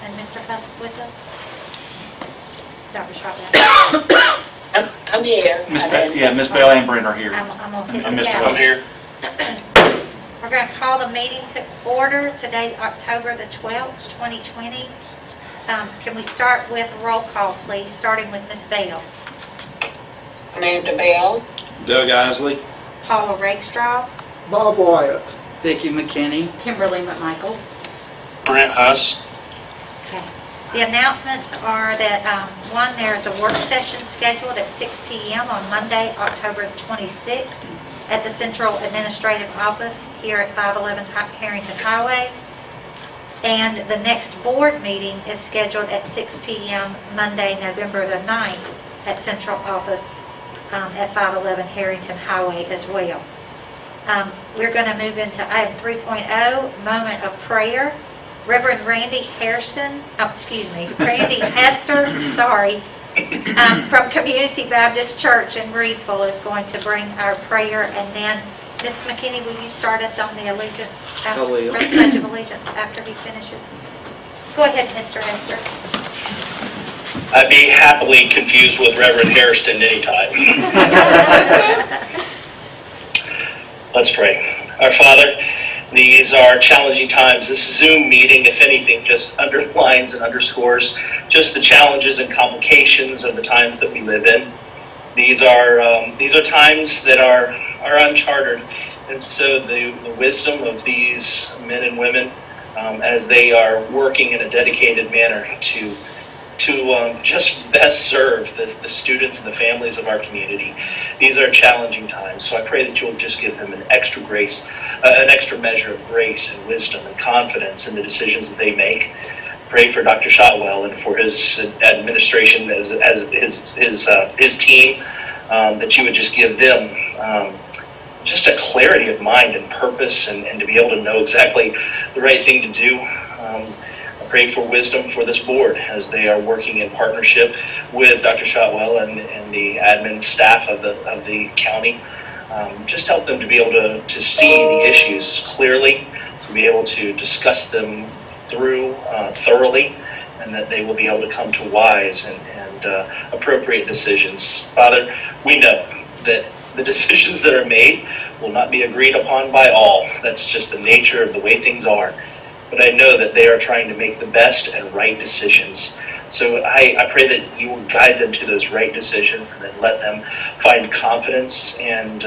and Mr. Huss with us? Dr. Shotwell? I'm here. Miss Bell and Brent are here. I'm on his And Mr. behalf. Huss. here. We're going to call the meeting to order. Today's October the 12th, 2020. Can we start with a roll call, please, starting with Miss Bell? Amanda Bell. Doug Isley. Paula Rakestraw. Bob Wyatt. Vicki McKinney. Kimberly McMichael. Brent Huss. Okay. The announcements are that, one, there's a work session scheduled at 6 p.m. on Monday, October the 26th at the Central Administrative Office here at 511 Harrington Highway. And the next board meeting is scheduled at 6 p.m. Monday, November the 9th at Central Office at 511 Harrington Highway as well. We're going to move into item 3.0, moment of prayer. Reverend Randy Hester, from Community Baptist Church in Reedsville is going to bring our prayer, and then Ms. McKinney, will you start us on the allegiance? I will. Pledge of Allegiance after he finishes. Go ahead, Mr. Hester. I'd be happily confused with Reverend Hairston anytime. Let's pray. Our Father, these are challenging times. This Zoom meeting, if anything, just underlines and underscores just the challenges and complications of the times that we live in. These are times that are uncharted, and so the wisdom of these men and women, as they are working in a dedicated manner to just best serve the students and the families of our community. These are challenging times, so I pray that you'll just give them an extra grace, an extra measure of grace and wisdom and confidence in the decisions that they make. Pray for Dr. Shotwell and for his administration, as his team, that you would just give them just a clarity of mind and purpose, and to be able to know exactly the right thing to do. I pray for wisdom for this board as they are working in partnership with Dr. Shotwell and the admin staff of the county. Just help them to be able to see the issues clearly, to be able to discuss them through thoroughly, and that they will be able to come to wise and appropriate decisions. Father, we know that the decisions that are made will not be agreed upon by all. That's just the nature of the way things are. But I know that they are trying to make the best and right decisions. So I pray that you will guide them to those right decisions, and then let them find confidence and,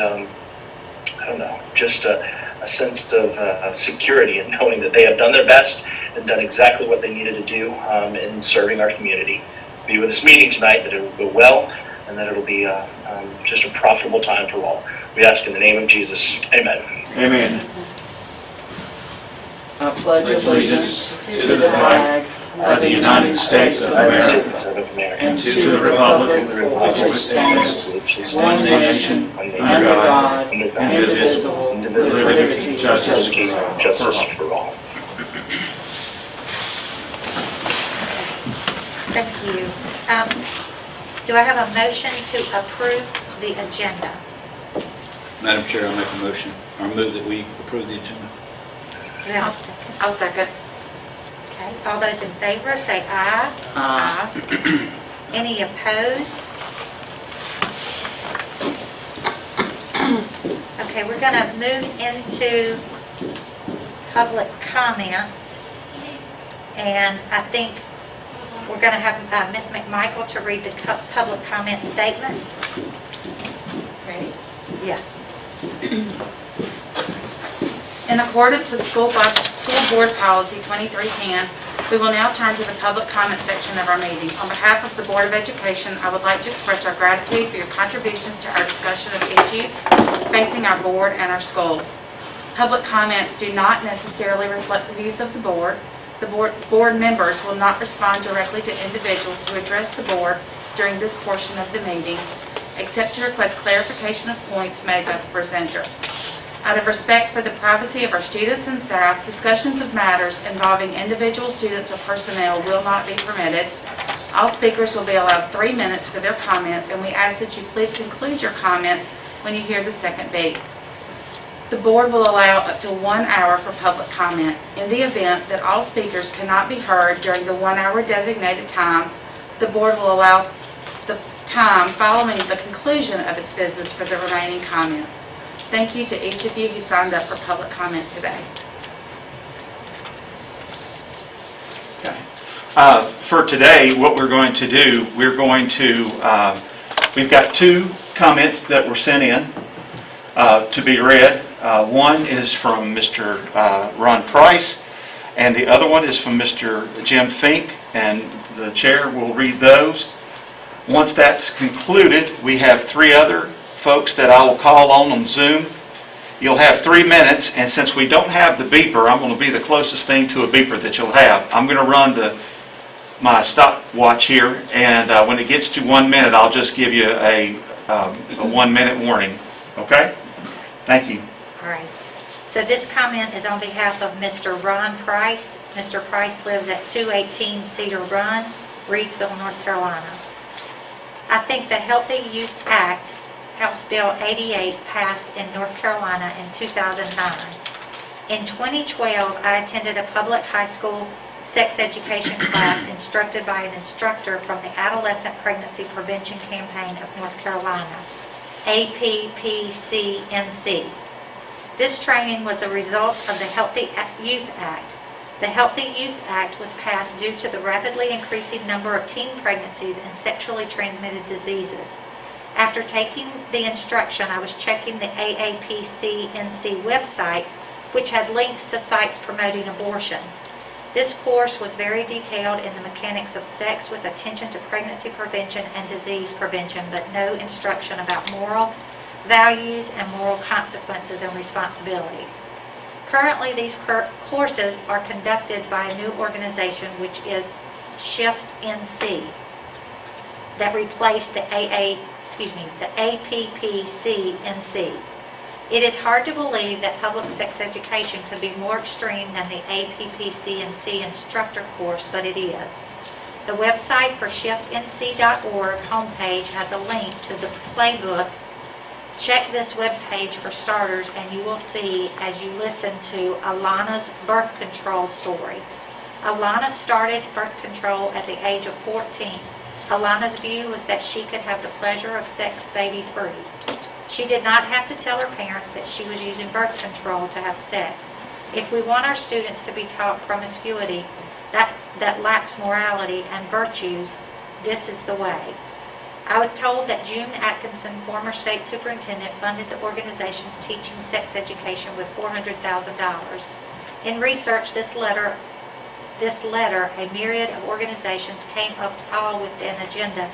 just a sense of security in knowing that they have done their best and done exactly what they needed to do in serving our community. Be with this meeting tonight, that it will go well, and that it will be just a profitable time for all. We ask in the name of Jesus. Amen. Amen. I pledge allegiance to the flag of the United States of America, and to the republic for which stands one nation, under God, indivisible, with liberty and justice for all. Thank you. Do I have a motion to approve the agenda? Madam Chair, I'll make a motion, or move that we approve the agenda. Do I have a second? I'll second. Okay, all those in favor say aye. Aye. Any opposed? Okay, we're going to move into public comments, and I think we're going to have Ms. McMichael to read the public comment statement. Ready? Yeah. In accordance with School Board Policy 2310, we will now turn to the public comment section of our meeting. On behalf of the Board of Education, I would like to express our gratitude for your contributions to our discussion of issues facing our board and our schools. Public comments do not necessarily reflect the views of the board. The board members will not respond directly to individuals who address the board during this portion of the meeting, except to request clarification of points made by the presenter. Out of respect for the privacy of our students and staff, discussions of matters involving individual students or personnel will not be permitted. All speakers will be allowed 3 minutes for their comments, and we ask that you please conclude your comments when you hear the second beep. The board will allow up to 1 hour for public comment. In the event that all speakers cannot be heard during the 1 hour designated time, the board will allow the time following the conclusion of its business for the remaining comments. Thank you to each of you who signed up for public comment today. Okay. For today, what we're going to do, we've got 2 comments that were sent in to be read. One is from Mr. Ron Price, and the other one is from Mr. Jim Fink, and the chair will read those. Once that's concluded, we have 3 other folks that I will call on Zoom. You'll have 3 minutes, and since we don't have the beeper, I'm going to be the closest thing to a beeper that you'll have. I'm going to run my stopwatch here, and when it gets to 1 minute, I'll just give you a 1 minute warning. Okay? Thank you. All right. So this comment is on behalf of Mr. Ron Price. Mr. Price lives at 218 Cedar Run, Reedsville, North Carolina. I think the Healthy Youth Act, House Bill 88, passed in North Carolina in 2009. In 2012, I attended a public high school sex education class instructed by an instructor from the Adolescent Pregnancy Prevention Campaign of North Carolina, APPCNC. This training was a result of the Healthy Youth Act. The Healthy Youth Act was passed due to the rapidly increasing number of teen pregnancies and sexually transmitted diseases. After taking the instruction, I was checking the AAPCNC website, which had links to sites promoting abortions. This course was very detailed in the mechanics of sex with attention to pregnancy prevention and disease prevention, but no instruction about moral values and moral consequences and responsibilities. Currently, these courses are conducted by a new organization, which is Shift NC, that replaced the APPCNC. It is hard to believe that public sex education could be more extreme than the APPCNC instructor course, but it is. The website for shiftnc.org homepage has a link to the playbook. Check this webpage for starters, and you will see as you listen to Alana's birth control story. Alana started birth control at the age of 14. Alana's view was that she could have the pleasure of sex baby-free. She did not have to tell her parents that she was using birth control to have sex. If we want our students to be taught promiscuity that lacks morality and virtues, this is the way. I was told that June Atkinson, former state superintendent, funded the organization's teaching sex education with $400,000. In research, this letter, a myriad of organizations came up all with an agenda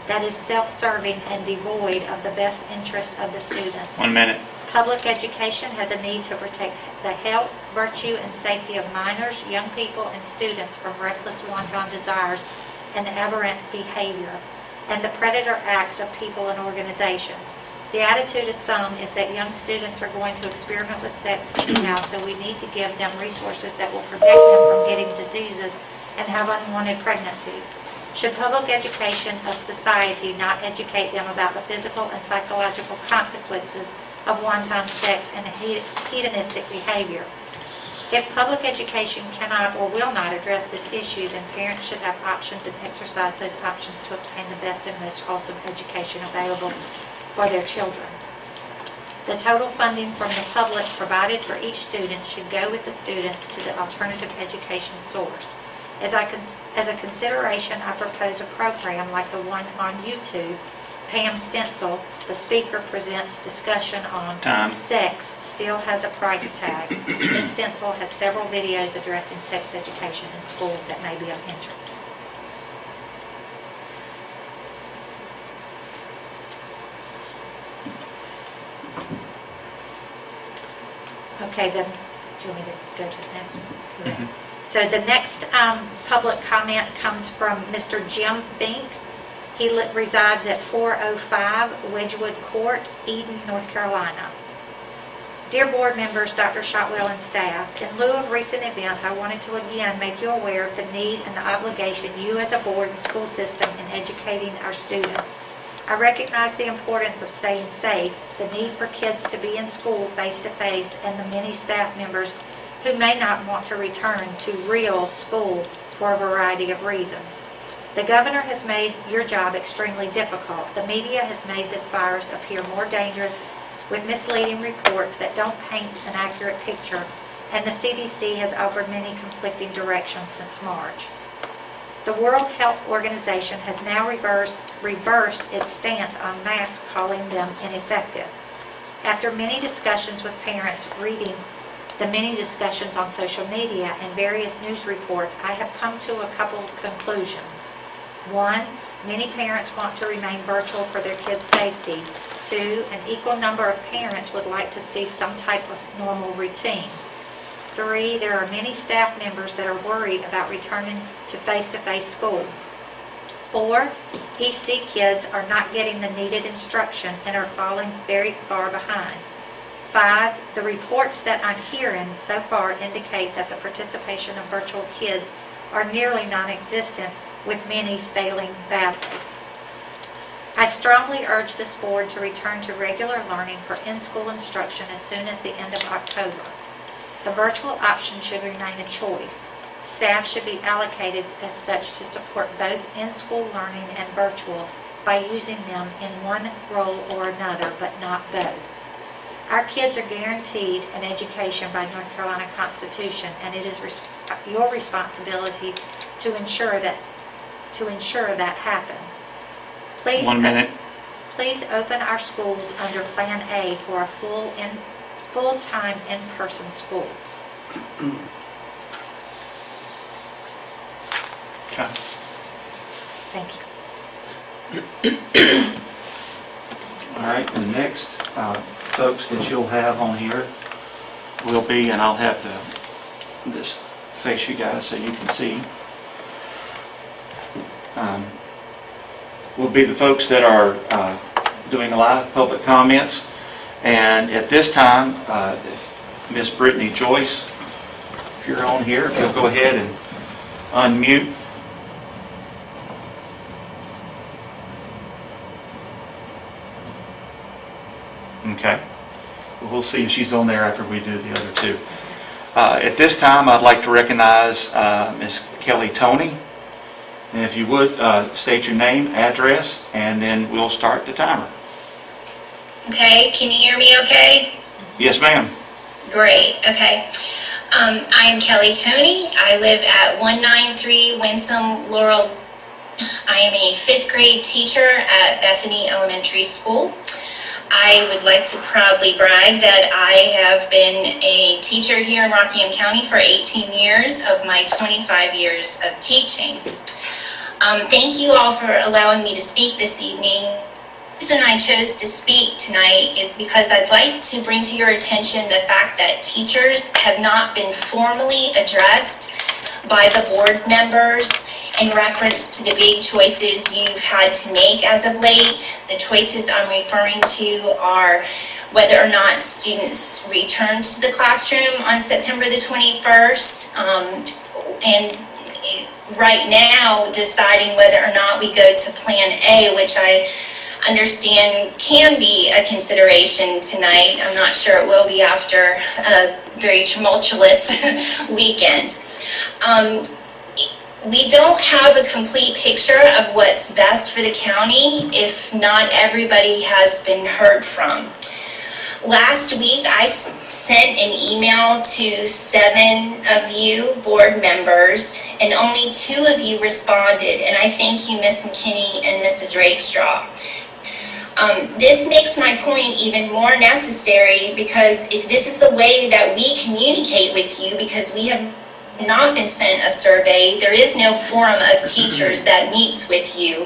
that is self-serving and devoid of the best interest of the students. 1 minute. Public education has a need to protect the health, virtue, and safety of minors, young people, and students from reckless wanton desires and aberrant behavior, and the predator acts of people and organizations. The attitude of some is that young students are going to experiment with sex anyhow, so we need to give them resources that will protect them from getting diseases and have unwanted pregnancies. Should public education of society not educate them about the physical and psychological consequences of wanton sex and hedonistic behavior? If public education cannot or will not address this issue, then parents should have options and exercise those options to obtain the best and most wholesome education available for their children. The total funding from the public provided for each student should go with the students to the alternative education source. As a consideration, I propose a program like the one on YouTube. Pam Stencil, the speaker, presents discussion on sex still has a price tag. Ms. Stencil has several videos addressing sex education in schools that may be of interest. Okay, then, do you want me to go to the next one? Mm-hmm. So the next public comment comes from Mr. Jim Fink. He resides at 405 Wedgewood Court, Eden, North Carolina. Dear board members, Dr. Shotwell and staff, in lieu of recent events, I wanted to again make you aware of the need and the obligation you as a board and school system in educating our students. I recognize the importance of staying safe, the need for kids to be in school face-to-face, and the many staff members who may not want to return to real school for a variety of reasons. The governor has made your job extremely difficult. The media has made this virus appear more dangerous with misleading reports that don't paint an accurate picture, and the CDC has offered many conflicting directions since March. The World Health Organization has now reversed its stance on masks, calling them ineffective. After many discussions with parents, reading the many discussions on social media and various news reports, I have come to a couple of conclusions. One, many parents want to remain virtual for their kids' safety. Two, an equal number of parents would like to see some type of normal routine. Three, there are many staff members that are worried about returning to face-to-face school. Four, EC kids are not getting the needed instruction and are falling very far behind. Five, the reports that I'm hearing so far indicate that the participation of virtual kids are nearly non-existent, with many failing badly. I strongly urge this board to return to regular learning for in-school instruction as soon as the end of October. The virtual option should remain a choice. Staff should be allocated as such to support both in-school learning and virtual by using them in one role or another, but not both. Our kids are guaranteed an education by North Carolina Constitution, and it is your responsibility to ensure that happens. Please, 1 minute. Please open our schools under Plan A for a full-time in-person school. Okay. Thank you. All right, the next folks that you'll have on here will be, and I'll have to just face you guys so you can see, will be the folks that are doing live public comments. And at this time, if Miss Brittany Joyce, if you're on here, if you'll go ahead and unmute. Okay. We'll see if she's on there after we do the other two. At this time, I'd like to recognize Miss Kelly Toney. And if you would, state your name, address, and then we'll start the timer. Okay, can you hear me okay? Yes, ma'am. Great, okay. I'm Kelly Toney. I live at 193 Winsome Laurel. I am a 5th grade teacher at Bethany Elementary School. I would like to proudly brag that I have been a teacher here in Rockingham County for 18 years of my 25 years of teaching. Thank you all for allowing me to speak this evening. The reason I chose to speak tonight is because I'd like to bring to your attention the fact that teachers have not been formally addressed by the board members in reference to the big choices you've had to make as of late. The choices I'm referring to are whether or not students return to the classroom on September the 21st, and right now deciding whether or not we go to Plan A, which I understand can be a consideration tonight. I'm not sure it will be after a very tumultuous weekend. We don't have a complete picture of what's best for the county if not everybody has been heard from. Last week, I sent an email to 7 of you board members, and only 2 of you responded, and I thank you, Ms. McKinney and Mrs. Rakestraw. This makes my point even more necessary because if this is the way that we communicate with you, because we have not been sent a survey, there is no forum of teachers that meets with you,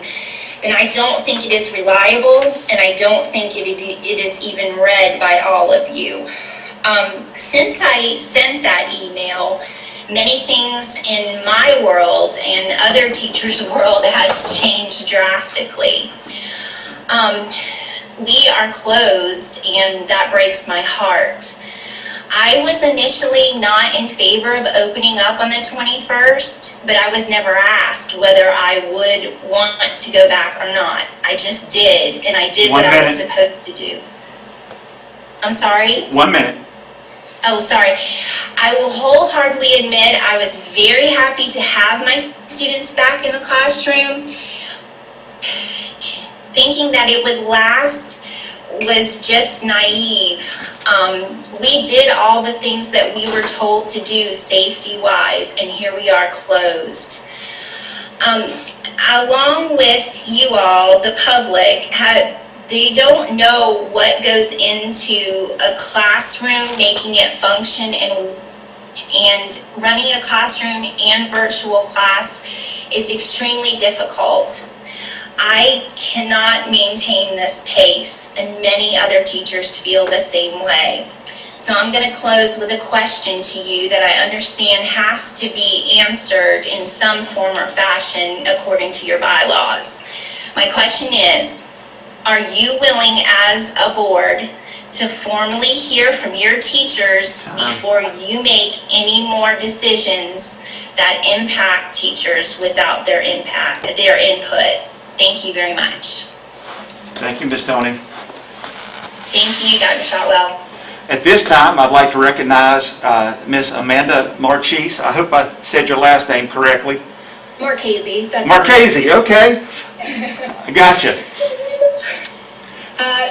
and I don't think it is reliable, and I don't think it is even read by all of you. Since I sent that email, many things in my world and other teachers' world has changed drastically. We are closed, and that breaks my heart. I was initially not in favor of opening up on the 21st, but I was never asked whether I would want to go back or not. I just did, and I did what I was supposed to do. I'm sorry? 1 minute. Oh, sorry. I will wholeheartedly admit I was very happy to have my students back in the classroom. Thinking that it would last was just naive. We did all the things that we were told to do safety-wise, and here we are closed. Along with you all, the public, they don't know what goes into a classroom, making it function, and running a classroom and virtual class is extremely difficult. I cannot maintain this pace, and many other teachers feel the same way. So I'm going to close with a question to you that I understand has to be answered in some form or fashion according to your bylaws. My question is, are you willing as a board to formally hear from your teachers before you make any more decisions that impact teachers without their input? Thank you very much. Thank you, Ms. Tony. Thank you, Dr. Shotwell. At this time, I'd like to recognize Ms. Amanda Marchese. I hope I said your last name correctly. Marchese. Marchese, okay. I gotcha.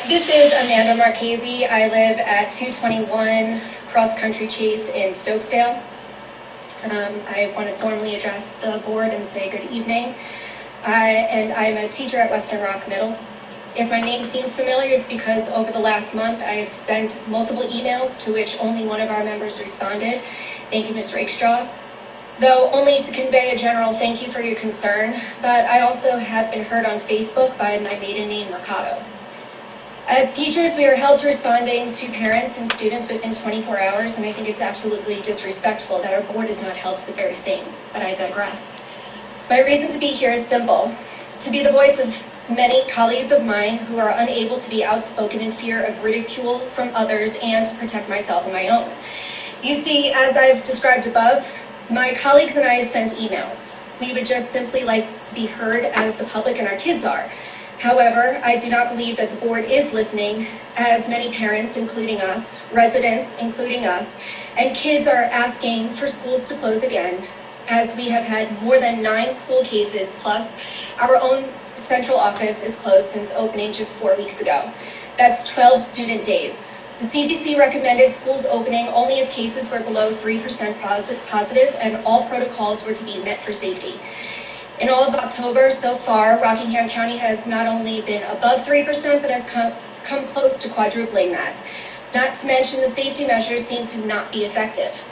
This is Amanda Marchese. I live at 221 Cross Country Chase in Stokesdale. I want to formally address the board and say good evening. And I'm a teacher at Western Rock Middle. If my name seems familiar, it's because over the last month I've sent multiple emails to which only one of our members responded. Thank you, Ms. Rakestraw. Though only to convey a general thank you for your concern, but I also have been heard on Facebook by my maiden name, Mercado. As teachers, we are held to responding to parents and students within 24 hours, and I think it's absolutely disrespectful that our board is not held to the very same, but I digress. My reason to be here is simple: to be the voice of many colleagues of mine who are unable to be outspoken in fear of ridicule from others and to protect myself and my own. You see, as I've described above, my colleagues and I have sent emails. We would just simply like to be heard as the public and our kids are. However, I do not believe that the board is listening, as many parents, including us, residents, including us, and kids are asking for schools to close again, as we have had more than 9 school cases, plus our own central office is closed since opening just 4 weeks ago. That's 12 student days. The CDC recommended schools opening only if cases were below 3% positive and all protocols were to be met for safety. In all of October so far, Rockingham County has not only been above 3%, but has come close to quadrupling that. Not to mention the safety measures seem to not be effective.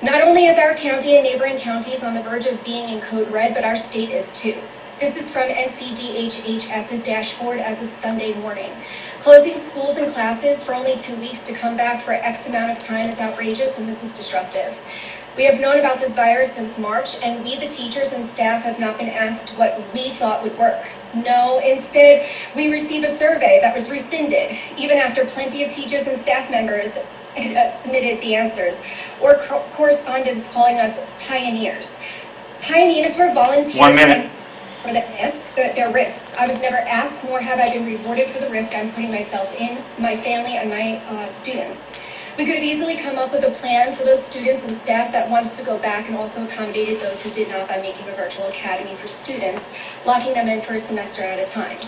Not only is our county and neighboring counties on the verge of being in code red, but our state is too. This is from NCDHHS's dashboard as of Sunday morning. Closing schools and classes for only 2 weeks to come back for X amount of time is outrageous, and this is disruptive. We have known about this virus since March, and we, the teachers and staff, have not been asked what we thought would work. No, instead, we received a survey that was rescinded, even after plenty of teachers and staff members submitted the answers, or correspondents calling us pioneers. Pioneers were volunteers. 1 minute. For their risks. I was never asked, nor have I been rewarded for the risk I'm putting myself in, my family, and my students. We could have easily come up with a plan for those students and staff that wanted to go back, and also accommodated those who did not by making a virtual academy for students, locking them in for a semester at a time.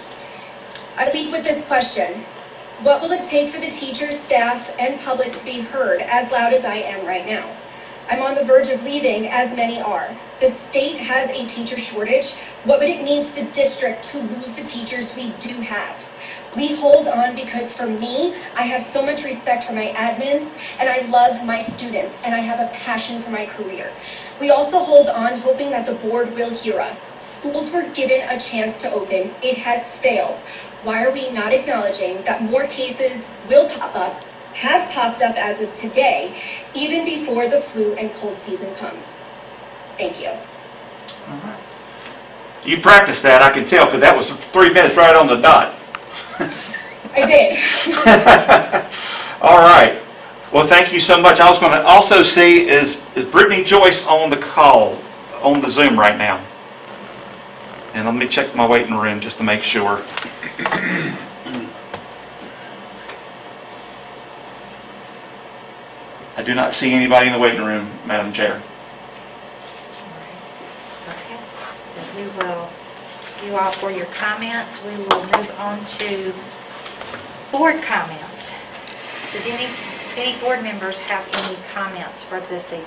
I leave with this question: what will it take for the teachers, staff, and public to be heard as loud as I am right now? I'm on the verge of leaving, as many are. The state has a teacher shortage. What would it mean to the district to lose the teachers we do have? We hold on because, for me, I have so much respect for my admins, and I love my students, and I have a passion for my career. We also hold on hoping that the board will hear us. Schools were given a chance to open. It has failed. Why are we not acknowledging that more cases will pop up, have popped up as of today, even before the flu and cold season comes? Thank you. All right. You practiced that, I can tell, because that was 3 minutes right on the dot. I did. All right. Well, thank you so much. I was going to also see, is Brittany Joyce on the call, on the Zoom right now? And let me check my waiting room just to make sure. I do not see anybody in the waiting room, Madam Chair. Okay, so we will, you all for your comments. We will move on to board comments. Does any board members have any comments for this evening?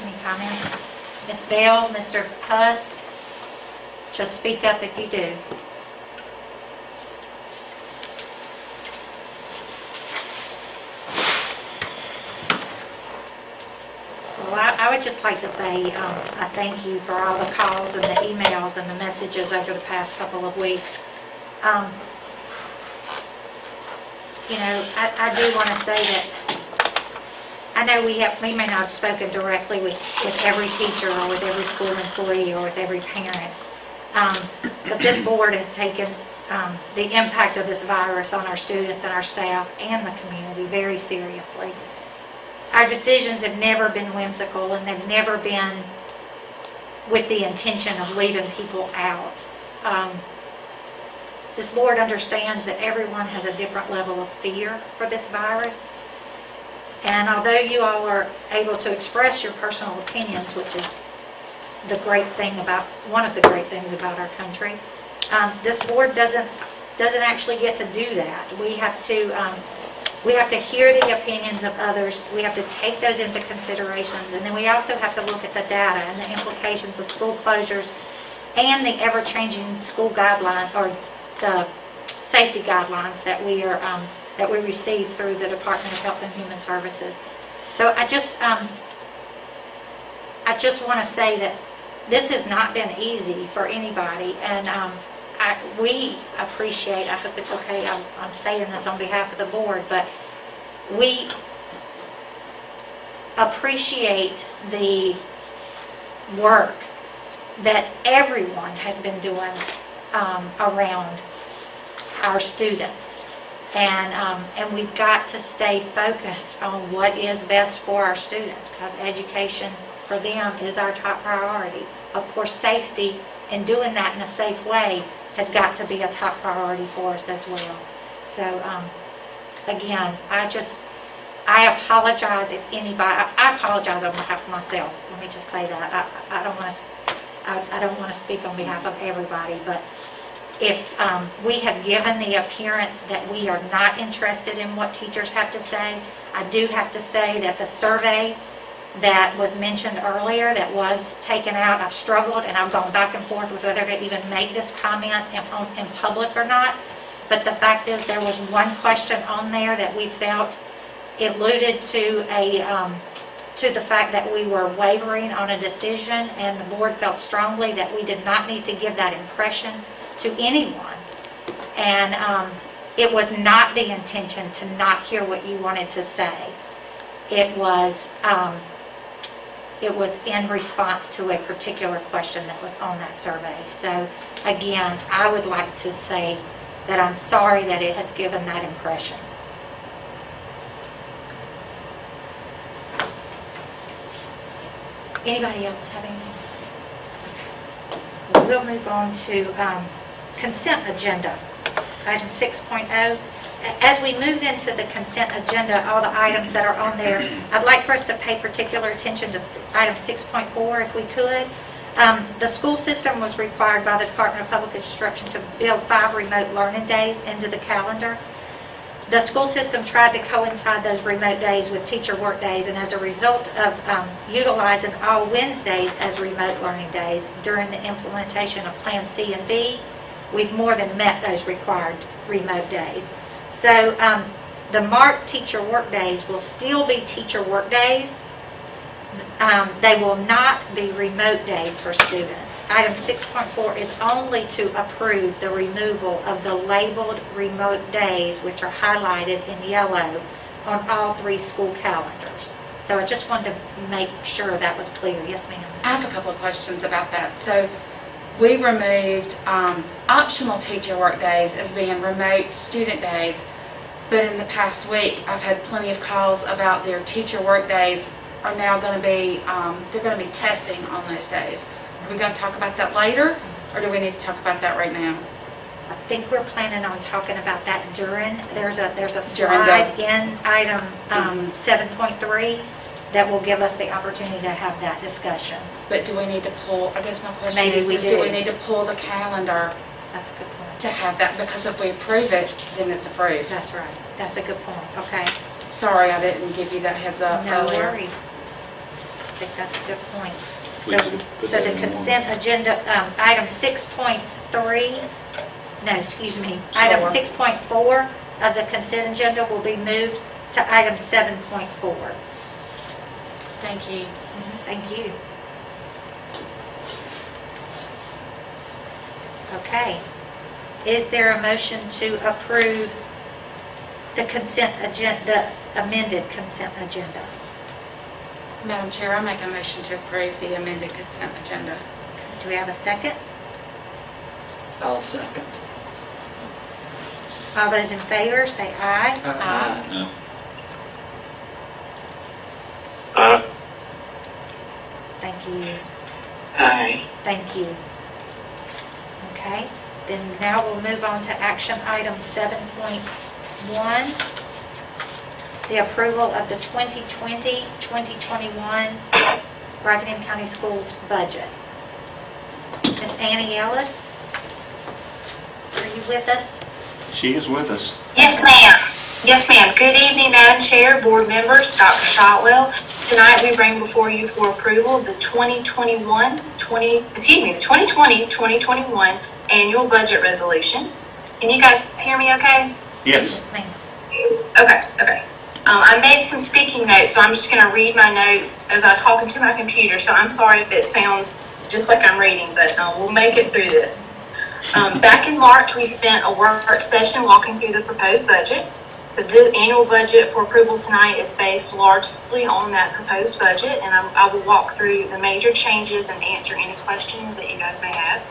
Any comments? Ms. Bell, Mr. Huss, just speak up if you do. Well, I would just like to say I thank you for all the calls and the emails and the messages over the past couple of weeks. You know, I do want to say that I know we may not have spoken directly with every teacher or with every school employee or with every parent, but this board has taken the impact of this virus on our students and our staff and the community very seriously. Our decisions have never been whimsical, and they've never been with the intention of leaving people out. This board understands that everyone has a different level of fear for this virus. And although you all are able to express your personal opinions, which is the great thing about, one of the great things about our country, this board doesn't actually get to do that. We have to hear the opinions of others. We have to take those into consideration, and then we also have to look at the data and the implications of school closures and the ever-changing school guidelines or the safety guidelines that we receive through the Department of Health and Human Services. So I just want to say that this has not been easy for anybody, and we appreciate, I hope it's okay, I'm saying this on behalf of the board, but we appreciate the work that everyone has been doing around our students. And we've got to stay focused on what is best for our students, because education for them is our top priority. Of course, safety and doing that in a safe way has got to be a top priority for us as well. So again, I apologize if anybody, I apologize on behalf of myself. Let me just say that. I don't want to speak on behalf of everybody, but if we have given the appearance that we are not interested in what teachers have to say, I do have to say that the survey that was mentioned earlier that was taken out, I've struggled and I've gone back and forth with whether to even make this comment in public or not. But the fact is, there was one question on there that we felt alluded to the fact that we were wavering on a decision, and the board felt strongly that we did not need to give that impression to anyone. And it was not the intention to not hear what you wanted to say. It was in response to a particular question that was on that survey. So again, I would like to say that I'm sorry that it has given that impression. Anybody else have anything? Well, we'll move on to consent agenda, item 6.0. As we move into the consent agenda, all the items that are on there, I'd like for us to pay particular attention to item 6.4 if we could. The school system was required by the Department of Public Instruction to build 5 remote learning days into the calendar. The school system tried to coincide those remote days with teacher work days, and as a result of utilizing all Wednesdays as remote learning days during the implementation of Plan C and B, we've more than met those required remote days. So the marked teacher work days will still be teacher work days. They will not be remote days for students. Item 6.4 is only to approve the removal of the labeled remote days, which are highlighted in yellow on all 3 school calendars. So I just wanted to make sure that was clear. Yes, ma'am. I have a couple of questions about that. So we removed optional teacher work days as being remote student days. But in the past week, I've had plenty of calls about their teacher work days are now going to be, they're going to be testing on those days. Are we going to talk about that later, or do we need to talk about that right now? I think we're planning on talking about that during, there's a During the- slide in item 7.3 that will give us the opportunity to have that discussion. But do we need to pull, I guess my question Maybe we do we do. need to pull the calendar That's a good point. to have that? Because if we approve it, then it's approved. That's right. That's a good point. Okay. Sorry, I didn't give you that heads up No earlier. worries. I think that's a good point. We need to put So that the in the warrant. consent agenda, item 6.3, no, excuse me, item Four. 6.4 of the consent agenda will be moved to item 7.4. Thank you. Thank you. Okay. Is there a motion to approve the consent agenda, amended consent agenda? Madam Chair, I make a motion to approve the amended consent agenda. Do we have a second? I'll second. All those in favor, say aye. No. Thank you. Aye. Thank you. Okay, then now we'll move on to action item 7.1, the approval of the 2020-2021 Rockingham County Schools budget. Miss Annie Ellis, are you with us? She is with us. Yes, ma'am. Yes, ma'am. Good evening, Madam Chair, board members, Dr. Shotwell. Tonight we bring before you for approval the 2020-2021 annual budget resolution. Can you guys hear me okay? Yes. Yes, ma'am. Okay. I made some speaking notes, so I'm just going to read my notes as I talk into my computer, so I'm sorry if it sounds just like I'm reading, but we'll make it through this. Back in March, we spent a work session walking through the proposed budget. So the annual budget for approval tonight is based largely on that proposed budget, and I will walk through the major changes and answer any questions that you guys may have.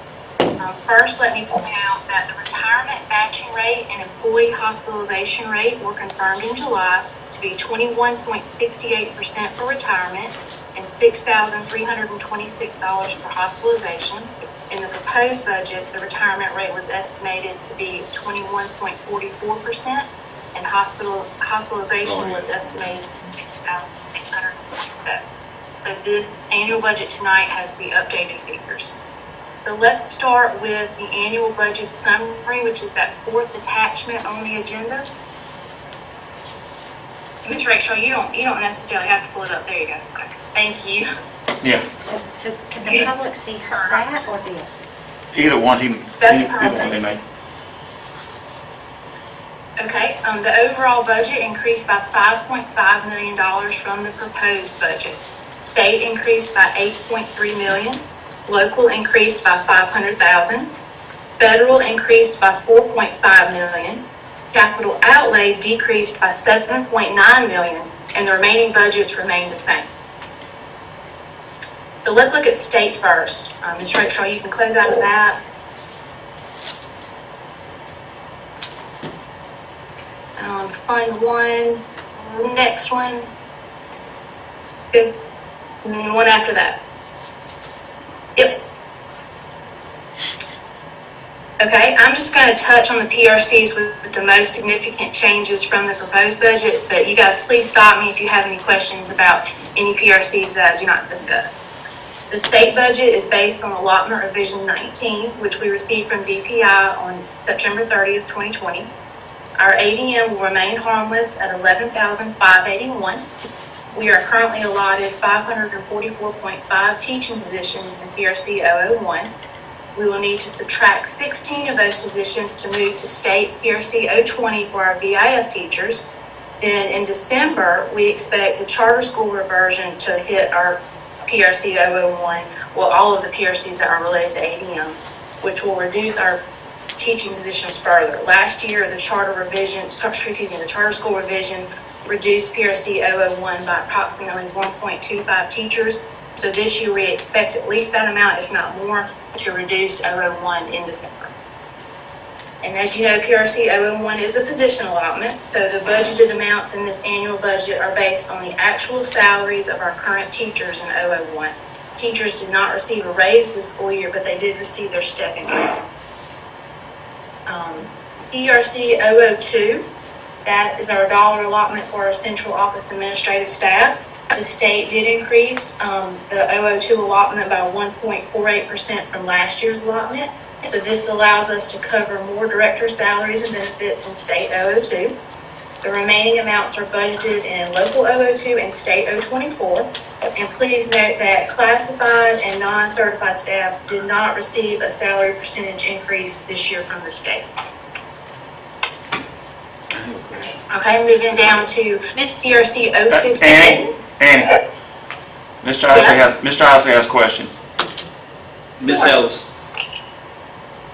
First, let me point out that the retirement matching rate and employee hospitalization rate were confirmed in July to be 21.68% for retirement and $6,326 for hospitalization. In the proposed budget, the retirement rate was estimated to be 21.44%, and hospitalization was estimated at $6,647. So this annual budget tonight has the updated figures. So let's start with the annual budget summary, which is that fourth attachment on the agenda. Ms. Rachel, you don't necessarily have to pull it up. There you go. Okay. Thank you. Yeah. So can the public see that or this? Either one. That's either one perfect. they make. Okay, the overall budget increased by $5.5 million from the proposed budget. State increased by $8.3 million. Local increased by $500,000. Federal increased by $4.5 million. Capital outlay decreased by $7.9 million, and the remaining budgets remained the same. So let's look at state first. Ms. Rachel, you can close out of that. Fund 1, next one. Good. And then one after that. Yep. Okay, I'm just going to touch on the PRCs with the most significant changes from the proposed budget, but you guys please stop me if you have any questions about any PRCs that I do not discuss. The state budget is based on allotment revision 19, which we received from DPI on September 30th, 2020. Our ADM will remain harmless at $11,581. We are currently allotted 544.5 teaching positions in PRC 001. We will need to subtract 16 of those positions to move to state PRC 020 for our VIF teachers. Then in December, we expect the charter school reversion to hit our PRC 001, well, all of the PRCs that are related to ADM, which will reduce our teaching positions further. Last year, the charter school revision reduced PRC 001 by approximately 1.25 teachers. So this year we expect at least that amount, if not more, to reduce 001 in December. And as you know, PRC 001 is a position allotment, so the budgeted amounts in this annual budget are based on the actual salaries of our current teachers in 001. Teachers did not receive a raise this school year, but they did receive their step increase. PRC 002, that is our dollar allotment for our central office administrative staff. The state did increase the 002 allotment by 1.48% from last year's allotment. So this allows us to cover more director salaries and benefits in state 002. The remaining amounts are budgeted in local 002 and state 024. And please note that classified and non-certified staff did not receive a salary percentage increase this year from the state. I have a question. Okay, moving down to PRC 015. Annie, Mr. Isley has a question. Miss Ellis.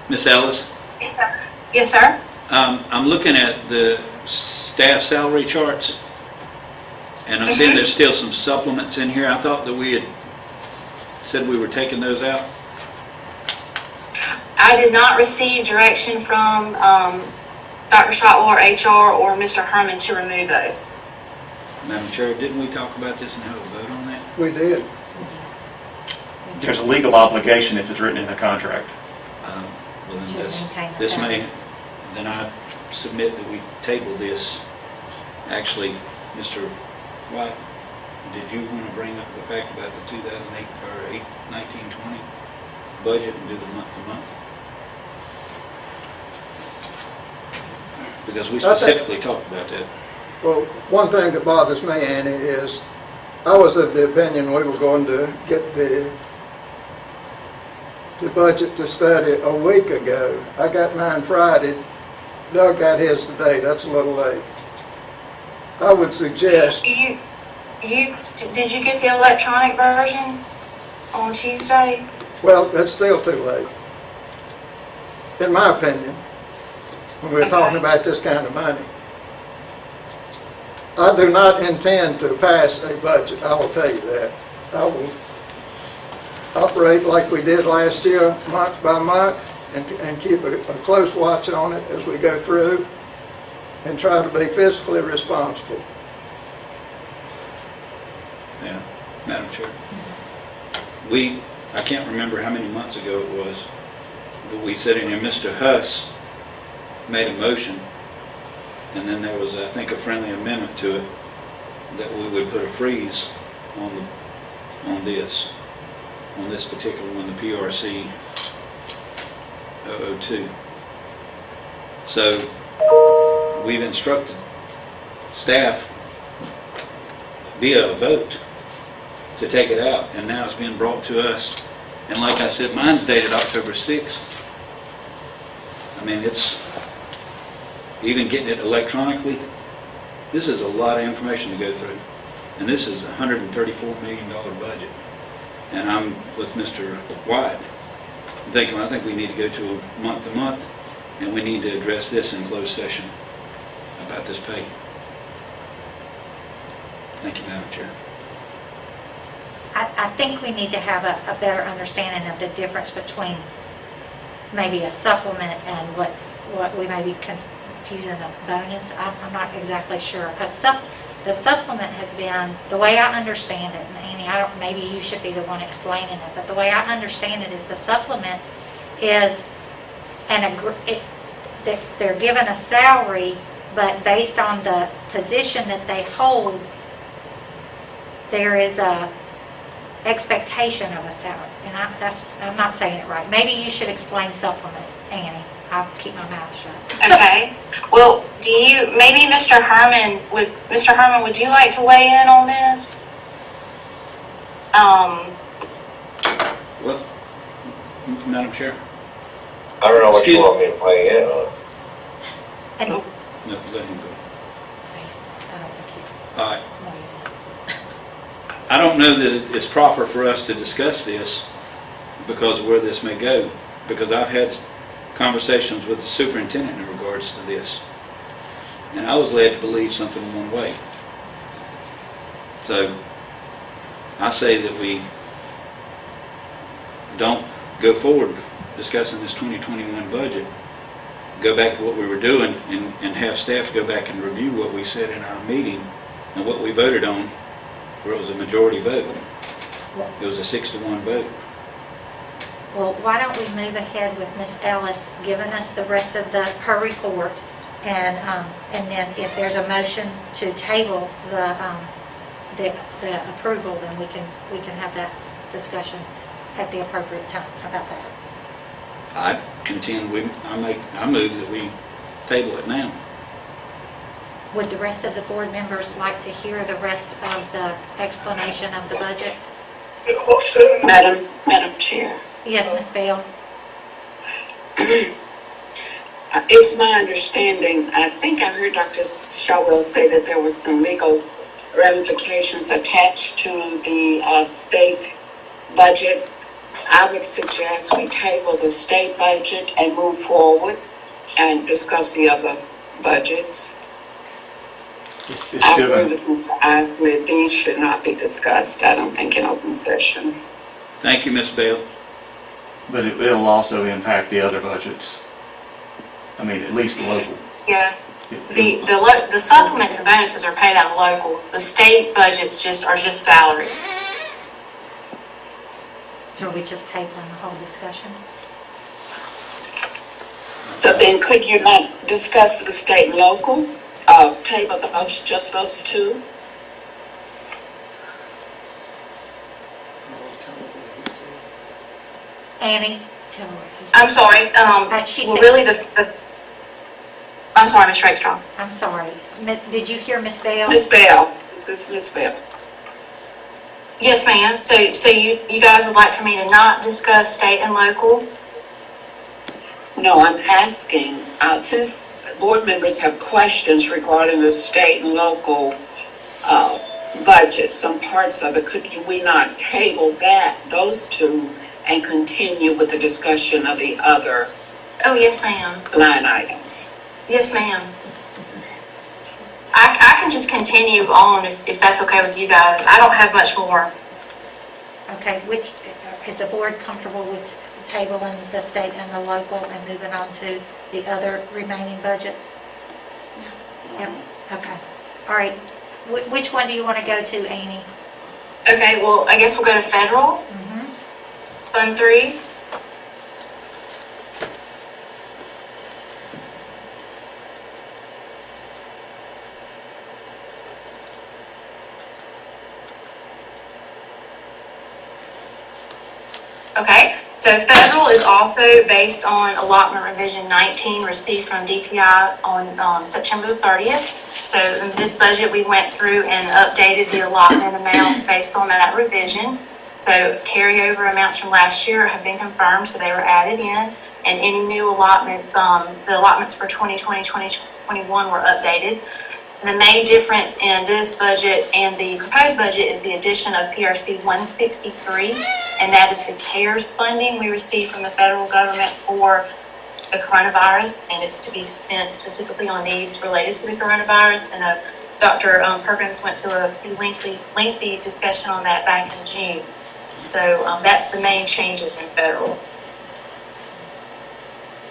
Miss Ellis, Yes, sir. Yes, sir. I'm looking at the staff salary charts, and I'm seeing there's still some supplements in here. I thought that we had said we were taking those out. I did not receive direction from Dr. Shotwell or HR or Mr. Herman to remove those. Madam Chair, didn't we talk about this and have a vote on that? We did. There's a legal obligation if it's written in the contract. Well, then To maintain the this salary. then I submit that we table this. Actually, Mr. White, did you want to bring up the fact about the 2008 or 1920 budget and do the month-to-month? Because we specifically talked about that. Well, one thing that bothers me, Annie, is I was of the opinion we were going to get the budget to study a week ago. I got mine Friday. Doug got his today. That's a little late. I would suggest... Did you get the electronic version on Tuesday? Well, that's still too late, in my opinion, when we're talking about this kind of money. I do not intend to pass a budget, I will tell you that. I will operate like we did last year, month by month, and keep a close watch on it as we go through, and try to be fiscally responsible. Yeah, Madam Chair. I can't remember how many months ago it was, but we said in here, Mr. Huss made a motion, and then there was, I think, a friendly amendment to it that we would put a freeze on this particular one, the PRC 002. So we've instructed staff via a vote to take it out, and now it's being brought to us. And like I said, mine's dated October 6th. I mean, it's even getting it electronically. This is a lot of information to go through, and this is a $134 million budget. And I'm with Mr. White. I think we need to go to a month-to-month, and we need to address this in closed session about this pay. Thank you, Madam Chair. I think we need to have a better understanding of the difference between maybe a supplement and what we may be confusing a bonus. I'm not exactly sure. The supplement has been, the way I understand it, and Annie, maybe you should be the one explaining it, but the way I understand it is the supplement is they're given a salary, but based on the position that they hold, there is a expectation of a salary. And I'm not saying it right. Maybe you should explain supplement, Annie. I'll keep my mouth shut. Okay. Well, maybe Mr. Herman, would you like to weigh in on this? Well, Madam Chair? I don't know what you want me to weigh in on. And No, let him go. All right. I don't know that it's proper for us to discuss this because of where this may go, because I've had conversations with the superintendent in regards to this, and I was led to believe something one way. So I say that we don't go forward discussing this 2021 budget, go back to what we were doing and have staff go back and review what we said in our meeting and what we voted on, where it was a majority vote. It was a 6-to-1 vote. Well, why don't we move ahead with Ms. Ellis giving us the rest of her report, and then if there's a motion to table the approval, then we can have that discussion at the appropriate time. How about that? I contend I move that we table it now. Would the rest of the board members like to hear the rest of the explanation of the budget? Madam Chair, Yes, Ms. Bell? it's my understanding, I think I heard Dr. Shawwell say that there was some legal ramifications attached to the state budget. I would suggest we table the state budget and move forward and discuss the other budgets. I agree with Ms. Isley, these should not be discussed, I don't think, in open session. Thank you, Ms. Bell. But it will also impact the other budgets. I mean, at least the local. Yeah. The supplements and bonuses are paid out of local. The state budgets are just salaries. So are we just tabling the whole discussion? So then could you not discuss the state and local, table just those two? Annie, tell her. I'm sorry, She well, said- really I'm sorry, Ms. Rakestraw. I'm sorry. Did you hear Ms. Bell? Ms. Bell, this is Ms. Bell. Yes, ma'am. So you guys would like for me to not discuss state and local? No, I'm asking, since board members have questions regarding the state and local budget, some parts of it, could we not table those two and continue with the discussion of the other Oh, yes, ma'am. line items? Yes, ma'am. I can just continue on if that's okay with you guys. I don't have much more. Okay, is the board comfortable with tabling the state and the local and moving on to the other remaining budgets? Yep, okay. All right, which one do you want to go to, Annie? Okay, well, I guess we'll go to federal, Fund 3. Okay, so federal is also based on allotment revision 19 received from DPI on September the 30th. So in this budget, we went through and updated the allotment amounts based on that revision. So carryover amounts from last year have been confirmed, so they were added in. And any new allotment, the allotments for 2020, 2021 were updated. The main difference in this budget and the proposed budget is the addition of PRC 163, and that is the CARES funding we received from the federal government for the coronavirus, and it's to be spent specifically on needs related to the coronavirus. And Dr. Perkins went through a lengthy discussion on that back in June. So that's the main changes in federal.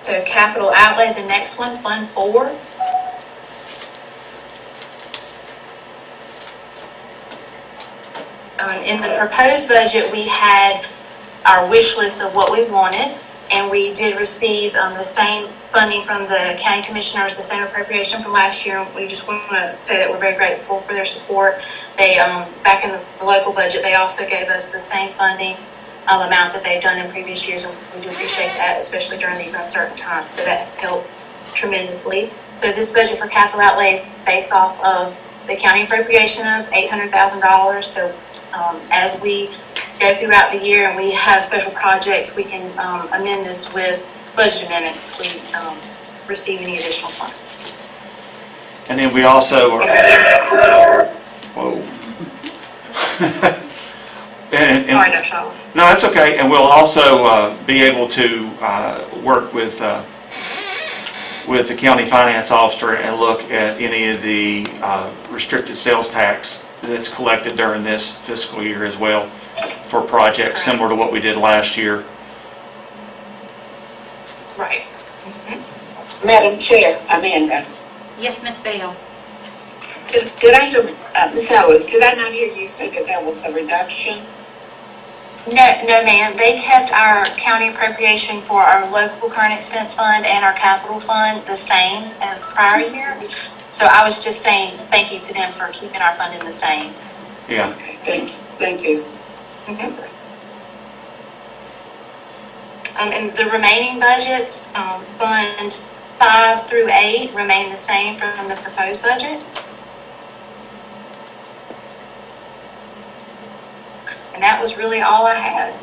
So capital outlay, the next one, Fund 4. In the proposed budget, we had our wish list of what we wanted, and we did receive the same funding from the county commissioners, the same appropriation from last year. We just want to say that we're very grateful for their support. They, back in the local budget, they also gave us the same funding amount that they've done in previous years, and we do appreciate that, especially during these uncertain times. So that has helped tremendously. So this budget for capital outlay is based off of the county appropriation of $800,000. So as we go throughout the year and we have special projects, we can amend this with budget amendments if we receive any additional funds. And then we also are, whoa. Sorry, Dr. Shaw. No, that's okay. And we'll also be able to work with the county finance officer and look at any of the restricted sales tax that's collected during this fiscal year as well for projects similar to what we did last year. Madam Chair, Amanda, Yes, Ms. Bell. did I hear, Ms. Ellis, did I not hear you say that there was a reduction? No, ma'am. They kept our county appropriation for our local current expense fund and our capital fund the same as prior year. So I was just saying thank you to them for keeping our funding the same. Yeah. Okay, thank you. Mhm. And the remaining budgets, Fund 5 through 8 remain the same from the proposed budget. And that was really all I had.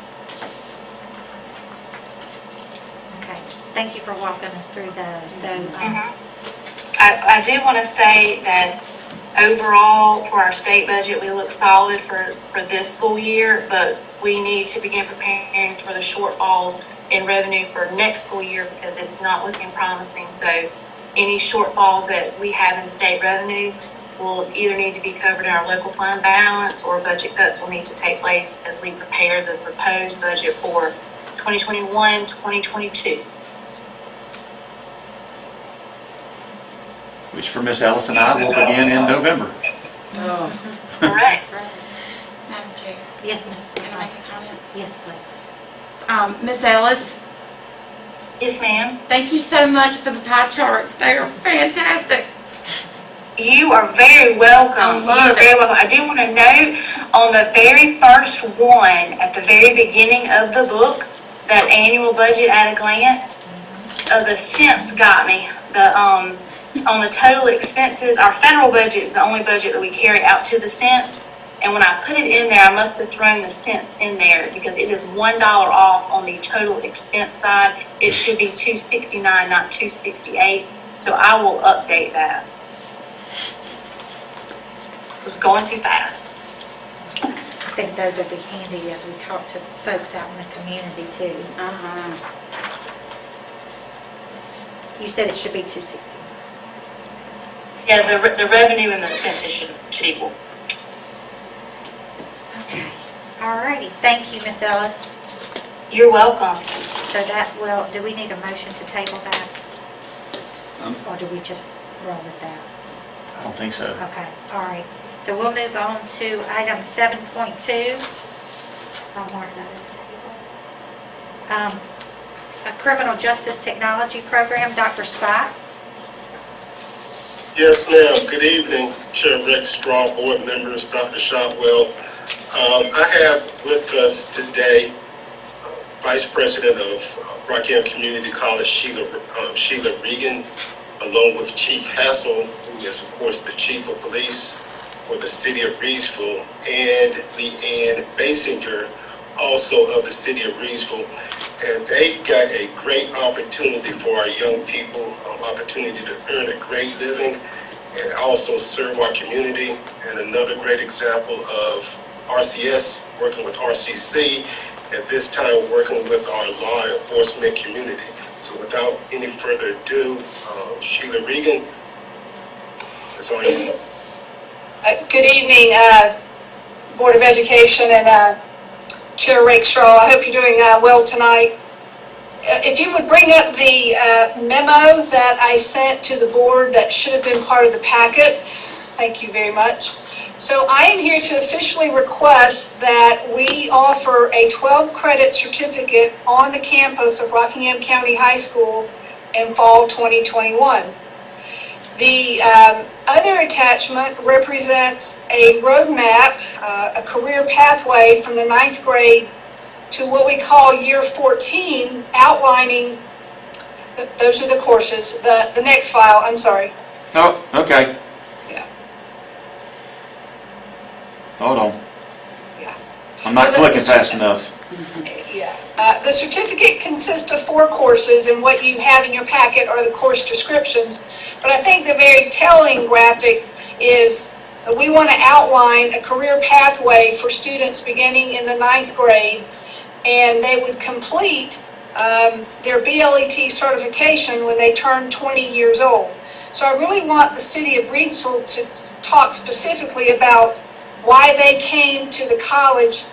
Okay, thank you for walking us through those. So, I do want to say that overall, for our state budget, we look solid for this school year, but we need to begin preparing for the shortfalls in revenue for next school year because it's not looking promising. So any shortfalls that we have in state revenue will either need to be covered in our local fund balance or budget cuts will need to take place as we prepare the proposed budget for 2021-2022. Which for Miss Ellis and I will begin in November. Correct. Madam Chair, yes, Ms. can I make a comment? Yes, please. Ms. Ellis, Yes, ma'am. thank you so much for the pie charts. They are fantastic. You are very welcome. I love You are very welcome. I do want to note on the very first one at the very beginning of the book, that annual budget at a glance, the cents got me. On the total expenses, our federal budget is the only budget that we carry out to the cents. And when I put it in there, I must have thrown the cent in there because it is $1 off on the total expense side. It should be $269, not $268. So I will update that. It was going too fast. I think those would be handy as we talk to folks out in the community too. You said it should be 260. Yeah, the revenue and the census should equal. Okay. All righty. Thank you, Ms. Ellis. You're welcome. So that will, do we need a motion to table that? Or do we just roll with that? I don't think so. Okay, all right. So we'll move on to item 7.2. I'll mark that as a table. A criminal justice technology program, Dr. Scott. Yes, ma'am. Good evening, Chair Rick Straw, board members, Dr. Shotwell. I have with us today Vice President of Rockingham Community College, Sheila Regan, along with Chief Hassel, who is, of course, the Chief of Police for the City of Reedsville, and Leanne Basinger, also of the City of Reedsville. And they got a great opportunity for our young people, opportunity to earn a great living and also serve our community. And another great example of RCS working with RCC, at this time working with our law enforcement community. So without any further ado, Sheila Regan, it's on you. Good evening, Board of Education and Chair Rakestraw. I hope you're doing well tonight. If you would bring up the memo that I sent to the board that should have been part of the packet. Thank you very much. So I am here to officially request that we offer a 12-credit certificate on the campus of Rockingham County High School in fall 2021. The other attachment represents a roadmap, a career pathway from the 9th grade to what we call year 14, outlining, those are the courses, the next file, I'm sorry. Oh, okay. Yeah. Hold on. Yeah. I'm not clicking fast enough. Yeah. The certificate consists of 4 courses, and what you have in your packet are the course descriptions. But I think the very telling graphic is we want to outline a career pathway for students beginning in the 9th grade, and they would complete their BLET certification when they turn 20 years old. So I really want the City of Reedsville to talk specifically about why they came to the college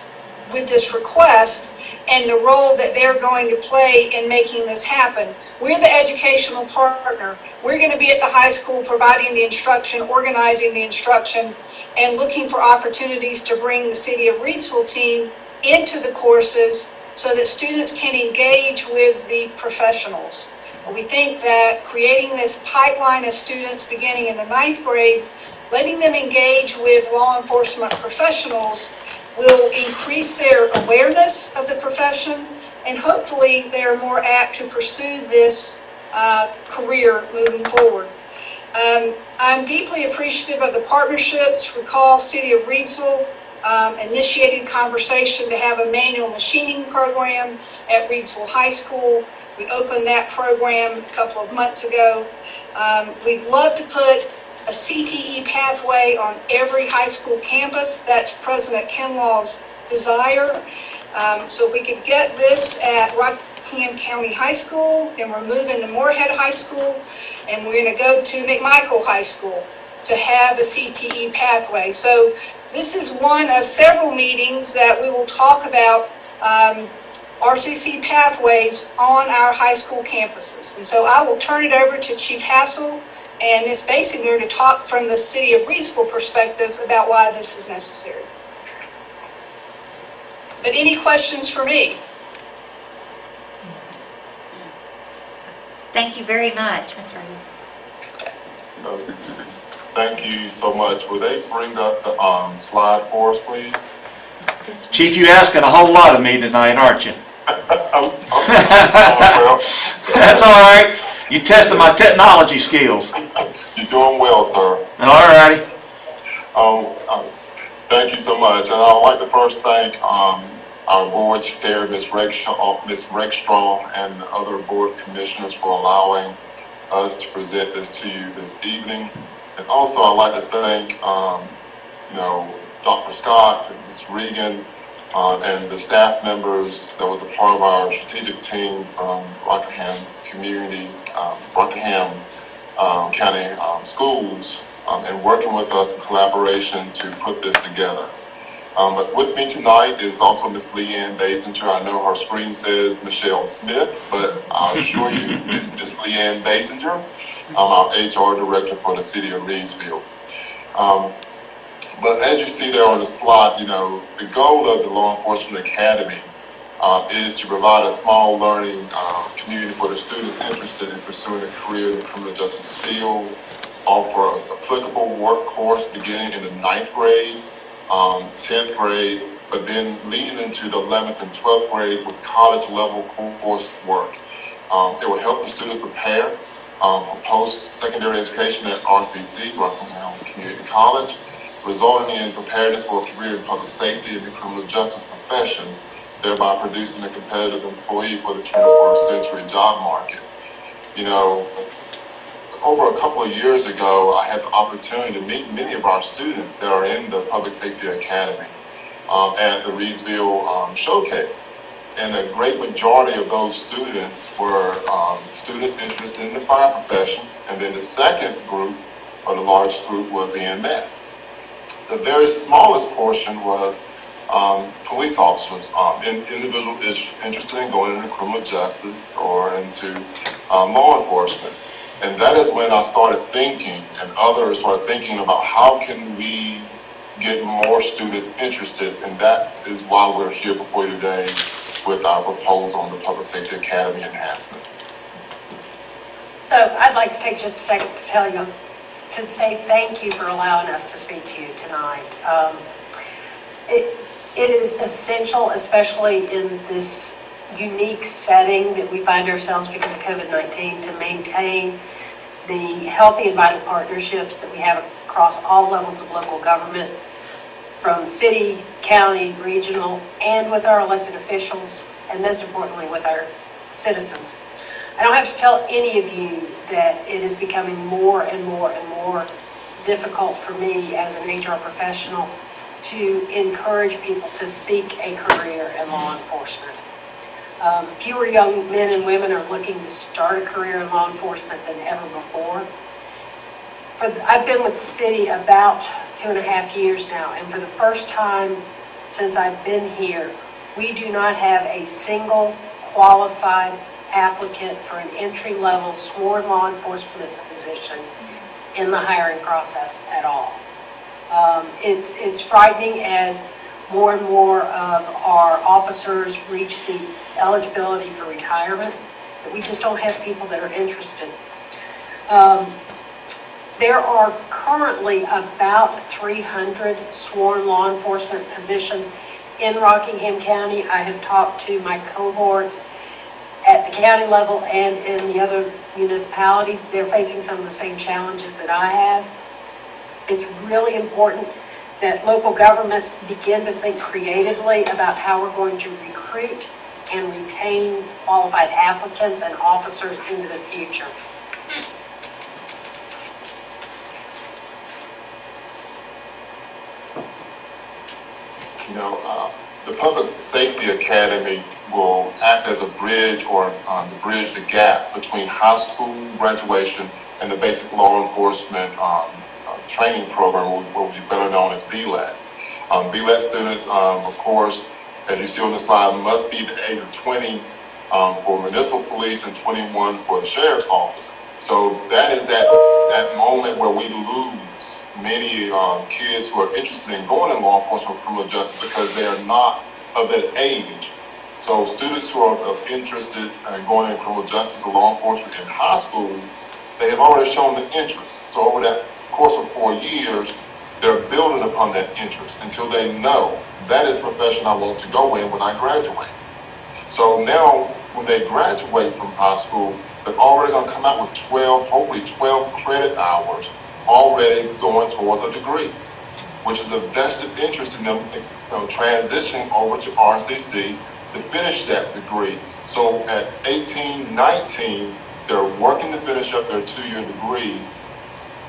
with this request and the role that they're going to play in making this happen. We're the educational partner. We're going to be at the high school providing the instruction, organizing the instruction, and looking for opportunities to bring the City of Reidsville team into the courses so that students can engage with the professionals. We think that creating this pipeline of students beginning in the 9th grade, letting them engage with law enforcement professionals will increase their awareness of the profession, and hopefully they're more apt to pursue this career moving forward. I'm deeply appreciative of the partnerships. Recall City of Reidsville initiated conversation to have a manual machining program at Reidsville High School. We opened that program a couple of months ago. We'd love to put a CTE pathway on every high school campus. That's President Kinlaw's desire. So if we could get this at Rockingham County High School, then we're moving to Moorhead High School, and we're going to go to McMichael High School to have a CTE pathway. So this is one of several meetings that we will talk about RCC pathways on our high school campuses. And so I will turn it over to Chief Hassel and Ms. Basinger to talk from the City of Reidsville perspective about why this is necessary. But any questions for me? Thank you very much, Ms. Reed. Thank you so much. Will they bring up the slide for us, please? Chief, you asking a whole lot of me tonight, aren't you? I'm sorry. Well, That's all right. You tested my technology skills. you're doing well, sir. All righty. Thank you so much. And I'd like to first thank our board chair, Ms. Regstrom, and the other board commissioners for allowing us to present this to you this evening. And also I'd like to thank Dr. Scott, and Ms. Regan, and the staff members that was a part of our strategic team from Rockingham County Schools, and working with us in collaboration to put this together. But with me tonight is also Ms. Leanne Basinger. I know her screen says Michelle Smith, but I'll assure you Ms. Leanne Basinger, our HR director for the City of Reidsville. But as you see there on the slide, the goal of the Law Enforcement Academy is to provide a small learning community for the students interested in pursuing a career in the criminal justice field, offer an applicable work course beginning in the 9th grade, 10th grade, but then leading into the 11th and 12th grade with college level coursework. It will help the students prepare for post-secondary education at RCC, Rockingham Community College, resulting in preparedness for a career in public safety and the criminal justice profession, thereby producing a competitive employee for the 21st century job market. Over a couple of years ago, I had the opportunity to meet many of our students that are in the Public Safety Academy at the Reidsville Showcase. And a great majority of those students were students interested in the fire profession. And then the second group, or the largest group, was EMS. The very smallest portion was police officers, individuals interested in going into criminal justice or into law enforcement. And that is when I started thinking, and others started thinking about how can we get more students interested, and that is why we're here before you today with our proposal on the Public Safety Academy enhancements. So I'd like to take just a second to say thank you for allowing us to speak to you tonight. It is essential, especially in this unique setting that we find ourselves because of COVID-19, to maintain the healthy and vital partnerships that we have across all levels of local government, from city, county, regional, and with our elected officials, and most importantly with our citizens. I don't have to tell any of you that it is becoming more and more and more difficult for me as an HR professional to encourage people to seek a career in law enforcement. Fewer young men and women are looking to start a career in law enforcement than ever before. I've been with the city about 2.5 years now, and for the first time since I've been here, We do not have a single qualified applicant for an entry-level sworn law enforcement position in the hiring process at all. It's frightening as more and more of our officers reach the eligibility for retirement, that we just don't have people that are interested. There are currently about 300 sworn law enforcement positions in Rockingham County. I have talked to my cohorts at the county level and in the other municipalities. They're facing some of the same challenges that I have. It's really important that local governments begin to think creatively about how we're going to recruit and retain qualified applicants and officers into the future. The Public Safety Academy will act as a bridge or to bridge the gap between high school graduation and the basic law enforcement training program, what will be better known as BLAT. BLAT students, of course, as you see on the slide, must be the age of 20 for municipal police and 21 for the sheriff's office. So that is that moment where we lose many kids who are interested in going in law enforcement or criminal justice because they are not of that age. So students who are interested in going in criminal justice or law enforcement in high school, they have already shown the interest. So over that course of 4 years, they're building upon that interest until they know that is the profession I want to go in when I graduate. So now when they graduate from high school, they're already going to come out with 12, hopefully 12 credit hours already going towards a degree, which is a vested interest in them transitioning over to RCC to finish that degree. So at 18, 19, they're working to finish up their 2-year degree,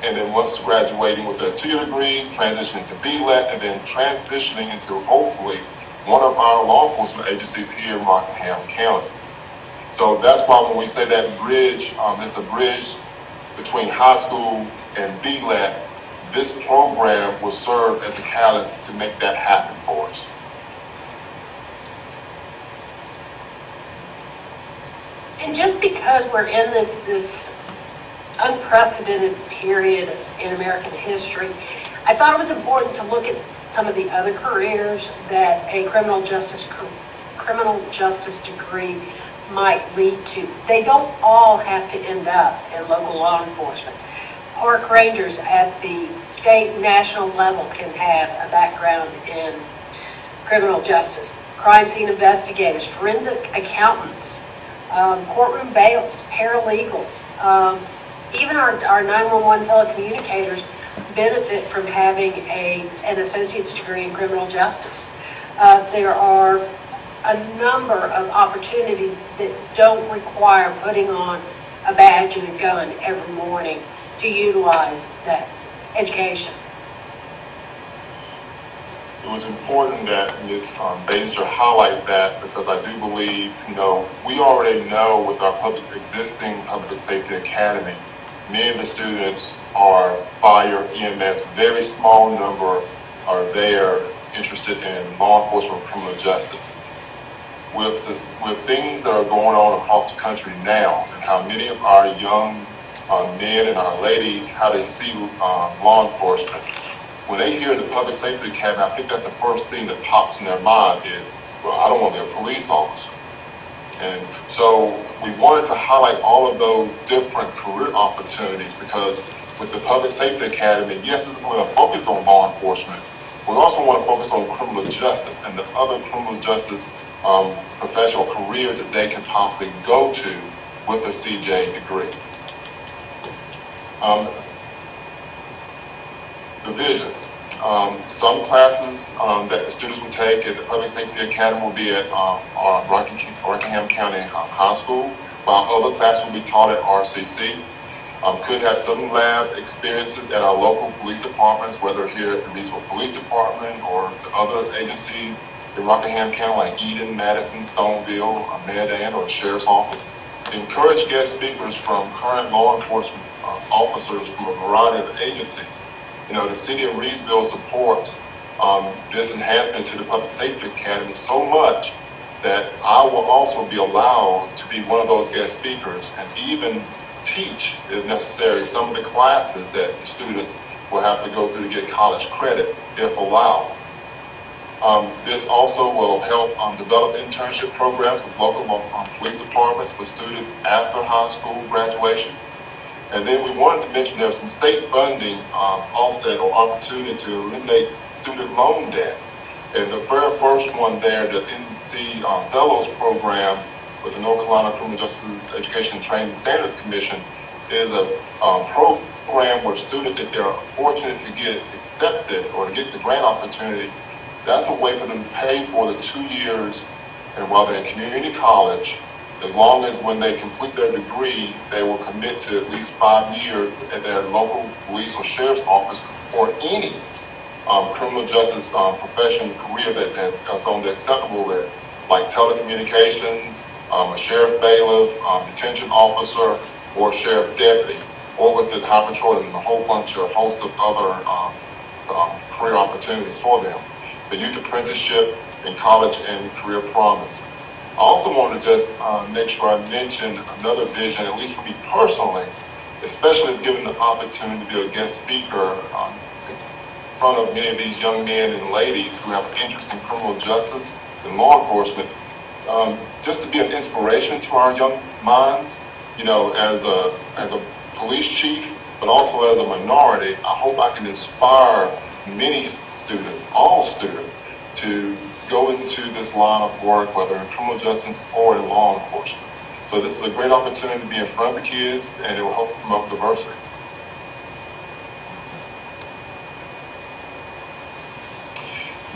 and then once graduating with their 2-year degree, transitioning to BLAT, and then transitioning into hopefully one of our law enforcement agencies here in Rockingham County. So that's why when we say that bridge, it's a bridge between high school and BLAT. This program will serve as a catalyst to make that happen for us. And just because we're in this unprecedented period in American history, I thought it was important to look at some of the other careers that a criminal justice degree might lead to. They don't all have to end up in local law enforcement. Park rangers at the state and national level can have a background in criminal justice. Crime scene investigators, forensic accountants, courtroom bailiffs, paralegals, even our 911 telecommunicators benefit from having an associate's degree in criminal justice. There are a number of opportunities that don't require putting on a badge and a gun every morning to utilize that education. It was important that Ms. Bainster highlight that because I do believe, we already know with our existing Public Safety Academy, many of the students are fire, EMS, very small number are there interested in law enforcement or criminal justice. With things that are going on across the country now and how many of our young men and our ladies, how they see law enforcement, when they hear the Public Safety Academy, I think that's the first thing that pops in their mind is, well, I don't want to be a police officer. And so we wanted to highlight all of those different career opportunities because with the Public Safety Academy, yes, it's going to focus on law enforcement. We also want to focus on criminal justice and the other criminal justice professional careers that they can possibly go to with a CJ degree. The vision. Some classes that the students will take at the Public Safety Academy will be at our Rockingham County High School, while other classes will be taught at RCC. Could have some lab experiences at our local police departments, whether here at the Leesville Police Department or the other agencies in Rockingham County like Eden, Madison, Stoneville, Mandan, or the Sheriff's Office. Encourage guest speakers from current law enforcement officers from a variety of agencies. The city of Reedsville supports this enhancement to the Public Safety Academy so much that I will also be allowed to be one of those guest speakers and even teach, if necessary, some of the classes that the students will have to go through to get college credit if allowed. This also will help develop internship programs with local police departments with students after high school graduation. And then we wanted to mention there's some state funding offset or opportunity to eliminate student loan debt. And the very first one there, the NC Fellows Program with the North Carolina Criminal Justice Education Training and Standards Commission, is a program where students, if they're fortunate to get accepted or to get the grant opportunity, that's a way for them to pay for the 2 years and while they're in community college, as long as when they complete their degree, they will commit to at least 5 years at their local police or sheriff's office or any criminal justice profession career that's on the acceptable list, like telecommunications, a sheriff bailiff, detention officer, or sheriff deputy, or within Highway Patrol and a whole bunch of host of other career opportunities for them. The youth apprenticeship in college and career promise. I also want to just make sure I mention another vision, at least for me personally, especially if given the opportunity to be a guest speaker in front of many of these young men and ladies who have an interest in criminal justice and law enforcement, just to be an inspiration to our young minds, you know, as a police chief, but also as a minority. I hope I can inspire many students, all students, to go into this line of work, whether in criminal justice or in law enforcement. So this is a great opportunity to be in front of the kids, and it will help promote diversity.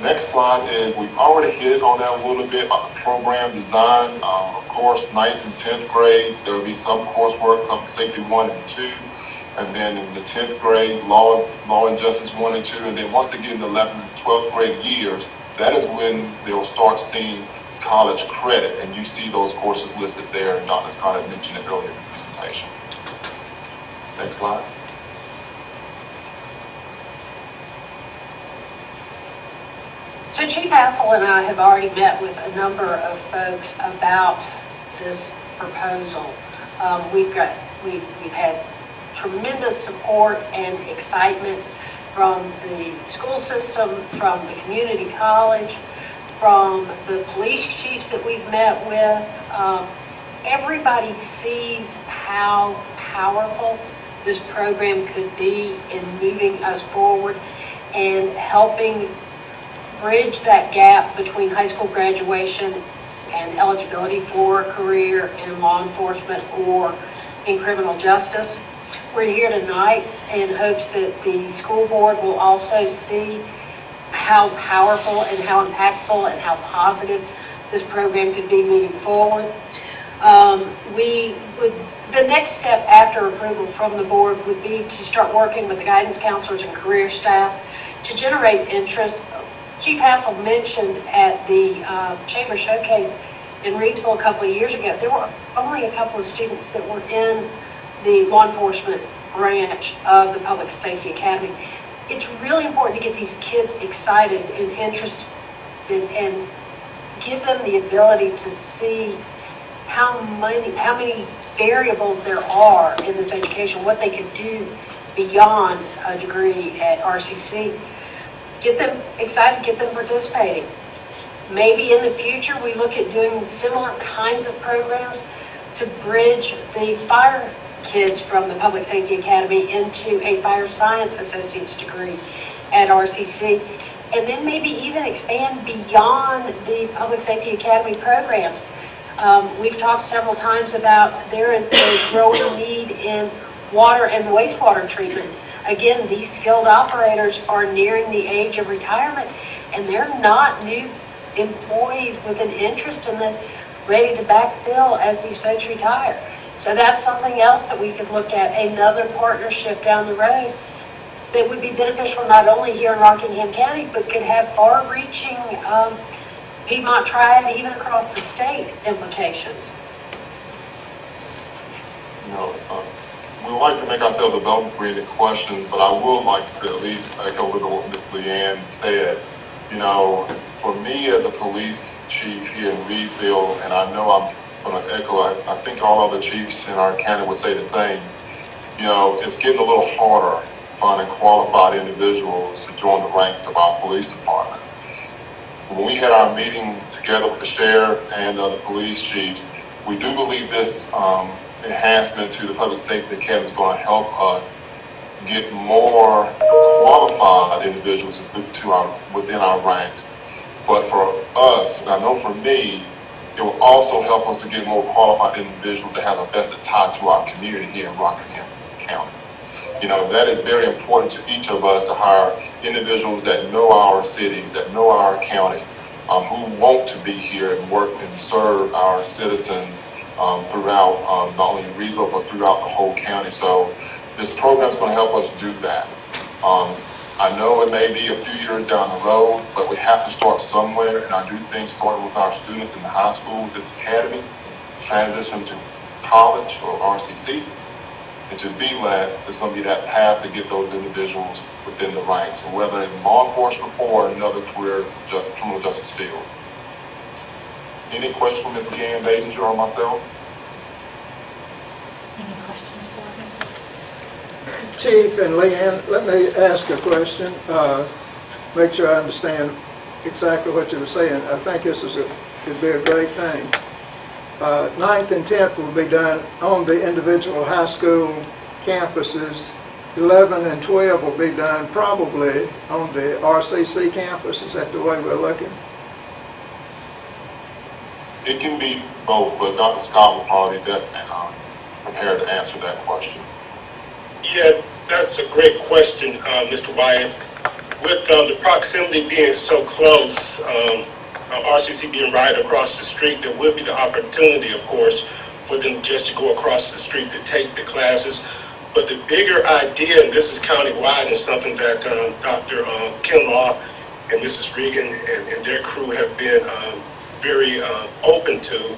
Next slide is, we've already hit on that a little bit about the program design. Of course, 9th and 10th grade, there will be some coursework, Public Safety 1 and 2. And then in the 10th grade, Law and Justice 1 and 2. And then once they get in the 11th and 12th grade years, that is when they will start seeing college credit. And you see those courses listed there, and Dr. Scott had mentioned it earlier in the presentation. Next slide. So Chief Hassel and I have already met with a number of folks about this proposal. We've had tremendous support and excitement from the school system, from the community college, from the police chiefs that we've met with. Everybody sees how powerful this program could be in moving us forward and helping bridge that gap between high school graduation and eligibility for a career in law enforcement or in criminal justice. We're here tonight in hopes that the school board will also see how powerful and how impactful and how positive this program could be moving forward. The next step after approval from the board would be to start working with the guidance counselors and career staff to generate interest. Chief Hassel mentioned at the Chamber Showcase in Reidsville a couple of years ago, there were only a couple of students that were in the law enforcement branch of the Public Safety Academy. It's really important to get these kids excited and interested and give them the ability to see how many variables there are in this education, what they could do beyond a degree at RCC. Get them excited, get them participating. Maybe in the future we look at doing similar kinds of programs to bridge the fire kids from the Public Safety Academy into a fire science associate's degree at RCC, and then maybe even expand beyond the Public Safety Academy programs. We've talked several times about there is a growing need in water and wastewater treatment. Again, these skilled operators are nearing the age of retirement, and they're not new employees with an interest in this, ready to backfill as these folks retire. So that's something else that we could look at, another partnership down the road that would be beneficial not only here in Rockingham County, but could have far-reaching Piedmont Triad, even across the state implications. You know, we would like to make ourselves available for any questions, but I would like to at least echo what Ms. Leanne said. You know, for me as a police chief here in Reedsville, and I know I'm going to echo, I think all other chiefs in our county would say the same, you know, it's getting a little harder finding qualified individuals to join the ranks of our police departments. When we had our meeting together with the sheriff and the police chiefs, we do believe this enhancement to the Public Safety Academy is going to help us get more qualified individuals within our ranks. But for us, and I know for me, it will also help us to get more qualified individuals that have a vested tie to our community here in Rockingham County. You know, that is very important to each of us to hire individuals that know our cities, that know our county, who want to be here and work and serve our citizens throughout not only Reedsville, but throughout the whole county. So this program is going to help us do that. I know it may be a few years down the road, but we have to start somewhere, and I do think starting with our students in the high school with this academy, transition to college or RCC, and to BLAD is going to be that path to get those individuals within the ranks, and whether in law enforcement or another career criminal justice field. Any questions from Ms. Leanne Basinger or myself? Any questions for me? Chief and Leanne, let me ask a question. Make sure I understand exactly what you were saying. I think this could be a great thing. 9th and 10th will be done on the individual high school campuses. 11 and 12 will be done probably on the RCC campus. Is that the way we're looking? It can be both, but Dr. Scott will probably be best prepared to answer that question. Yeah, that's a great question, Mr. Wyatt. With the proximity being so close, RCC being right across the street, there will be the opportunity, of course, for them just to go across the street to take the classes. But the bigger idea, and this is countywide, and something that Dr. Kinlaw and Mrs. Regan and their crew have been very open to,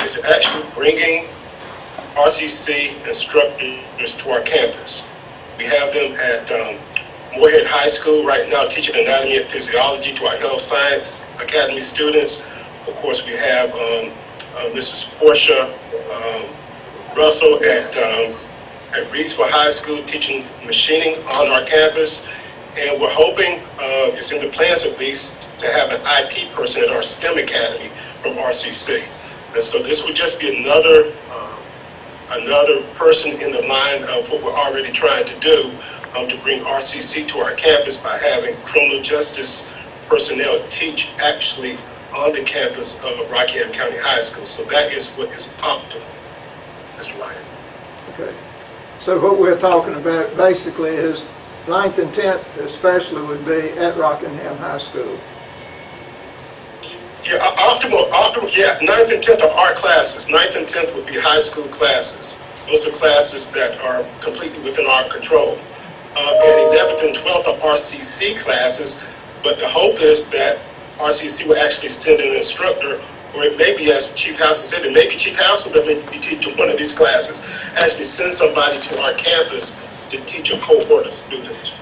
is to actually bringing RCC instructors to our campus. We have them at Moorhead High School right now teaching anatomy and physiology to our health science academy students. Of course, we have Mrs. Portia Russell at Reedsville High School teaching machining on our campus. And we're hoping, it's in the plans at least, to have an IT person at our STEM Academy from RCC. And so this would just be another person in the line of what we're already trying to do, to bring RCC to our campus by having criminal justice personnel teach actually on the campus of Rockingham County High School. So that is what is optimal, Mr. Ryan. Okay. So what we're talking about basically is 9th and 10th especially would be at Rockingham High School. Yeah, optimal, yeah, 9th and 10th are our classes. 9th and 10th would be high school classes. Those are classes that are completely within our control. And 11th and 12th are RCC classes, but the hope is that RCC will actually send an instructor, or it may be, as Chief Housel said, it may be Chief Housel that may be teaching one of these classes, actually send somebody to our campus to teach a cohort of students.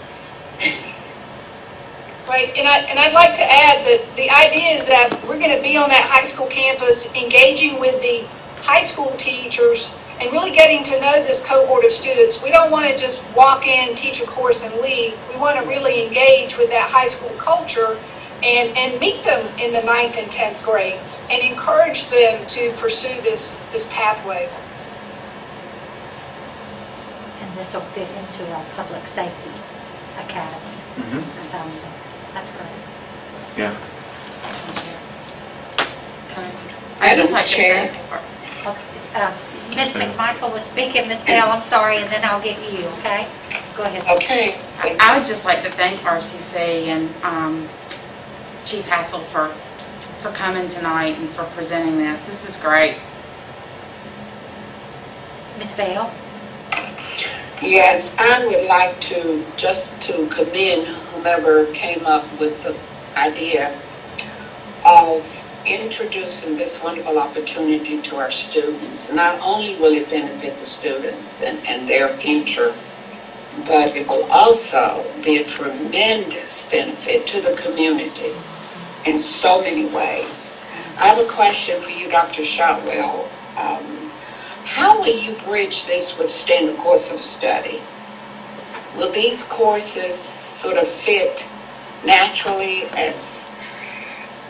Right, and I'd like to add that the idea is that we're going to be on that high school campus engaging with the high school teachers and really getting to know this cohort of students. We don't want to just walk in, teach a course, and leave. We want to really engage with that high school culture and meet them in the 9th and 10th grade and encourage them to pursue this pathway. And this will fit into our public safety academy. That's awesome. That's great. Yeah. I just like Chair. Ms. McMichael was speaking, Ms. Bell, I'm sorry, and then I'll get you, okay? Go ahead. Okay. I would just like to thank RCC and Chief Hassel for coming tonight and for presenting this. This is great. Ms. Bell? Yes, I would like to commend whomever came up with the idea of introducing this wonderful opportunity to our students. Not only will it benefit the students and their future, but it will also be a tremendous benefit to the community in so many ways. I have a question for you, Dr. Shotwell. How will you bridge this with standard course of study? Will these courses sort of fit naturally as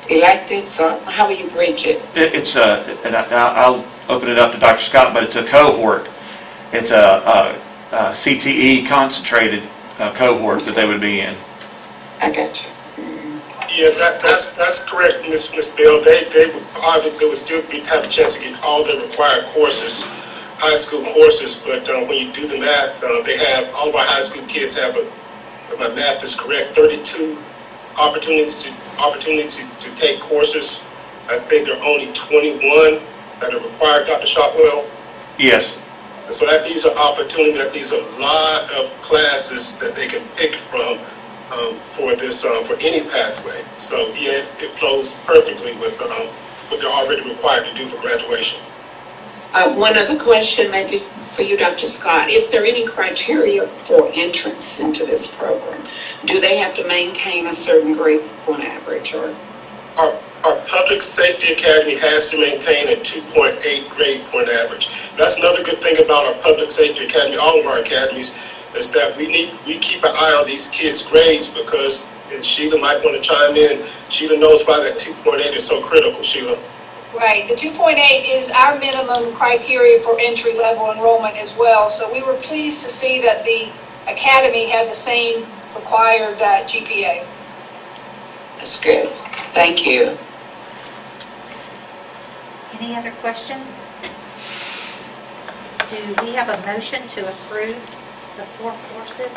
electives, or how will you bridge it? It's and I'll open it up to Dr. Scott, but it's a cohort. It's a CTE concentrated cohort that they would be in. I got you. Yeah, that's correct, Miss Bill. They would still have a chance to get all the required courses, high school courses. But when you do the math, they have all of our high school kids have if my math is correct, 32 opportunities to take courses. I think there are only 21 that are required, Dr. Shotwell. Yes. So that these are opportunities, that these are a lot of classes that they can pick from for this for any pathway. So yeah, it flows perfectly with what they're already required to do for graduation. One other question, maybe for you, Dr. Scott. Is there any criteria for entrance into this program? Do they have to maintain a certain grade on average, or? Our Public Safety Academy has to maintain a 2.8 grade point average. That's another good thing about our Public Safety Academy, all of our academies, is that we keep an eye on these kids' grades, because, and Sheila might want to chime in, Sheila knows why that 2.8 is so critical, Sheila. Right, the 2.8 is our minimum criteria for entry-level enrollment as well. So we were pleased to see that the academy had the same required GPA. That's good. Thank you. Any other questions? Do we have a motion to approve the 4 courses?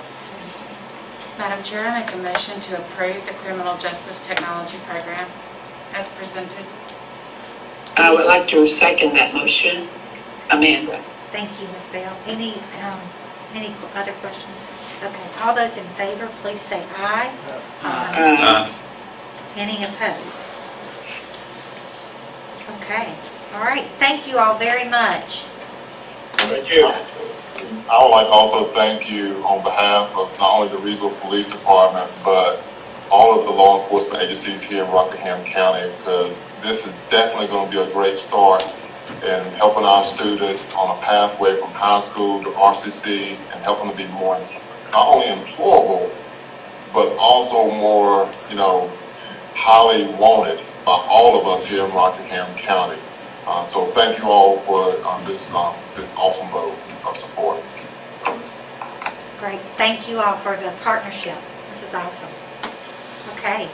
Madam Chair, I make a motion to approve the Criminal Justice Technology Program as presented. I would like to second that motion. Amanda. Thank you, Ms. Bell. Any other questions? Okay, all those in favor, please say aye. Aye. Any opposed? Okay, all right. Thank you all very much. Thank you. I would like to also thank you on behalf of not only the Reedsville Police Department, but all of the law enforcement agencies here in Rockingham County, because this is definitely going to be a great start in helping our students on a pathway from high school to RCC, and helping them be more, not only employable, but also more, highly wanted by all of us here in Rockingham County. So thank you all for this awesome vote of support. Great. Thank you all for the partnership. This is awesome. Okay,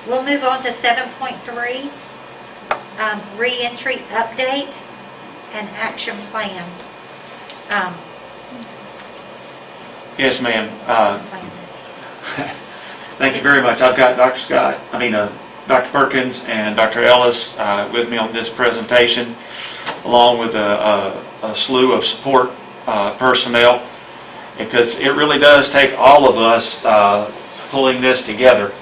we'll move on to 7.3, re-entry update and action plan. Yes, ma'am. Thank you very much. I've got Dr. Perkins and Dr. Ellis with me on this presentation, along with a slew of support personnel, because it really does take all of us pulling this together.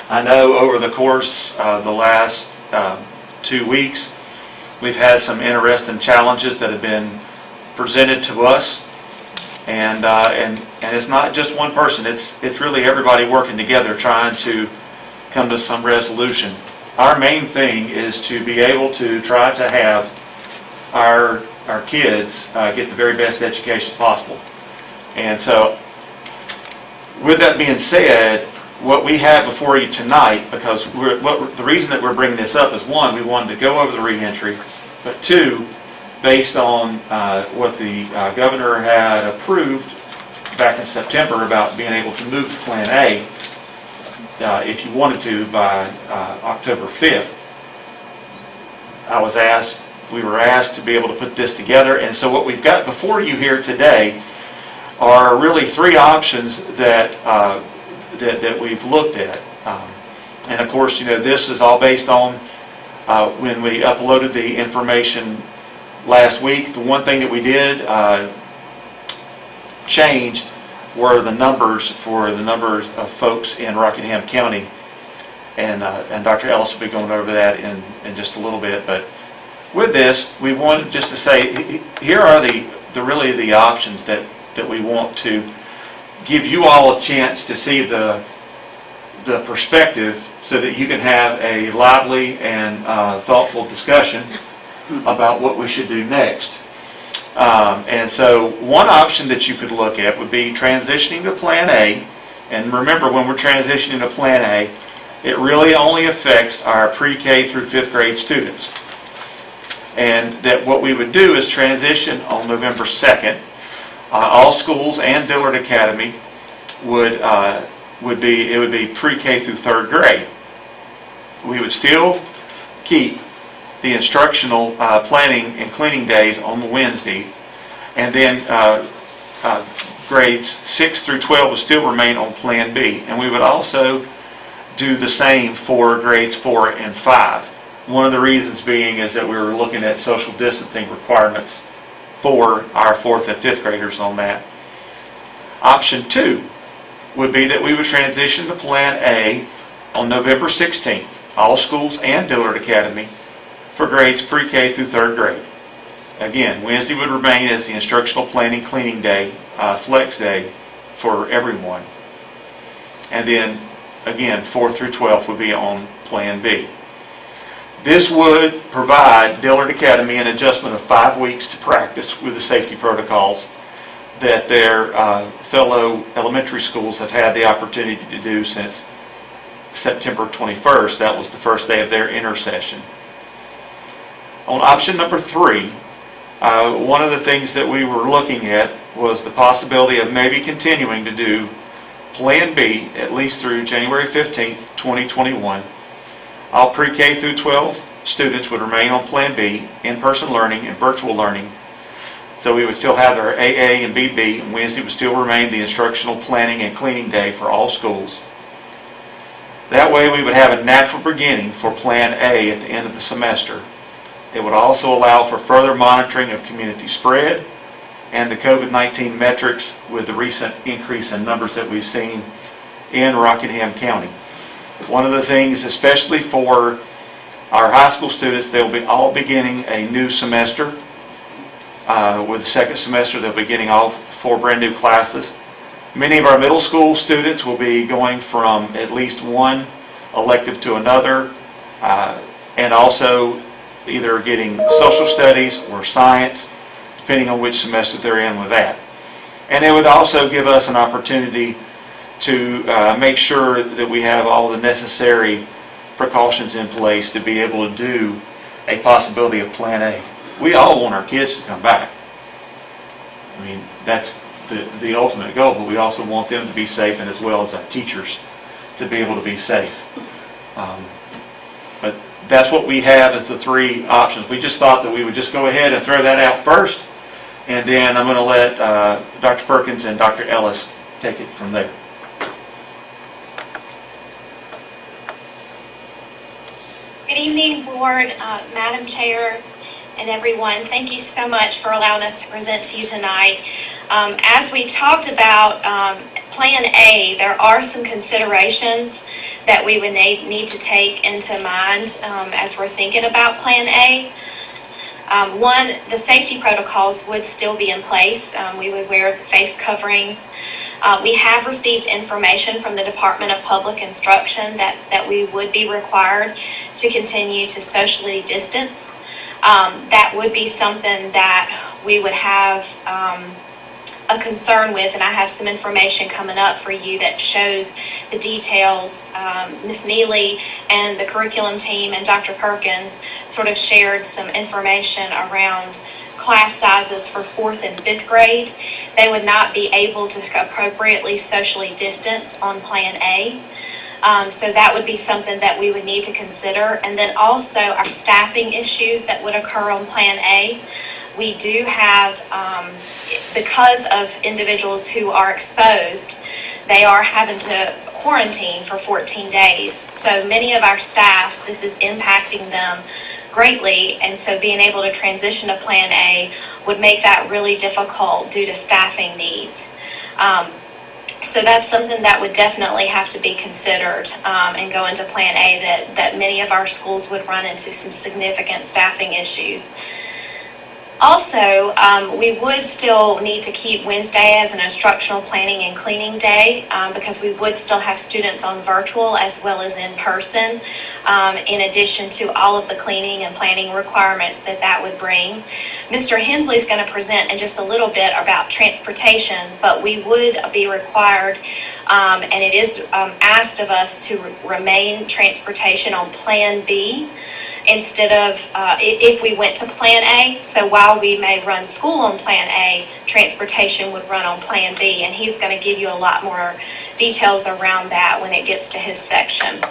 I know over the course of the last 2 weeks, we've had some interesting challenges that have been presented to us, and it's not just one person. It's really everybody working together trying to come to some resolution. Our main thing is to be able to try to have our kids get the very best education possible. And so, with that being said, what we have before you tonight, because the reason that we're bringing this up is, one, we wanted to go over the reentry, but two, based on what the governor had approved back in September about being able to move to Plan A, if you wanted to, by October 5th, we were asked to be able to put this together. And so what we've got before you here today are really 3 options that we've looked at. And of course, this is all based on when we uploaded the information last week. The one thing that we did change were the numbers for the numbers of folks in Rockingham County. and Dr. Ellis will be going over that in just a little bit. But with this, we wanted just to say, here are really the options that we want to give you all a chance to see the perspective, so that you can have a lively and thoughtful discussion about what we should do next. And so one option that you could look at would be transitioning to Plan A. And remember, when we're transitioning to Plan A, it really only affects our pre-K through 5th grade students. And that what we would do is transition on November 2nd. All schools and Dillard Academy would be pre-K through 3rd grade. We would still keep the instructional planning and cleaning days on the Wednesday, and then grades 6 through 12 would still remain on Plan B. And we would also do the same for grades 4 and 5. One of the reasons being is that we were looking at social distancing requirements for our 4th and 5th graders on that. Option 2 would be that we would transition to Plan A on November 16th, all schools and Dillard Academy, for grades pre-K through 3rd grade. Again, Wednesday would remain as the instructional planning cleaning day, flex day for everyone. And then, again, 4th through 12th would be on Plan B. This would provide Dillard Academy an adjustment of 5 weeks to practice with the safety protocols that their fellow elementary schools have had the opportunity to do since September 21st. That was the first day of their intersession. On option number 3, one of the things that we were looking at was the possibility of maybe continuing to do Plan B at least through January 15th, 2021. All pre-K through 12 students would remain on Plan B, in-person learning and virtual learning. So we would still have our AA and BB, and Wednesday would still remain the instructional planning and cleaning day for all schools. That way we would have a natural beginning for Plan A at the end of the semester. It would also allow for further monitoring of community spread and the COVID-19 metrics with the recent increase in numbers that we've seen in Rockingham County. One of the things, especially for our high school students, they'll be all beginning a new semester. With the second semester, they'll be getting all 4 brand new classes. Many of our middle school students will be going from at least one elective to another, and also either getting social studies or science, depending on which semester they're in with that. And it would also give us an opportunity to make sure that we have all the necessary precautions in place to be able to do a possibility of Plan A. We all want our kids to come back. I mean, that's the ultimate goal, but we also want them to be safe, and as well as our teachers to be able to be safe. But that's what we have as the 3 options. We just thought that we would just go ahead and throw that out first, and then I'm going to let Dr. Perkins and Dr. Ellis take it from there. Good evening, Board, Madam Chair, and everyone. Thank you so much for allowing us to present to you tonight. As we talked about Plan A, there are some considerations that we would need to take into mind as we're thinking about Plan A. One, the safety protocols would still be in place. We would wear the face coverings. We have received information from the Department of Public Instruction that we would be required to continue to socially distance. That would be something that we would have a concern with, and I have some information coming up for you that shows the details. Ms. Neely and the curriculum team and Dr. Perkins sort of shared some information around class sizes for 4th and 5th grade. They would not be able to appropriately socially distance on Plan A. So that would be something that we would need to consider. And then also our staffing issues that would occur on Plan A. We do have, because of individuals who are exposed, they are having to quarantine for 14 days. So many of our staffs, this is impacting them greatly, and so being able to transition to Plan A would make that really difficult due to staffing needs. So that's something that would definitely have to be considered and go into Plan A, that many of our schools would run into some significant staffing issues. Also, we would still need to keep Wednesday as an instructional planning and cleaning day because we would still have students on virtual as well as in person, in addition to all of the cleaning and planning requirements that would bring. Mr. Hensley is going to present in just a little bit about transportation, but we would be required, and it is asked of us to remain transportation on Plan B, instead of if we went to Plan A. So while we may run school on Plan A, transportation would run on Plan B, and he's going to give you a lot more details around that when it gets to his section.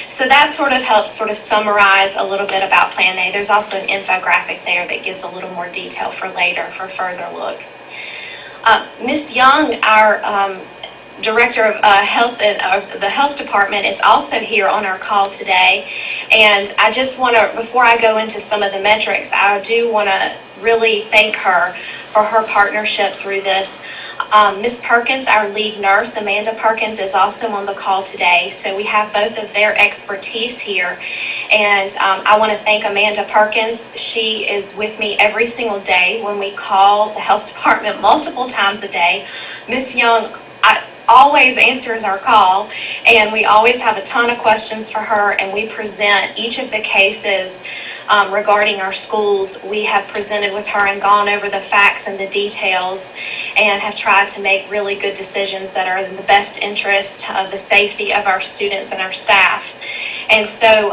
So that sort of helps summarize a little bit about Plan A. There's also an infographic there that gives a little more detail for later, for further look. Ms. Young, our Director of Health and the Health Department, is also here on our call today. And I just want to, before I go into some of the metrics, I do want to really thank her for her partnership through this. Ms. Perkins, our lead nurse, Amanda Perkins, is also on the call today. So we have both of their expertise here. And I want to thank Amanda Perkins. She is with me every single day when we call the Health Department multiple times a day. Ms. Young always answers our call, and we always have a ton of questions for her, and we present each of the cases regarding our schools. We have presented with her and gone over the facts and the details and have tried to make really good decisions that are in the best interest of the safety of our students and our staff. And so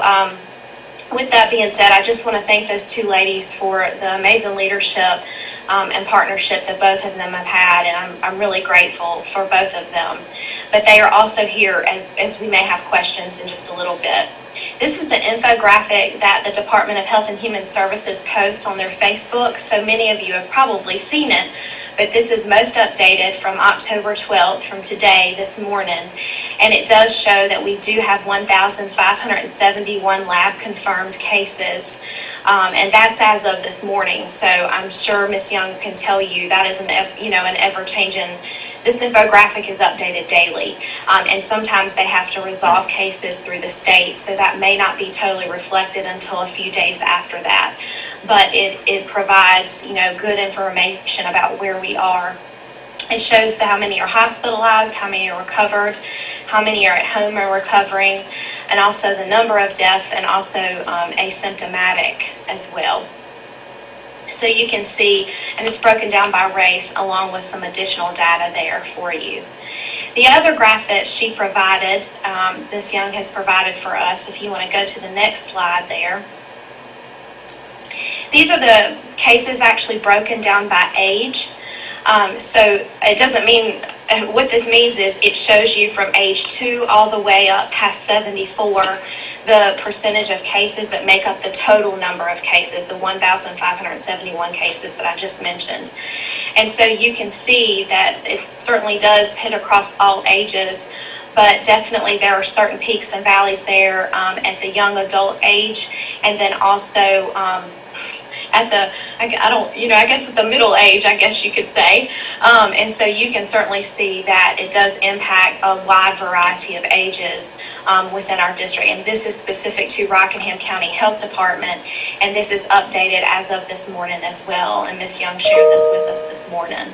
with that being said, I just want to thank those two ladies for the amazing leadership and partnership that both of them have had, and I'm really grateful for both of them. But they are also here as we may have questions in just a little bit. This is the infographic that the Department of Health and Human Services posts on their Facebook, so many of you have probably seen it, but this is most updated from October 12th, from today, this morning, and it does show that we do have 1,571 lab confirmed cases, and that's as of this morning. So I'm sure Ms. Young can tell you that is an ever-changing. This infographic is updated daily, and sometimes they have to resolve cases through the state, so that may not be totally reflected until a few days after that. But it provides, good information about where we are. It shows how many are hospitalized, how many are recovered, how many are at home and recovering, and also the number of deaths, and also asymptomatic as well. So you can see, and it's broken down by race along with some additional data there for you. The other graph that she provided, Ms. Young has provided for us, if you want to go to the next slide there. These are the cases actually broken down by age. So it doesn't mean, what this means is it shows you from age 2 all the way up past 74, the percentage of cases that make up the total number of cases, the 1,571 cases that I just mentioned. And so you can see that it certainly does hit across all ages, but definitely there are certain peaks and valleys there at the young adult age, and then also at the, I guess at the middle age, I guess you could say. And so you can certainly see that it does impact a wide variety of ages within our district. And this is specific to Rockingham County Health Department, and this is updated as of this morning as well. And Ms. Young shared this with us this morning.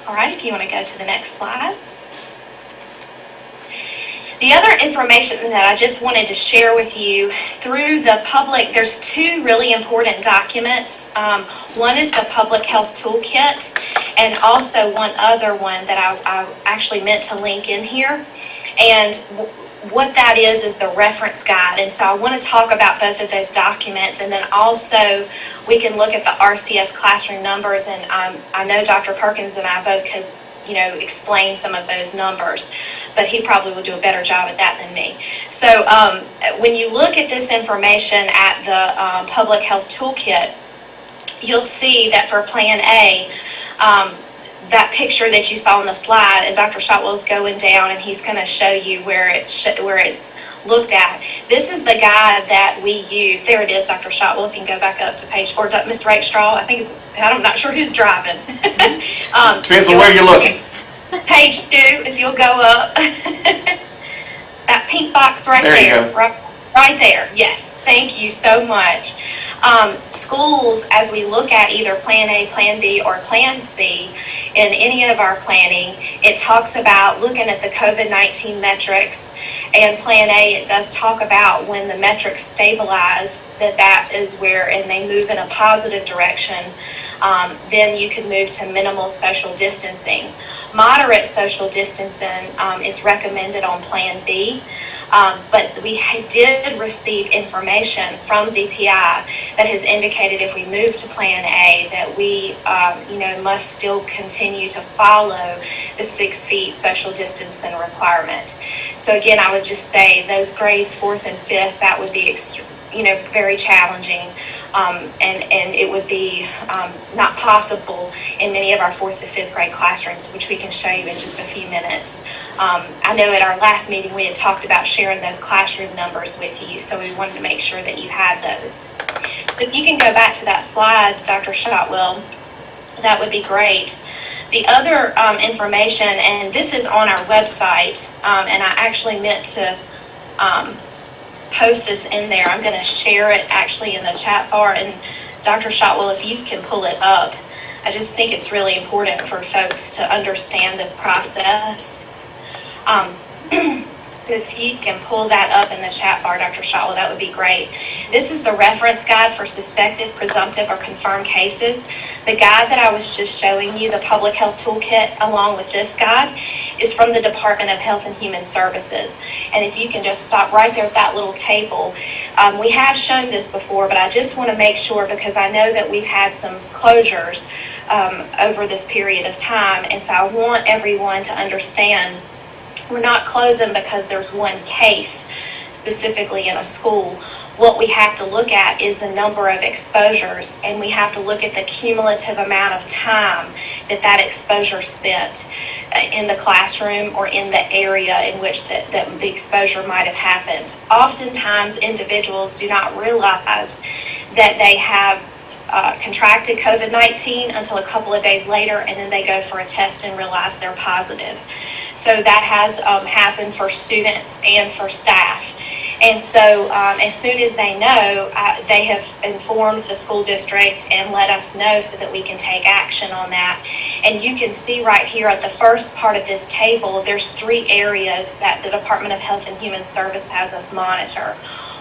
All right, if you want to go to the next slide. The other information that I just wanted to share with you through the public, there's two really important documents. One is the Public Health Toolkit, and also one other one that I actually meant to link in here. And what that is the reference guide. And so I want to talk about both of those documents, and then also we can look at the RCS classroom numbers. And I know Dr. Perkins and I both could explain some of those numbers, but he probably will do a better job at that than me. So when you look at this information at the Public Health Toolkit, you'll see that for Plan A, that picture that you saw on the slide, and Dr. Shotwell's going down and he's going to show you where it's looked at. This is the guide that we use. There it is, Dr. Shotwell, if you can go back up to page, or Ms. Rakestraw, I'm not sure who's driving. Depends on where you're looking. Page 2, if you'll go up. That pink box right There you there. go. Right there, yes. Thank you so much. Schools, as we look at either Plan A, Plan B, or Plan C in any of our planning, it talks about looking at the COVID-19 metrics. And Plan A, it does talk about when the metrics stabilize, that is where, and they move in a positive direction, then you can move to minimal social distancing. Moderate social distancing is recommended on Plan B. But we did receive information from DPI that has indicated if we move to Plan A that we, must still continue to follow the 6 feet social distancing requirement. So again, I would just say those grades 4th and 5th, that would be very challenging, and it would be not possible in many of our 4th to 5th grade classrooms, which we can show you in just a few minutes. I know at our last meeting we had talked about sharing those classroom numbers with you, so we wanted to make sure that you had those. If you can go back to that slide, Dr. Shotwell, that would be great. The other information, and this is on our website, and I actually meant to post this in there. I'm going to share it actually in the chat bar, and Dr. Shotwell, if you can pull it up. I just think it's really important for folks to understand this process. So if you can pull that up in the chat bar, Dr. Shotwell, that would be great. This is the reference guide for suspected, presumptive, or confirmed cases. The guide that I was just showing you, the Public Health Toolkit, along with this guide, is from the Department of Health and Human Services. And if you can just stop right there at that little table. We have shown this before, but I just want to make sure, because I know that we've had some closures over this period of time, and so I want everyone to understand we're not closing because there's one case specifically in a school. What we have to look at is the number of exposures, and we have to look at the cumulative amount of time that exposure spent in the classroom or in the area in which the exposure might have happened. Oftentimes, individuals do not realize that they have contracted COVID-19 until a couple of days later, and then they go for a test and realize they're positive. So that has happened for students and for staff. And so as soon as they know, they have informed the school district and let us know so that we can take action on that. And you can see right here at the first part of this table, there's 3 areas that the Department of Health and Human Service has us monitor.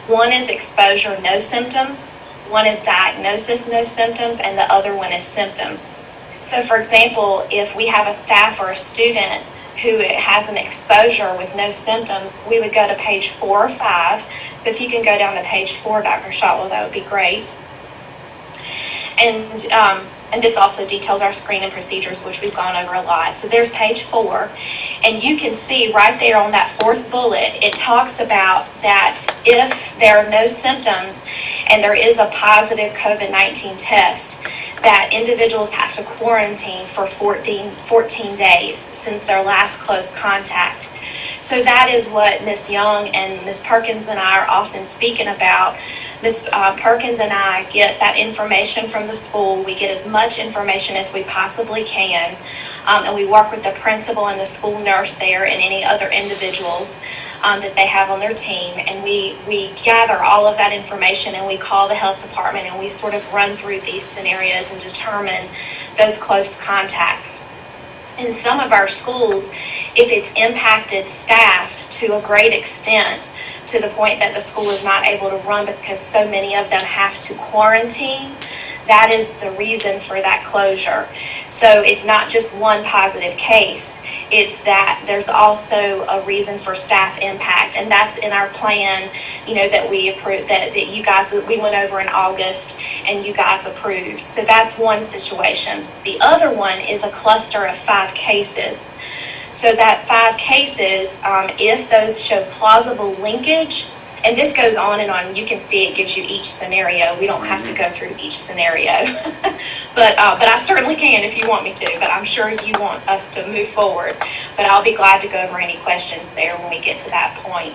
One is exposure, no symptoms. One is diagnosis, no symptoms, and the other one is symptoms. So for example, if we have a staff or a student who has an exposure with no symptoms, we would go to page 4 or 5. So if you can go down to page 4, Dr. Shotwell, that would be great. And this also details our screening procedures, which we've gone over a lot. So there's page 4, and you can see right there on that 4th bullet, it talks about that if there are no symptoms and there is a positive COVID-19 test, that individuals have to quarantine for 14 days since their last close contact. So that is what Ms. Young and Ms. Perkins and I are often speaking about. Ms. Perkins and I get that information from the school. We get as much information as we possibly can, and we work with the principal and the school nurse there and any other individuals that they have on their team, and we gather all of that information, and we call the health department, and we sort of run through these scenarios and determine those close contacts. In some of our schools, if it's impacted staff to a great extent, to the point that the school is not able to run because so many of them have to quarantine, that is the reason for that closure. So it's not just one positive case, it's that there's also a reason for staff impact, and that's in our plan, that we approved, that you guys, we went over in August and you guys approved. So that's one situation. The other one is a cluster of 5 cases. So that 5 cases, if those show plausible linkage, And this goes on and on. You can see it gives you each scenario. We don't have to go through each scenario. But I certainly can if you want me to, but I'm sure you want us to move forward. But I'll be glad to go over any questions there when we get to that point.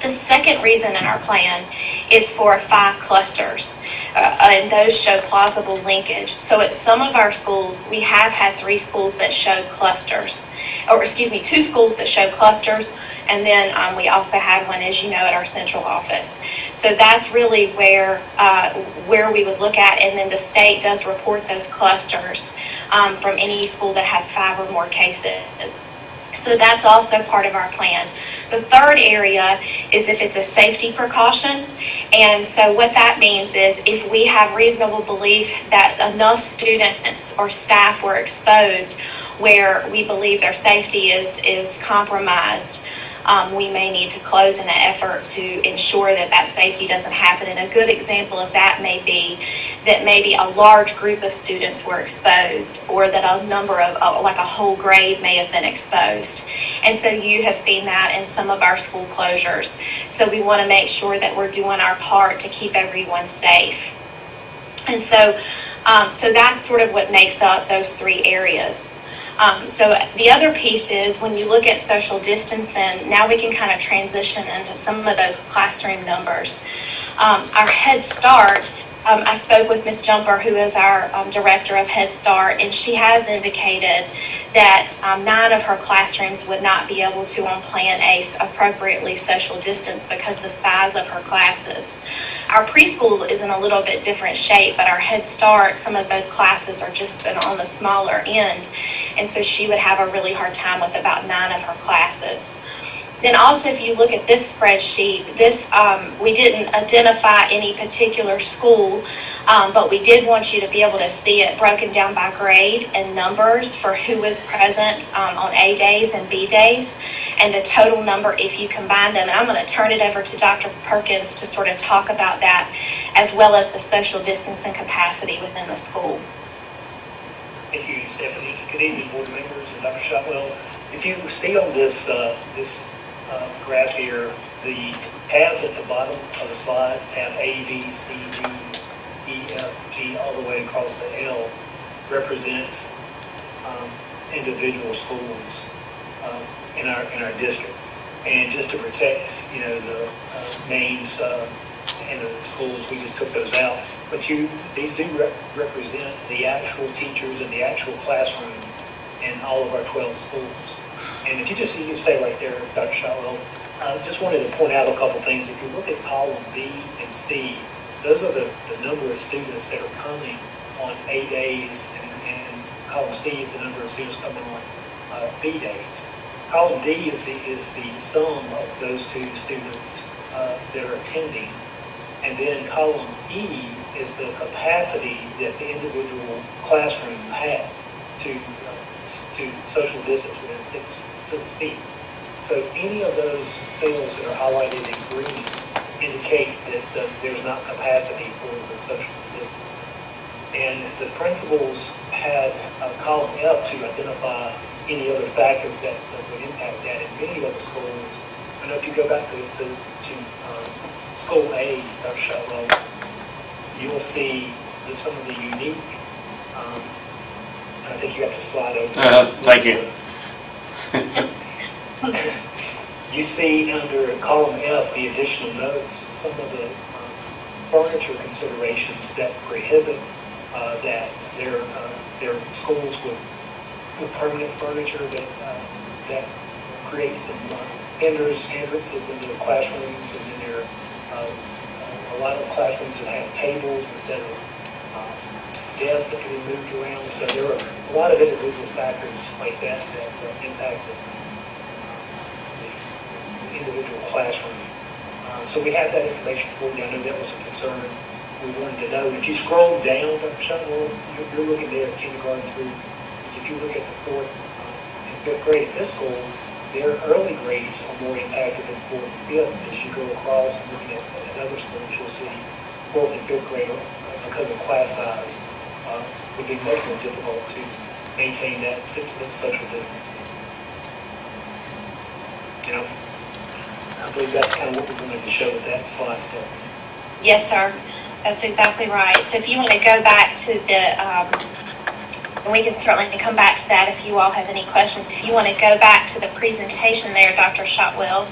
The second reason in our plan is for 5 clusters, and those show plausible linkage. So at some of our schools, we have had 3 schools that showed clusters, or excuse me, 2 schools that showed clusters, and then we also had one, as you know, at our central office. So that's really where we would look at, and then the state does report those clusters from any school that has 5 or more cases. So that's also part of our plan. The third area is if it's a safety precaution. And so what that means is if we have reasonable belief that enough students or staff were exposed where we believe their safety is compromised, we may need to close in an effort to ensure that that safety doesn't happen. And a good example of that may be that maybe a large group of students were exposed, or that a number of, like a whole grade may have been exposed. And so you have seen that in some of our school closures. So we want to make sure that we're doing our part to keep everyone safe. And so that's sort of what makes up those 3 areas. So the other piece is when you look at social distancing, now we can kind of transition into some of those classroom numbers. Our Head Start, I spoke with Ms. Jumper, who is our director of Head Start, and she has indicated that 9 of her classrooms would not be able to, on Plan A, appropriately social distance because the size of her classes. Our preschool is in a little bit different shape, but our Head Start, some of those classes are just on the smaller end, and so she would have a really hard time with about 9 of her classes. Then also, if you look at this spreadsheet, we didn't identify any particular school, but we did want you to be able to see it broken down by grade and numbers for who was present on A days and B days, and the total number if you combine them. And I'm going to turn it over to Dr. Perkins to sort of talk about that, as well as the social distancing capacity within the school. Thank you, Stephanie. Good evening, board members and Dr. Shotwell. If you see on this graph here, the tabs at the bottom of the slide, tab A, B, C, D, E, F, G, all the way across to L, represent individual schools in our district. And just to protect, the names and the schools, we just took those out. But these do represent the actual teachers and the actual classrooms in all of our 12 schools. And if you can stay right there, Dr. Shotwell, I just wanted to point out a couple things. If you look at column B and C, those are the number of students that are coming on A days, and column C is the number of students coming on B days. Column D is the sum of those 2 students that are attending, and then column E is the capacity that the individual classroom has to social distance within 6 feet. So any of those cells that are highlighted in green indicate that there's not capacity for the social distancing. And the principals had column F to identify any other factors that would impact that. In many of the schools, I know if you go back to School A, Dr. Shotwell, you'll see that some of the unique, I think you have to slide over. Thank you. You see under column F, the additional notes, some of the furniture considerations that prohibit that there are schools with permanent furniture that create some hindrances into the classrooms, and then there are a lot of classrooms that have tables instead of desks that can be moved around. So there are a lot of individual factors like that impact the individual classroom. So we have that information for you. I know that was a concern we wanted to know. If you scroll down, Dr. Shotwell, you're looking there at kindergarten through. If you look at the 4th and 5th grade at this school, their early grades are more impacted than 4th and 5th. As you go across and looking at other schools, you'll see 4th and 5th grade, because of class size, would be much more difficult to maintain that 6 foot social distancing. believe that's kind of what we wanted to show with that slide set. Yes, sir. That's exactly right. So if you want to go back to the, and we can certainly come back to that if you all have any questions. If you want to go back to the presentation there, Dr. Shotwell.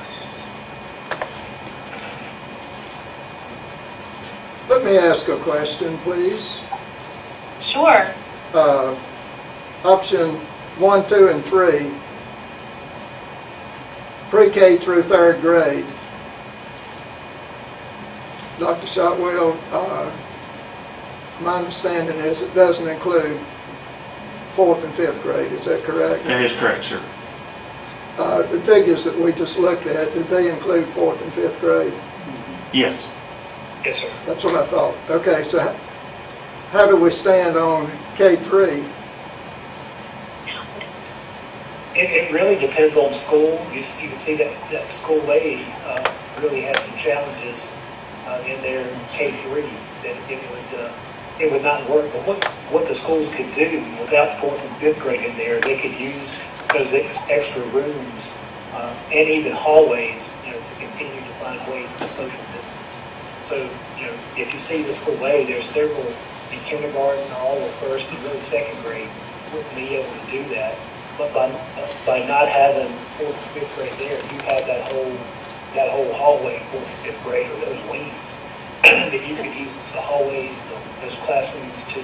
Let me ask a question, please. Sure. Option 1, 2, and 3, pre-K through 3rd grade. Dr. Shotwell, my understanding is it doesn't include 4th and 5th grade. Is that correct? That is correct, sir. The figures that we just looked at, did they include 4th and 5th grade? Yes. Yes, sir. That's what I thought. Okay, so how do we stand on K3? It really depends on school. You can see that school A really had some challenges in their K3 that it would not work. But what the schools could do without 4th and 5th grade in there, they could use those extra rooms and even hallways, to continue to find ways to social distance. So, if you see the school A, there's several in kindergarten, all of 1st and really 2nd grade wouldn't be able to do that. But by not having 4th and 5th grade there, you have that whole hallway in 4th and 5th grade, or those wings that you could use the hallways, those classrooms to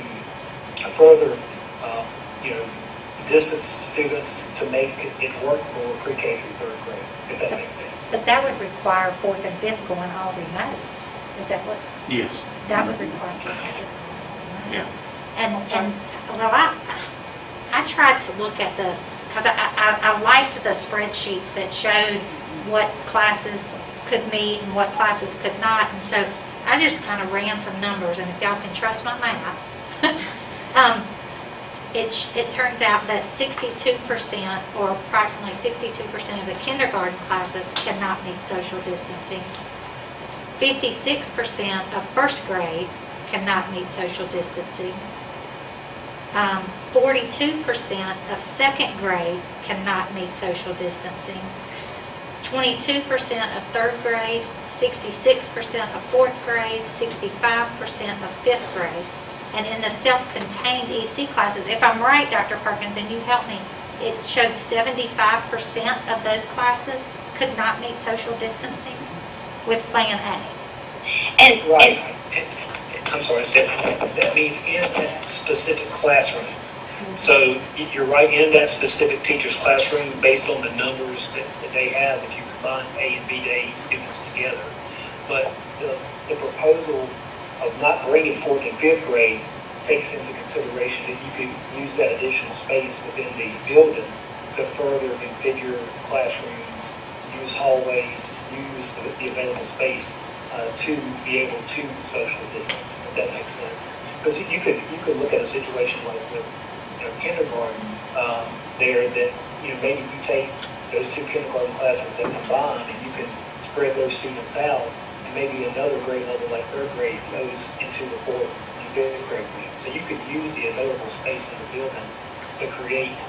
further, distance students to make it work for pre-K through 3rd grade, if that makes sense. But that would require 4th and 5th going all remote. Is that what? Yes. That would require 4th and 5th. Yeah. And well, I tried to look at because I liked the spreadsheets that showed what classes could meet and what classes could not. And so I just kind of ran some numbers, and if y'all can trust my math, it turns out that 62%, or approximately 62% of the kindergarten classes cannot meet social distancing. 56% of 1st grade cannot meet social distancing. 42% of 2nd grade cannot meet social distancing. 22% of 3rd grade, 66% of 4th grade, 65% of 5th grade. And in the self-contained EC classes, if I'm right, Dr. Perkins, and you help me, it showed 75% of those classes could not meet social distancing with Plan A. And I'm sorry, that means in that specific classroom. So you're right, in that specific teacher's classroom, based on the numbers that they have, if you combine A and B day students together. But the proposal of not bringing 4th and 5th grade takes into consideration that you could use that additional space within the building to further configure classrooms, use hallways, use the available space to be able to social distance, if that makes sense. Because you could look at a situation like with kindergarten there that maybe you take those 2 kindergarten classes that combine and you can spread those students out, and maybe another grade level like 3rd grade goes into the 4th and 5th grade week. So you could use the available space in the building to create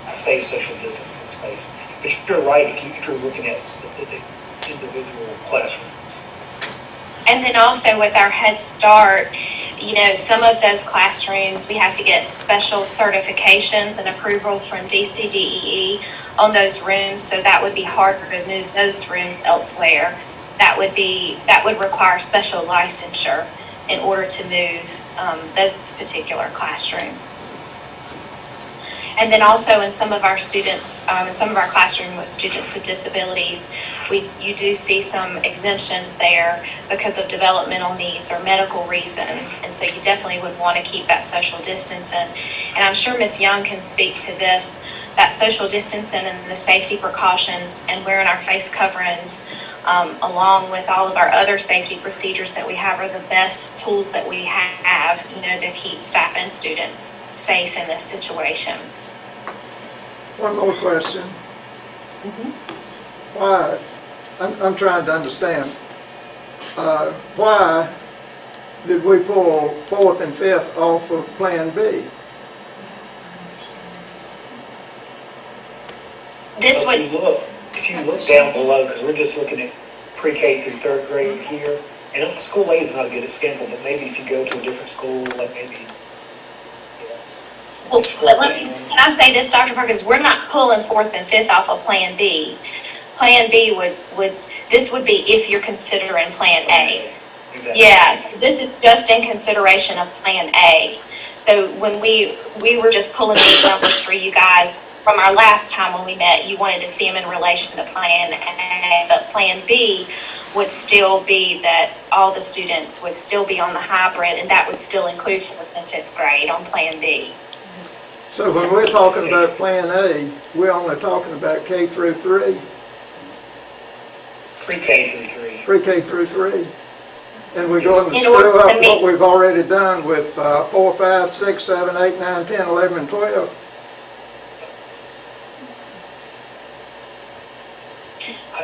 a safe social distancing space. But you're right if you're looking at specific individual classrooms. And then also with our Head Start, some of those classrooms, we have to get special certifications and approval from DCDEE on those rooms, so that would be harder to move those rooms elsewhere. That would require special licensure in order to move those particular classrooms. And then also in some of our students, in some of our classrooms with students with disabilities, you do see some exemptions there because of developmental needs or medical reasons. And so you definitely would want to keep that social distancing. And I'm sure Ms. Young can speak to this, that social distancing and the safety precautions and wearing our face coverings, along with all of our other safety procedures that we have, are the best tools that we have, to keep staff and students safe in this situation. One more question. Why, I'm trying to understand, why did we pull 4th and 5th off of Plan B? If you look down below, because we're just looking at pre-K through third grade here. And school A is not good at Skimble, but maybe if you go to a different school, like maybe. Well, can I say this, Dr. Perkins? We're not pulling fourth and fifth off of Plan B. Plan B this would be if you're considering Plan A. Exactly. Yeah, this is just in consideration of Plan A. So when we were just pulling these numbers for you guys from our last time when we met, you wanted to see them in relation to Plan A, but Plan B would still be that all the students would still be on the hybrid, and that would still include fourth and fifth grade on Plan B. So when we're talking about Plan A, we're only talking about K through 3? Pre-K through 3. Pre-K through 3. And we're going to screw up what we've already done with 4, 5, 6, 7, 8, 9, 10, 11, and 12.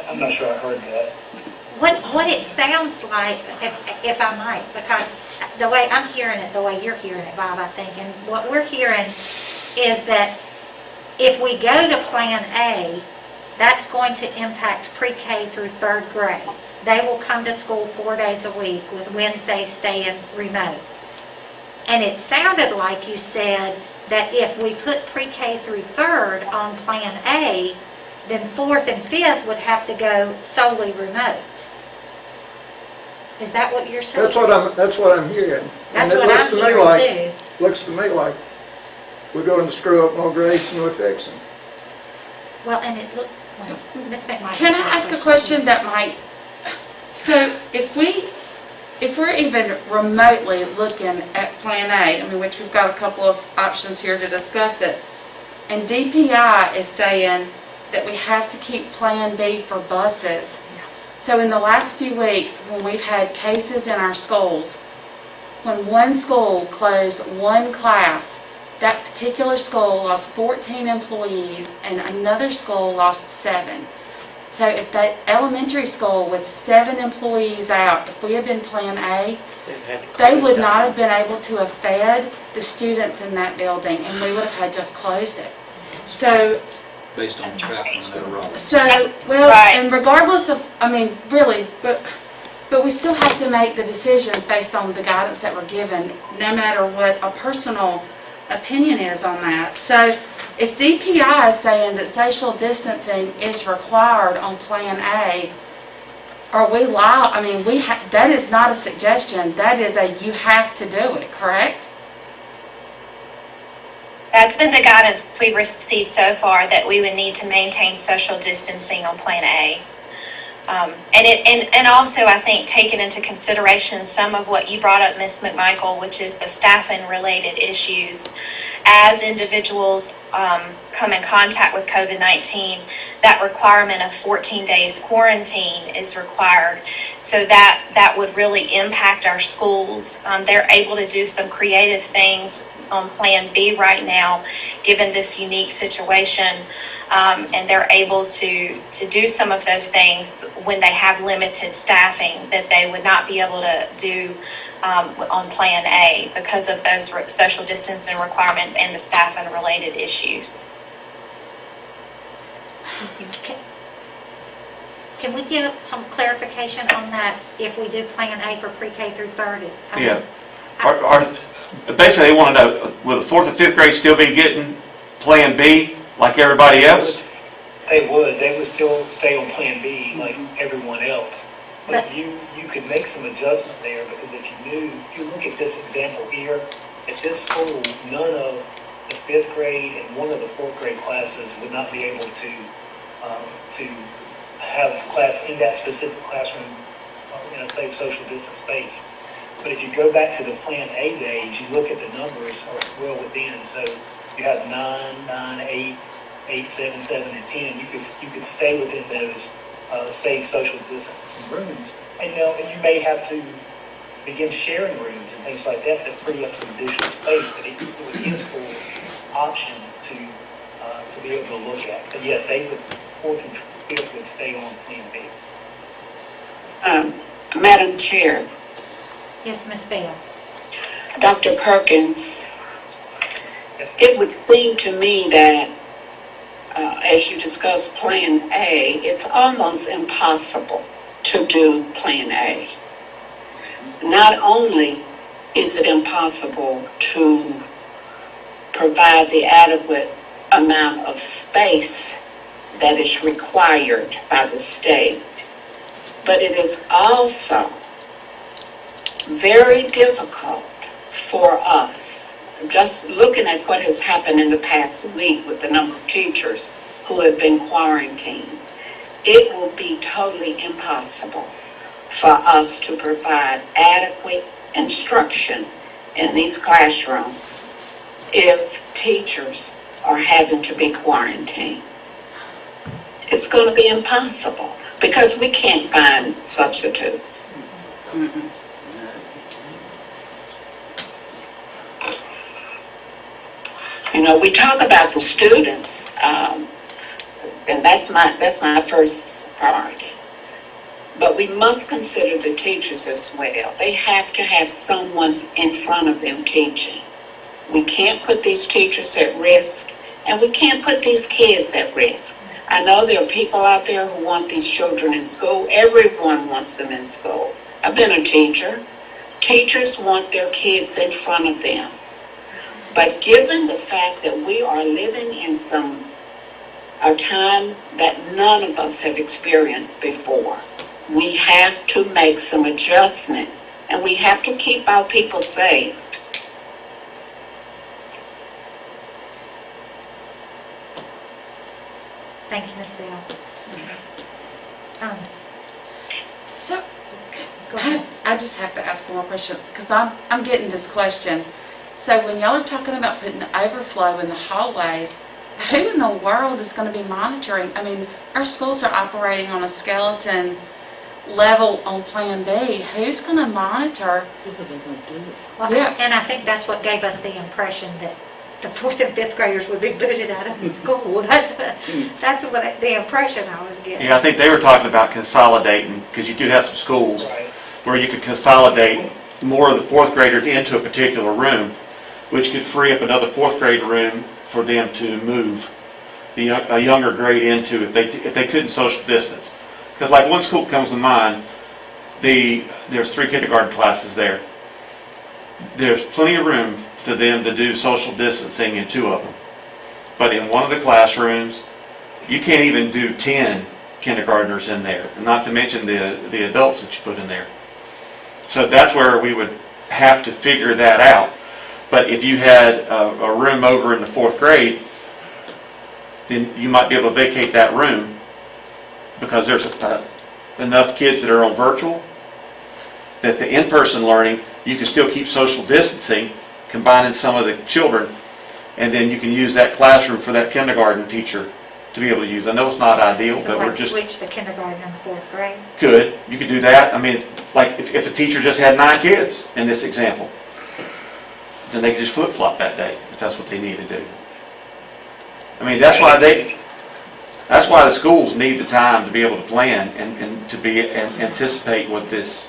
I'm not sure I heard that. What it sounds like, if I might, because the way I'm hearing it, the way you're hearing it, Bob, I think, and what we're hearing is that if we go to Plan A, that's going to impact pre-K through third grade. They will come to school 4 days a week with Wednesdays staying remote. And it sounded like you said that if we put pre-K through third on Plan A, then fourth and fifth would have to go solely remote. Is that what you're saying? That's what I'm hearing. That's what I'm hearing too. Looks to me like we're going to screw up more grades than we're fixing. Well, and it looked, Ms. McMichael. Can I ask a question that might, so if we're even remotely looking at Plan A, I mean, which we've got a couple of options here to discuss it, and DPI is saying that we have to keep Plan B for buses. So in the last few weeks, when we've had cases in our schools, when one school closed one class, that particular school lost 14 employees and another school lost 7. So if that elementary school with 7 employees out, if we had been Plan A, they would not have been able to have fed the students in that building, and we would have had to have closed it. So based on traffic and overall. So, well, and regardless of, I mean, really, but we still have to make the decisions based on the guidance that we're given, no matter what a personal opinion is on that. So, if DPI is saying that social distancing is required on Plan A, are we liable? I mean, that is not a suggestion. That is a you have to do it, correct? That's been the guidance we've received so far, that we would need to maintain social distancing on Plan A. And also, I think, taking into consideration some of what you brought up, Ms. McMichael, which is the staffing-related issues. As individuals come in contact with COVID-19, that requirement of 14 days quarantine is required. So that would really impact our schools. They're able to do some creative things on Plan B right now, given this unique situation. And they're able to do some of those things when they have limited staffing that they would not be able to do on Plan A because of those social distancing requirements and the staffing related issues. Can we get some clarification on that if we do Plan A for pre-K through third? Yeah. Basically, they want to know, will the 4th and 5th grade still be getting Plan B like everybody else? They would still stay on Plan B like everyone else. But you could make some adjustment there, because if you look at this example here, at this school, none of the 5th grade and one of the 4th grade classes would not be able to have class in that specific classroom in a safe social distance space. But if you go back to the Plan A days, you look at the numbers are well within. So you have 9, 9, 8, 8, 7, 7, and 10. You could stay within those safe social distancing rooms. And you may have to begin sharing rooms and things like that to free up some additional space. But it would give schools options to be able to look at. But yes, they would, 4th and 5th would stay on Plan B. Madam Chair. Yes, Ms. Bell. Dr. Perkins, it would seem to me that as you discuss Plan A, it's almost impossible to do Plan A. Not only is it impossible to provide the adequate amount of space that is required by the state, but it is also very difficult for us. Just looking at what has happened in the past week with the number of teachers who have been quarantined, it will be totally impossible for us to provide adequate instruction in these classrooms if teachers are having to be quarantined. It's going to be impossible because we can't find substitutes. You know, we talk about the students, and that's my first priority. But we must consider the teachers as well. They have to have someone in front of them teaching. We can't put these teachers at risk, and we can't put these kids at risk. I know there are people out there who want these children in school. Everyone wants them in school. I've been a teacher. Teachers want their kids in front of them. But given the fact that we are living in a time that none of us have experienced before, we have to make some adjustments, and we have to keep our people safe. Thank you, Ms. Bell. So, I just have to ask one more question, because I'm getting this question. So when y'all are talking about putting overflow in the hallways, who in the world is going to be monitoring? I mean, our schools are operating on a skeleton level on Plan B. Who's going to monitor? Well, Yeah. And I think that's what gave us the impression that the 4th and 5th graders would be booted out of the school. That's what the impression I was getting. Yeah, I think they were talking about consolidating, because you do have some schools where you could consolidate more of the 4th graders into a particular room, which could free up another 4th grade room for them to move a younger grade into if they couldn't social distance. Because like one school comes to mind, there's 3 kindergarten classes there. There's plenty of room for them to do social distancing in 2 of them. But in one of the classrooms, you can't even do 10 kindergartners in there, and not to mention the adults that you put in there. So that's where we would have to figure that out. But if you had a room over in the 4th grade, then you might be able to vacate that room because there's enough kids that are on virtual that the in-person learning, you can still keep social distancing, combining some of the children, and then you can use that classroom for that kindergarten teacher to be able to use. I know it's not ideal, So but like we're just... switch the kindergarten and the 4th grade? You could do that. I mean, like if a teacher just had 9 kids in this example, then they could just flip-flop that day if that's what they need to do. I mean, that's why the schools need the time to be able to plan and to anticipate what this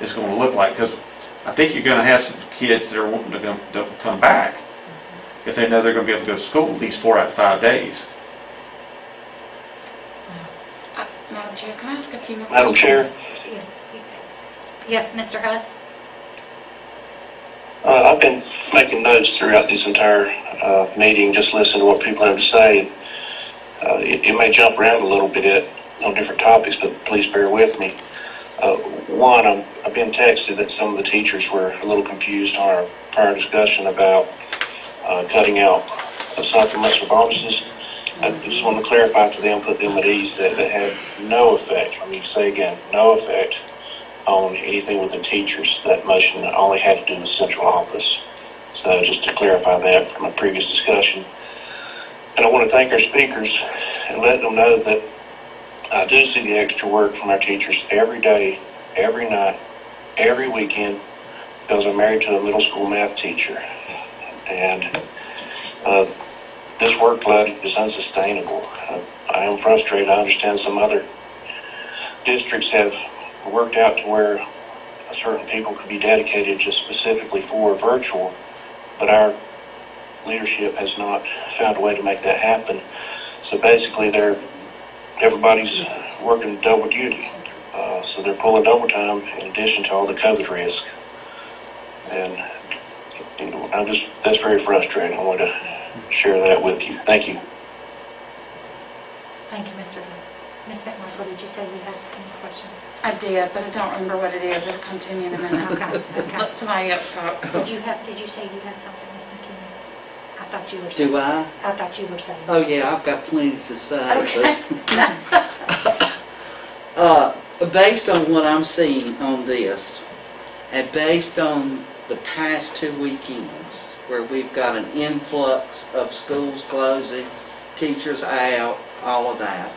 is going to look like. Because I think you're going to have some kids that are wanting to come back if they know they're going to be able to go to school at least 4 out of 5 days. Madam Chair, can I ask a few more Madam questions? Chair, Yes, Mr. Huss? I've been making notes throughout this entire meeting, just listening to what people have to say. It may jump around a little bit on different topics, but please bear with me. One, I've been texted that some of the teachers were a little confused on our prior discussion about cutting out supplements or bonuses. I just want to clarify to them, put them at ease, that had no effect, let me say again, no effect on anything with the teachers. That motion only had to do with central office. So just to clarify that from a previous discussion. And I want to thank our speakers and let them know that I do see the extra work from our teachers every day, every night, every weekend, because I'm married to a middle school math teacher. And this workload is unsustainable. I am frustrated. I understand some other districts have worked out to where certain people could be dedicated just specifically for virtual, but our leadership has not found a way to make that happen. So basically everybody's working double duty. So they're pulling overtime in addition to all the COVID risk. And that's very frustrating. I wanted to share that with you. Thank you. Thank you, Mr. Huss. Ms. McMichael, did you say you had some questions? I did, but I don't remember what it is. It'll come to me in a minute. Okay. Let somebody else talk. Did you say you had something, Ms. McKinney? I thought you were Do I? I thought you were saying. Oh, yeah, I've got plenty to say. Okay. Based on what I'm seeing on this, and based on the past 2 weekends, where we've got an influx of schools closing, teachers out, all of that,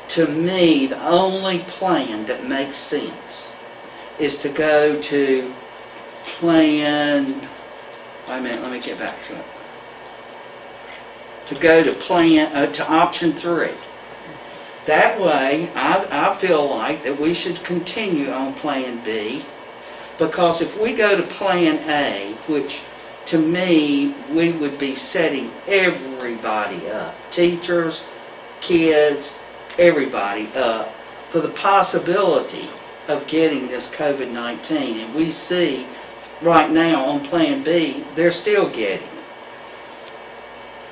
to me, the only plan that makes sense is to go to plan, wait a minute, let me get back to it. To go to to option 3. That way, I feel like that we should continue on plan B, because if we go to plan A, which to me, we would be setting everybody up, teachers, kids, everybody up for the possibility of getting this COVID-19. And we see right now on plan B, they're still getting it.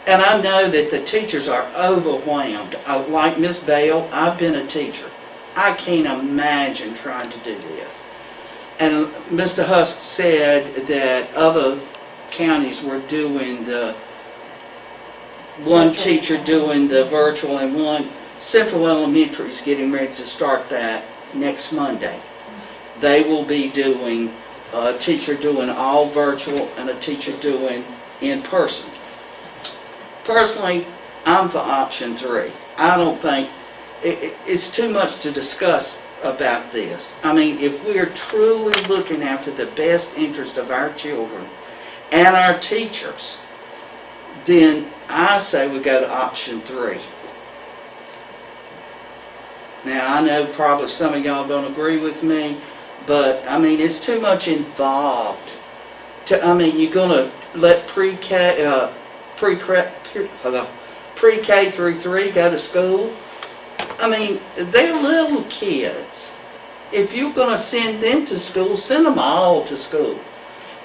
And I know that the teachers are overwhelmed. Like Ms. Bale, I've been a teacher. I can't imagine trying to do this. And Mr. Husk said that other counties were doing one teacher doing the virtual, and one Central Elementary is getting ready to start that next Monday. They will be doing a teacher doing all virtual and a teacher doing in person. Personally, I'm for option 3. I don't think it's too much to discuss about this. I mean, if we're truly looking after the best interest of our children and our teachers, then I say we go to option 3. Now, I know probably some of y'all don't agree with me, but I mean, it's too much involved. You're going to let pre-K through 3 go to school? I mean, they're little kids. If you're going to send them to school, send them all to school.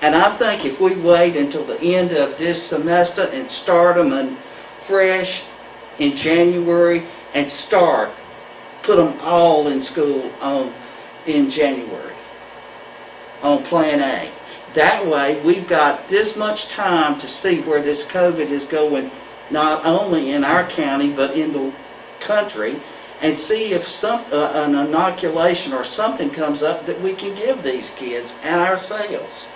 And I think if we wait until the end of this semester and start them fresh in January and put them all in school in January on plan A. That way, we've got this much time to see where this COVID is going, not only in our county, but in the country, and see if an inoculation or something comes up that we can give these kids and ourselves.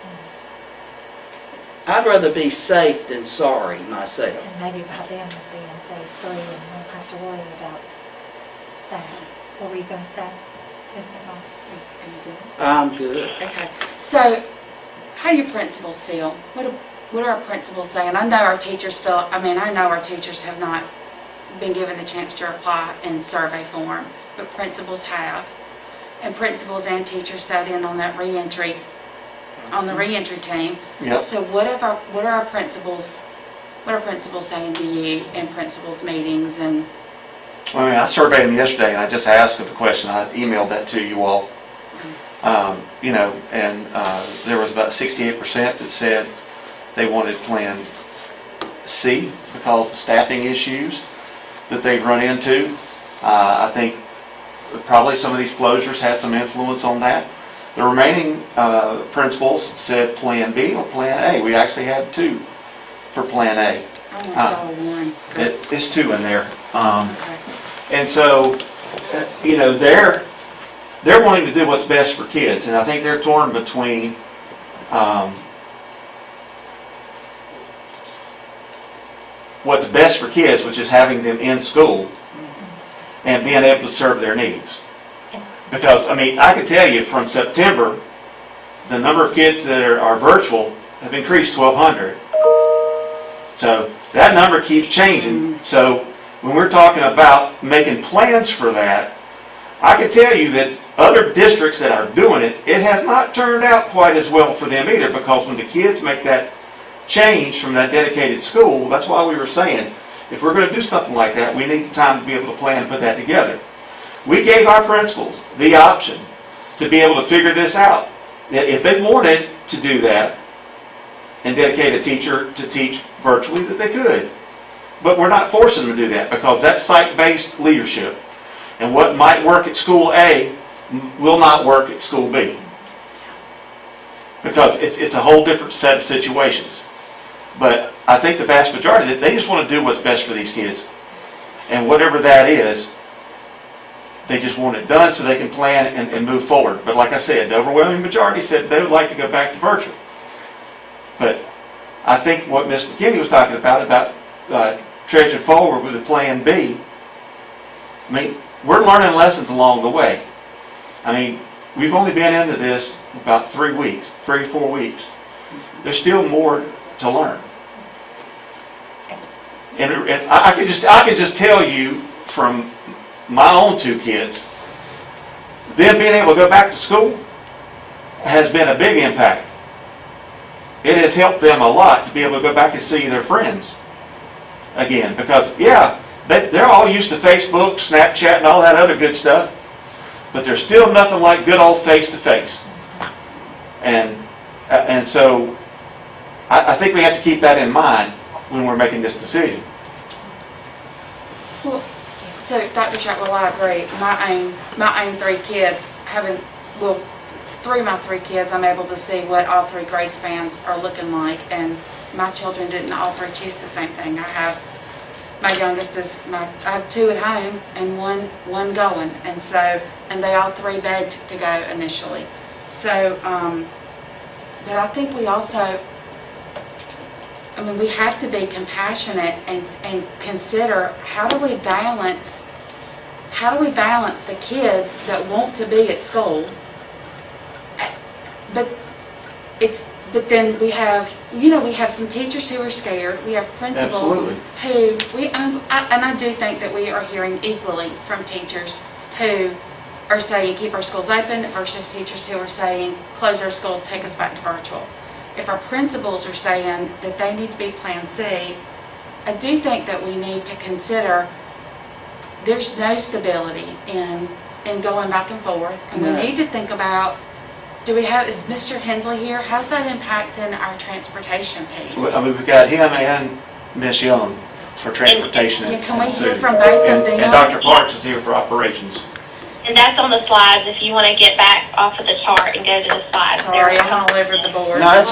I'd rather be safe than sorry myself. And maybe by then we'll be in phase 3 and won't have to worry about that. What were you going to say, Ms. McMahon? Are you good? I'm good. Okay. So, how do your principals feel? What are our principals saying? I know our teachers have not been given the chance to apply in survey form, but principals have. And principals and teachers sat in on that reentry, on the reentry team. Yep. So what are our principals saying to you in principals meetings? And I surveyed them yesterday, and I just asked them the question. I emailed that to you all. There was about 68% that said they wanted plan C because of staffing issues that they've run into. I think probably some of these closures had some influence on that. The remaining principals said plan B or plan A. We actually had 2 for plan A. I only saw 1. It's 2 in there. Okay. And so, they're wanting to do what's best for kids, and I think they're torn between what's best for kids, which is having them in school, and being able to serve their needs. Because, I can tell you from September, the number of kids that are virtual have increased 1,200. So that number keeps changing. So when we're talking about making plans for that, I can tell you that other districts that are doing it, it has not turned out quite as well for them either, because when the kids make that change from that dedicated school, that's why we were saying, if we're going to do something like that, we need time to be able to plan and put that together. We gave our principals the option to be able to figure this out. If they wanted to do that and dedicate a teacher to teach virtually, that they could. But we're not forcing them to do that because that's site-based leadership. And what might work at school A will not work at school B. Because it's a whole different set of situations. But I think the vast majority, they just want to do what's best for these kids. And whatever that is, they just want it done so they can plan and move forward. But like I said, the overwhelming majority said they would like to go back to virtual. But I think what Ms. McKinney was talking about trudging forward with the plan B, I mean, we're learning lessons along the way. I mean, we've only been into this about 3 weeks, 3 or 4 weeks. There's still more to learn. And I could just tell you from my own 2 kids, them being able to go back to school has been a big impact. It has helped them a lot to be able to go back and see their friends again. Because, yeah, they're all used to Facebook, Snapchat, and all that other good stuff. But there's still nothing like good old face-to-face. And so I think we have to keep that in mind when we're making this decision. Well, so Dr. Shotwell, I agree. My own 3 kids, 3 of my 3 kids, I'm able to see what all 3 grade spans are looking like, and my children didn't all 3 choose the same thing. I have my youngest I have 2 at home and one going, and they all 3 begged to go initially. So, but I think we also, we have to be compassionate and consider how do we balance the kids that want to be at school, but then we have some teachers who are scared. We have principals Absolutely. and I do think that we are hearing equally from teachers who are saying keep our schools open versus teachers who are saying close our schools, take us back to virtual. If our principals are saying that they need to be Plan C, I do think that we need to consider there's no stability in going back and forth, and we need to think about, is Mr. Hensley here? How's that impacting our transportation piece? We've got him and Miss Young for transportation. Can we hear from both of them? And Dr. Parks is here for operations. And that's on the slides if you want to get back off of the chart and go to the slides. Sorry, I'm all over the board. No,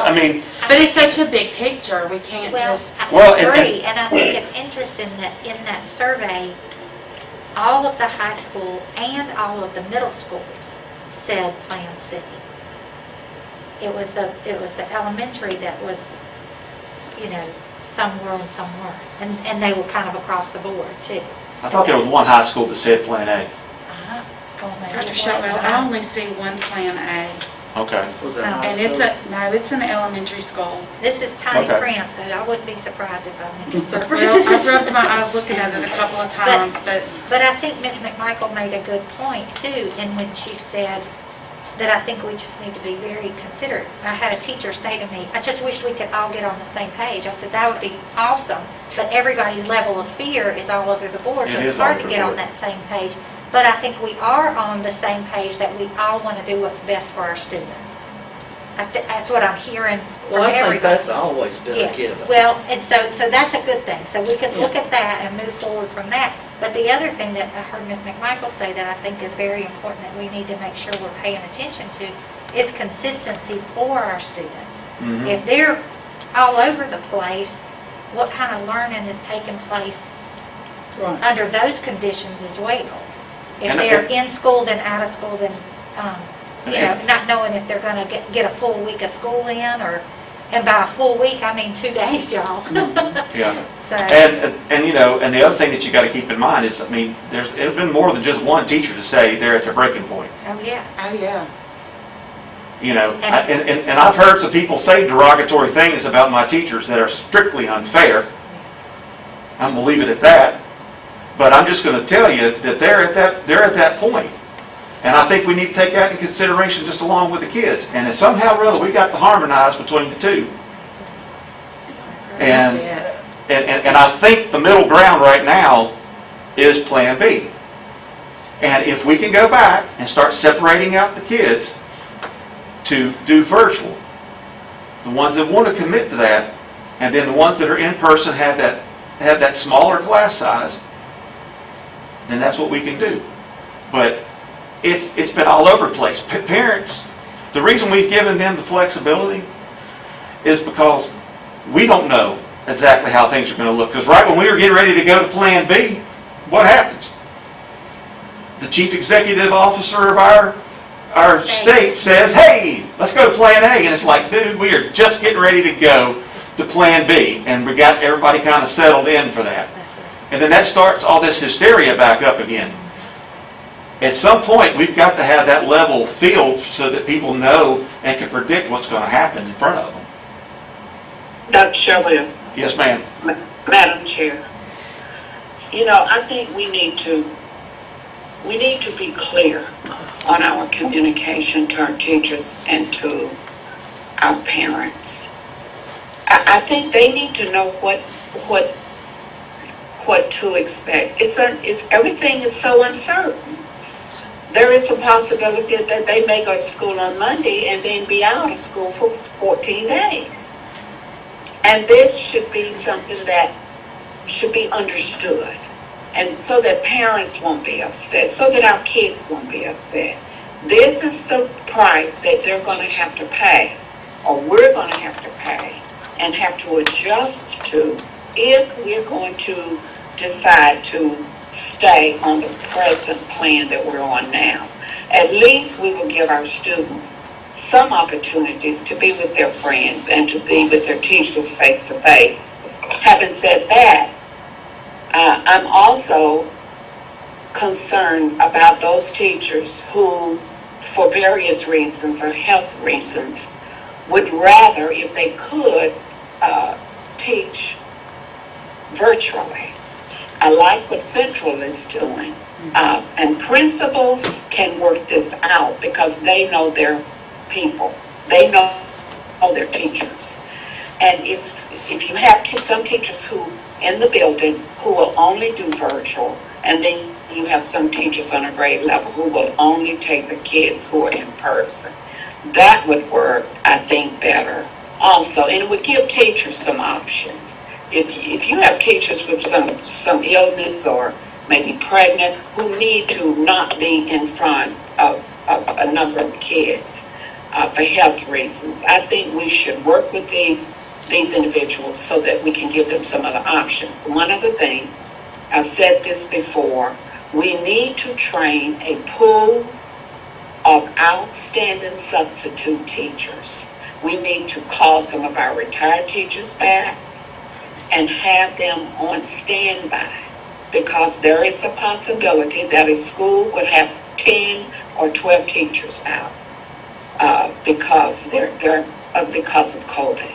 but it's such a big picture. We can't just. I agree, and I think it's interesting that in that survey, all of the high school and all of the middle schools said Plan C. It was the elementary that was, somewhere and somewhere, and they were kind of across the board too. I thought there was one high school that said Plan A. Dr. Shotwell, I only see one Plan A. Okay. And it's an elementary school. This is tiny print, so I wouldn't be surprised if I misinterpreted. Well, I've rubbed my eyes looking at it a couple of times, but I think Ms. McMichael made a good point too, and when she said that I think we just need to be very considerate. I had a teacher say to me, I just wish we could all get on the same page. I said, that would be awesome, but everybody's level of fear is all over the board, so it's hard to get on that same page. But I think we are on the same page that we all want to do what's best for our students. That's what I'm hearing from everybody. I think that's always been a given. Well, and so that's a good thing. So we can look at that and move forward from that. But the other thing that I heard Ms. McMichael say that I think is very important that we need to make sure we're paying attention to is consistency for our students. Mm-hmm. If they're all over the place, what kind of learning is taking place under those conditions as well? If they're in school, then out of school, then not knowing if they're going to get a full week of school in, and by a full week I mean 2 days, y'all. Yeah. So. And the other thing that you got to keep in mind is, there's been more than just one teacher to say they're at their breaking point. Oh yeah. Oh yeah. And I've heard some people say derogatory things about my teachers that are strictly unfair. I'm gonna leave it at that. But I'm just going to tell you that they're at that point. And I think we need to take that in consideration just along with the kids. And if somehow or other we got to harmonize between the two. And I think the middle ground right now is Plan B. And if we can go back and start separating out the kids to do virtual, the ones that want to commit to that, and then the ones that are in person have that smaller class size, then that's what we can do. But it's been all over the place. Parents, the reason we've given them the flexibility is because we don't know exactly how things are going to look. Because right when we were getting ready to go to Plan B, what happens? The chief executive officer of our state says, hey, let's go to Plan A. And it's like, dude, we are just getting ready to go to Plan B. And we got everybody kind of settled in for that. And then that starts all this hysteria back up again. At some point, we've got to have that level field so that people know and can predict what's going to happen in front of them. Dr. Sherwell. Yes, ma'am. Madam Chair. You know, I think we need to be clear on our communication to our teachers and to our parents. I think they need to know what to expect. Everything is so uncertain. There is a possibility that they may go to school on Monday and then be out of school for 14 days. And this should be something that should be understood. And so that parents won't be upset, so that our kids won't be upset. This is the price that they're going to have to pay, or we're going to have to pay, and have to adjust to if we're going to decide to stay on the present plan that we're on now. At least we will give our students some opportunities to be with their friends and to be with their teachers face to face. Having said that, I'm also concerned about those teachers who, for various reasons or health reasons, would rather, if they could, teach virtually. I like what Central is doing. And principals can work this out because they know their people. They know their teachers. And if you have some teachers who in the building who will only do virtual, and then you have some teachers on a grade level who will only take the kids who are in person, that would work, I think, better also. And it would give teachers some options. If you have teachers with some illness or maybe pregnant who need to not be in front of a number of kids for health reasons, I think we should work with these individuals so that we can give them some other options. One other thing, I've said this before, we need to train a pool of outstanding substitute teachers. We need to call some of our retired teachers back and have them on standby, because there is a possibility that a school would have 10 or 12 teachers out because of COVID.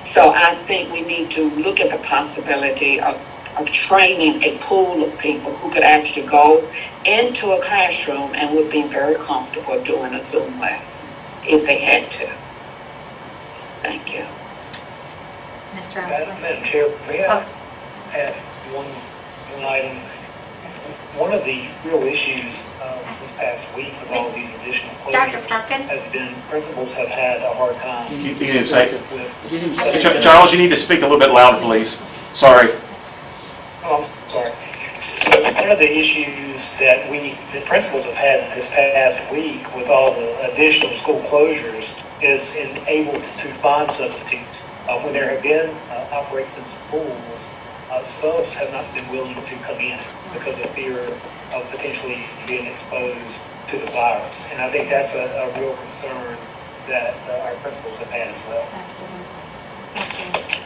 So I think we need to look at the possibility of training a pool of people who could actually go into a classroom and would be very comfortable doing a Zoom lesson if they had to. Thank you. Mr. Madam Chair, may I add one item? One of the real issues this past week with all of these additional closures has been principals have had a hard time. You didn't say it. Charles, you need to speak a little bit louder, please. Sorry. Oh, I'm sorry. So one of the issues that the principals have had this past week with all the additional school closures is able to find substitutes. When there have been outbreaks in schools, subs have not been willing to come in because of fear of potentially being exposed to the virus. And I think that's a real concern that our principals have had as well. Absolutely.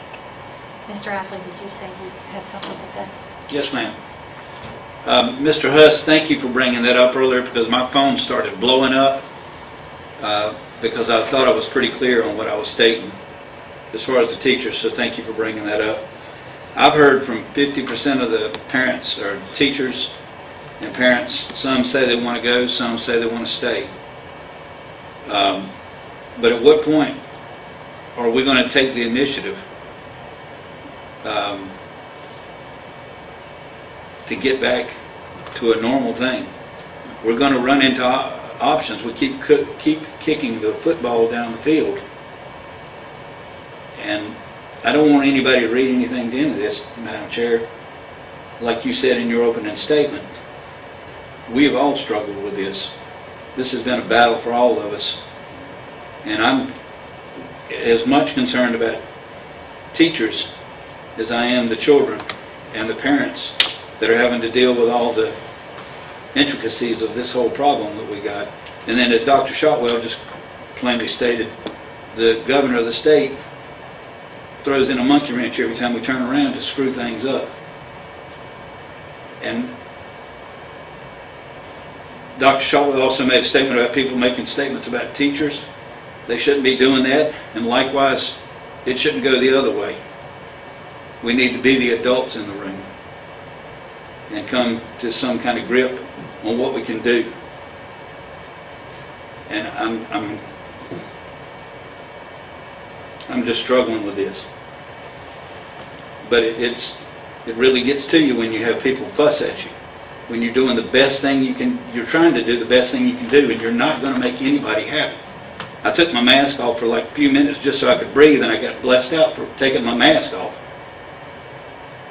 Mr. Asley, did you say you had something to say? Yes, ma'am. Mr. Huss, thank you for bringing that up earlier, because my phone started blowing up because I thought I was pretty clear on what I was stating as far as the teachers, so thank you for bringing that up. I've heard from 50% of the parents or teachers and parents. Some say they want to go, some say they want to stay. But at what point are we going to take the initiative to get back to a normal thing? we're going to run into options. We keep kicking the football down the field. And I don't want anybody to read anything into this, Madam Chair. Like you said in your opening statement, we have all struggled with this. This has been a battle for all of us. And I'm as much concerned about teachers as I am the children and the parents that are having to deal with all the intricacies of this whole problem that we got. And then as Dr. Shotwell just plainly stated, the governor of the state throws in a monkey wrench every time we turn around to screw things up. And Dr. Shotwell also made a statement about people making statements about teachers. They shouldn't be doing that, and likewise, it shouldn't go the other way. We need to be the adults in the room and come to some kind of grip on what we can do. And I'm just struggling with this. But it really gets to you when you have people fuss at you. When you're doing the best thing you can, you're trying to do the best thing you can do, and you're not going to make anybody happy. I took my mask off for like a few minutes just so I could breathe, and I got blessed out for taking my mask off.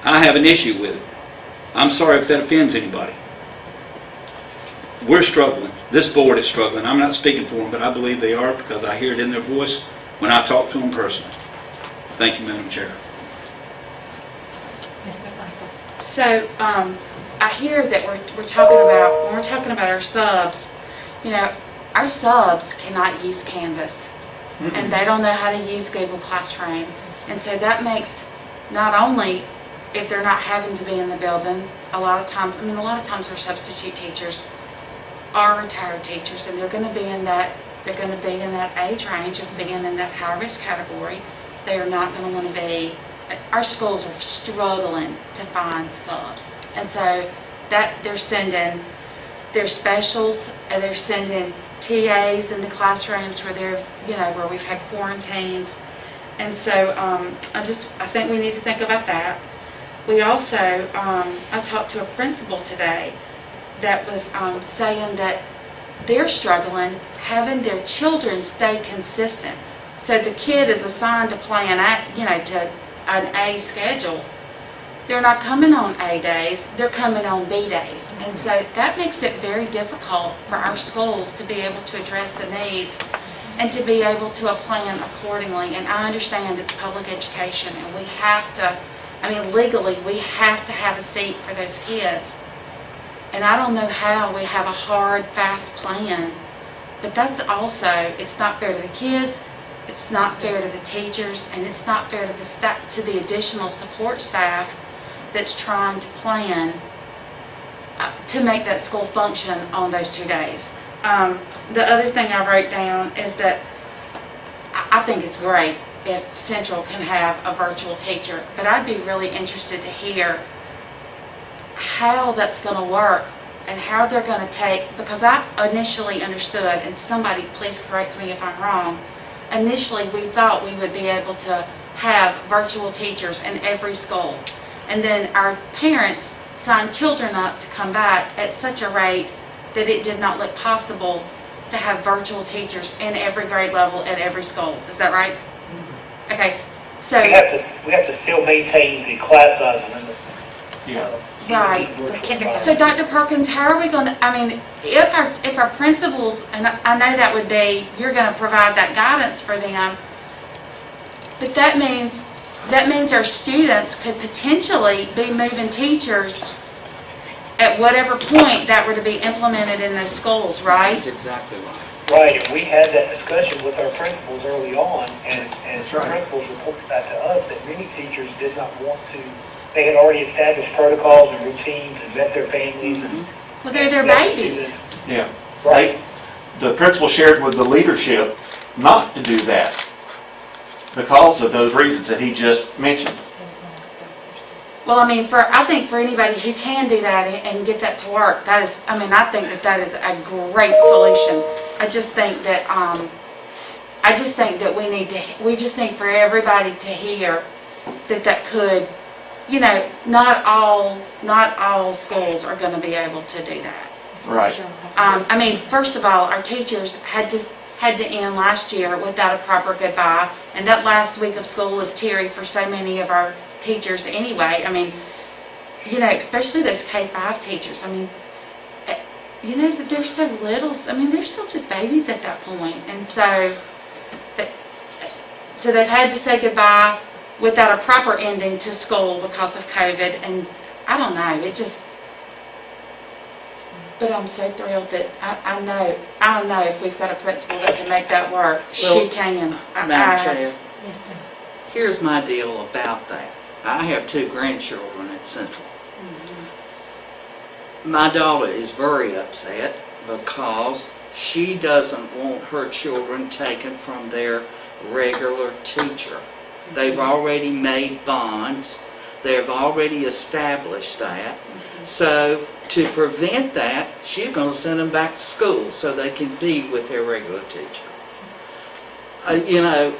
I have an issue with it. I'm sorry if that offends anybody. We're struggling. This board is struggling. I'm not speaking for them, but I believe they are because I hear it in their voice when I talk to them personally. Thank you, Madam Chair. So, I hear that we're talking about, when we're talking about our subs, you know, our subs cannot use Canvas, and they don't know how to use Google Classroom. And so that makes, not only if they're not having to be in the building, a lot of times our substitute teachers are retired teachers, and they're going to be in that age range of being in that high risk category. They are not going to want to be. Our schools are struggling to find subs, and so that they're sending their specials, and they're sending TAs in the classrooms where we've had quarantines, and so I think we need to think about that. We also, I talked to a principal today that was saying that they're struggling having their children stay consistent. So the kid is assigned to plan to an A schedule. They're not coming on A days, they're coming on B days. And so that makes it very difficult for our schools to be able to address the needs and to be able to plan accordingly. And I understand it's public education, and we have to, legally, we have to have a seat for those kids. And I don't know how we have a hard, fast plan, but that's also, it's not fair to the kids, it's not fair to the teachers, and it's not fair to the staff, to the additional support staff that's trying to plan to make that school function on those 2 days. The other thing I wrote down is that I think it's great if Central can have a virtual teacher, but I'd be really interested to hear how that's going to work and how they're going to take, because I initially understood, and somebody please correct me if I'm wrong, initially we thought we would be able to have virtual teachers in every school. And then our parents signed children up to come back at such a rate that it did not look possible to have virtual teachers in every grade level at every school. Is that right? Okay, so we have to still maintain the class size limits. Yeah. Right. So Dr. Perkins, how are we going to, if our principals, and I know that would be, you're going to provide that guidance for them, but that means our students could potentially be moving teachers at whatever point that were to be implemented in those schools, right? That's exactly right. Right, and we had that discussion with our principals early on, and principals reported back to us that many teachers did not want to. They had already established protocols and routines and met their families. And well, they're their babies. Yeah. Right. The principal shared with the leadership not to do that because of those reasons that he just mentioned. Well, I think for anybody who can do that and get that to work, that is, I think that is a great solution. I just think that we just need for everybody to hear that could, not all schools are going to be able to do that. Right. I mean, first of all, our teachers had to end last year without a proper goodbye, and that last week of school is teary for so many of our teachers anyway. I mean, you know, especially those K-5 teachers. I mean, you know, that they're so little. I mean, they're still just babies at that point, and so they've had to say goodbye without a proper ending to school because of COVID, and I don't know, it just. But I'm so thrilled that I know if we've got a principal that can make that work, she can. Madam Chair, Yes, ma'am. here's my deal about that. I have 2 grandchildren at Central. My daughter is very upset because she doesn't want her children taken from their regular teacher. They've already made bonds. They've already established that. So to prevent that, she's going to send them back to school so they can be with their regular teacher. You know,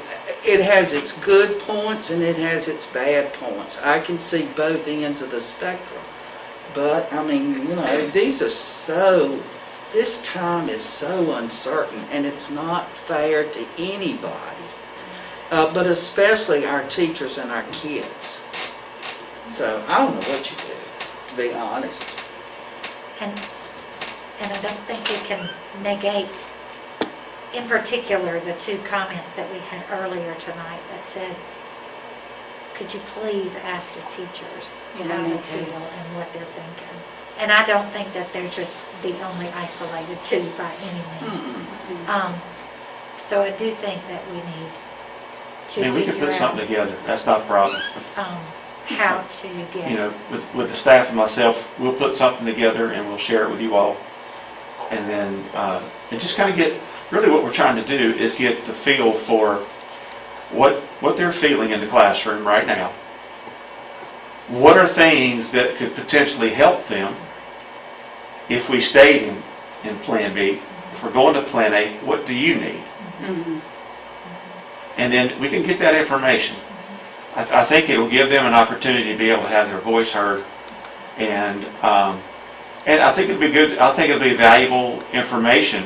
it has its good points and it has its bad points. I can see both ends of the spectrum. But, I mean, you know, this time is so uncertain and it's not fair to anybody, but especially our teachers and our kids. So, I don't know what you do, to be honest. And I don't think we can negate, in particular, the 2 comments that we had earlier tonight that said, could you please ask your teachers how they feel and what they're thinking? And I don't think that they're just the only isolated 2 by any means. So I do think that we need to And we can figure put something out together. That's not a problem. how to get. You know, with the staff and myself, we'll put something together and we'll share it with you all. And then, and just kind of get, really what we're trying to do is get the feel for what they're feeling in the classroom right now. What are things that could potentially help them if we stayed in Plan B? If we're going to Plan A, what do you need? And then we can get that information. I think it will give them an opportunity to be able to have their voice heard, and I think it'll be good. I think it'll be valuable information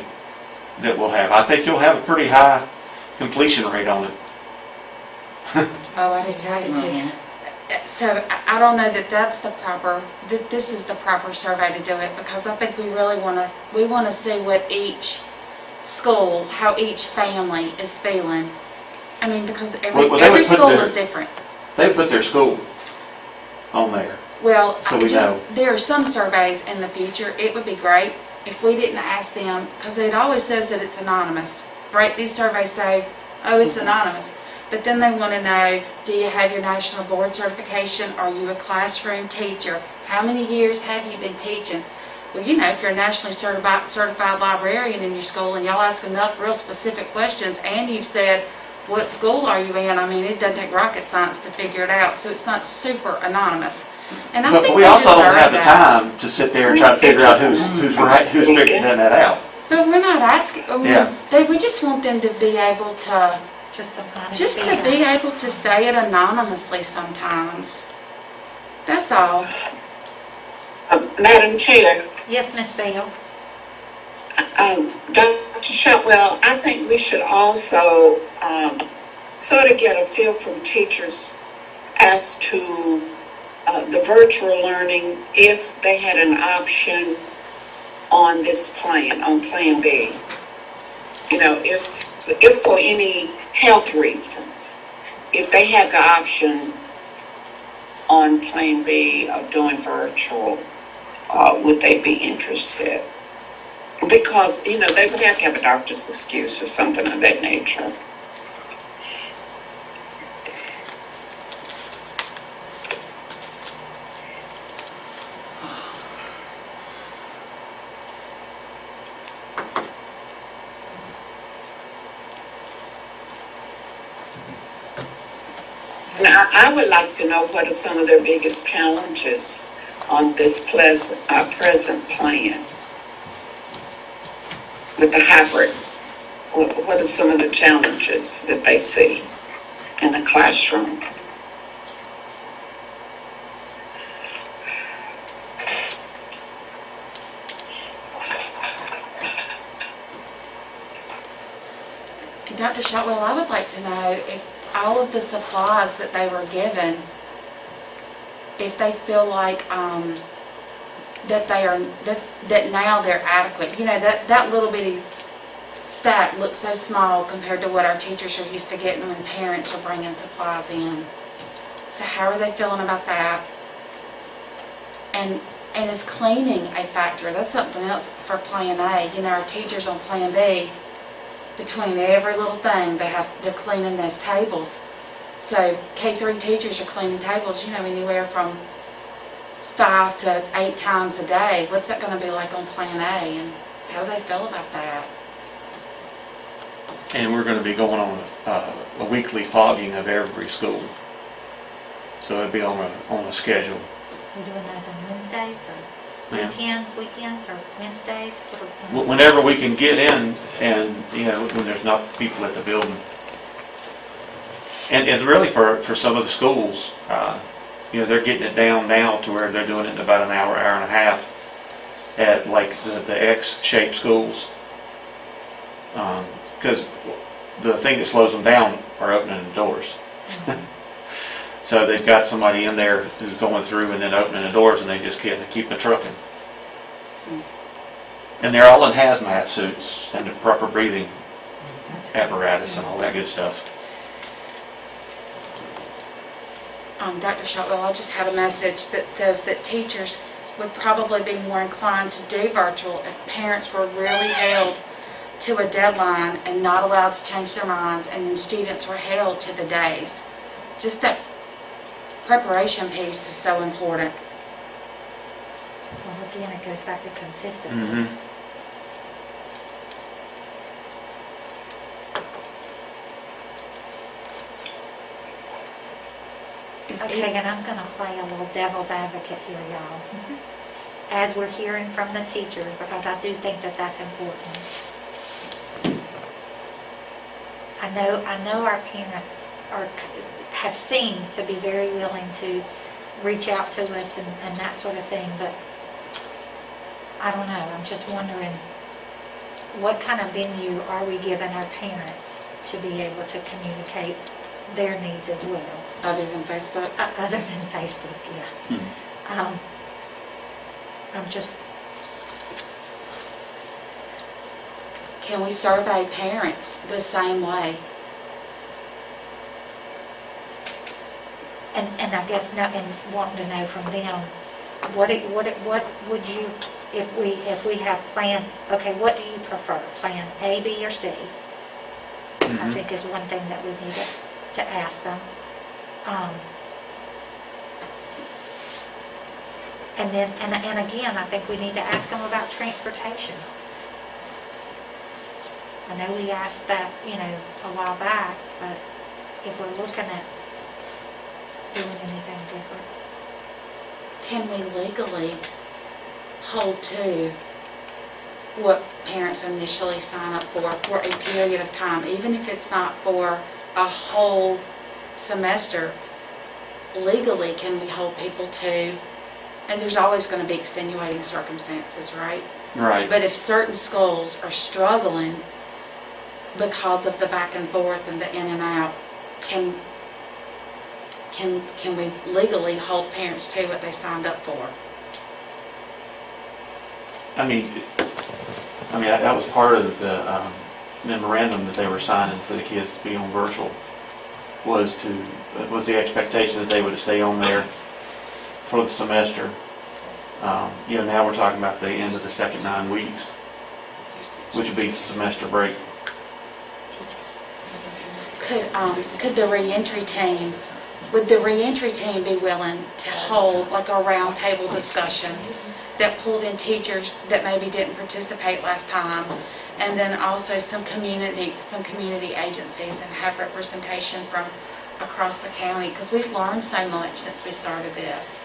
that we'll have. I think you'll have a pretty high completion rate on it. Oh, I do too. So I don't know that this is the proper survey to do it, because I think we really want to see what each school, how each family is feeling. I mean, because every school is different. They put their school on there. Well, so we know. There are some surveys in the future. It would be great if we didn't ask them, because it always says that it's anonymous, right? These surveys say, oh, it's anonymous. But then they want to know, do you have your national board certification? Are you a classroom teacher? How many years have you been teaching? Well, you know, if you're a nationally certified librarian in your school and y'all ask enough real specific questions and you've said, what school are you in? I mean, it doesn't take rocket science to figure it out, so it's not super anonymous. And I think But we also don't have the time to sit there and try to figure out who's figuring that out. But we're not asking. We just want them to be able to be able to say it anonymously sometimes. That's all. Madam Chair. Yes, Ms. Bell. Dr. Shotwell, I think we should also sort of get a feel from teachers as to the virtual learning, if they had an option on this plan, on Plan B. You know, if for any health reasons, if they had the option on Plan B of doing virtual, would they be interested? Because, you know, they would have to have a doctor's excuse or something of that nature. Now, I would like to know what are some of their biggest challenges on this present plan with the hybrid. What are some of the challenges that they see in the classroom? Dr. Shotwell, I would like to know if all of the supplies that they were given, if they feel like that now they're adequate. You know, that little bitty stack looks so small compared to what our teachers are used to getting when parents are bringing supplies in. So how are they feeling about that? And is cleaning a factor? That's something else for Plan A. You know, our teachers on Plan B, between every little thing, they're cleaning those tables. So K-3 teachers are cleaning tables, you know, anywhere from 5 to 8 times a day. What's that going to be like on Plan A? And how do they feel about that? And we're going to be going on a weekly fogging of every school. So it'll be on a schedule. We're doing those on Wednesdays or weekends or Wednesdays? Whenever we can get in, and you know, when there's not people at the building. And really for some of the schools, you know, they're getting it down now to where they're doing it in about an hour and a half at like the X-shaped schools. Because the thing that slows them down are opening the doors. So they've got somebody in there who's going through and then opening the doors, and they just can't keep the trucking. And they're all in hazmat suits and the proper breathing apparatus and all that good stuff. Dr. Shotwell, I just had a message that says that teachers would probably be more inclined to do virtual if parents were really held to a deadline and not allowed to change their minds, and then students were held to the days. Just that preparation piece is so important. Well, again, it goes back to consistency. Mm-hmm. Okay, and I'm going to play a little devil's advocate here, y'all. As we're hearing from the teachers, because I do think that that's important. I know our parents have seemed to be very willing to reach out to us and that sort of thing, but I don't know. I'm just wondering, what kind of venue are we giving our parents to be able to communicate their needs as well? Other than Facebook? Other than Facebook, yeah. I'm just... Can we survey parents the same way? And I guess wanting to know from them, what would you, if we have plan, okay, what do you prefer, plan A, B, or C? I think is one thing that we need to ask them. And then, and again, I think we need to ask them about transportation. I know we asked that, you know, a while back, but if we're looking at doing anything different. Can we legally hold to what parents initially sign up for a period of time, even if it's not for a whole semester? Legally, can we hold people to, and there's always going to be extenuating circumstances, right? Right. But if certain schools are struggling because of the back and forth and the in and out, can we legally hold parents to what they signed up for? I mean, that was part of the memorandum that they were signing for the kids to be on virtual, was the expectation that they would stay on there for the semester. You know, now we're talking about the end of the second 9 weeks, which would be semester break. Could the reentry team, would the reentry team be willing to hold like a roundtable discussion that pulled in teachers that maybe didn't participate last time, and then also some community agencies, and have representation from across the county? Because we've learned so much since we started this.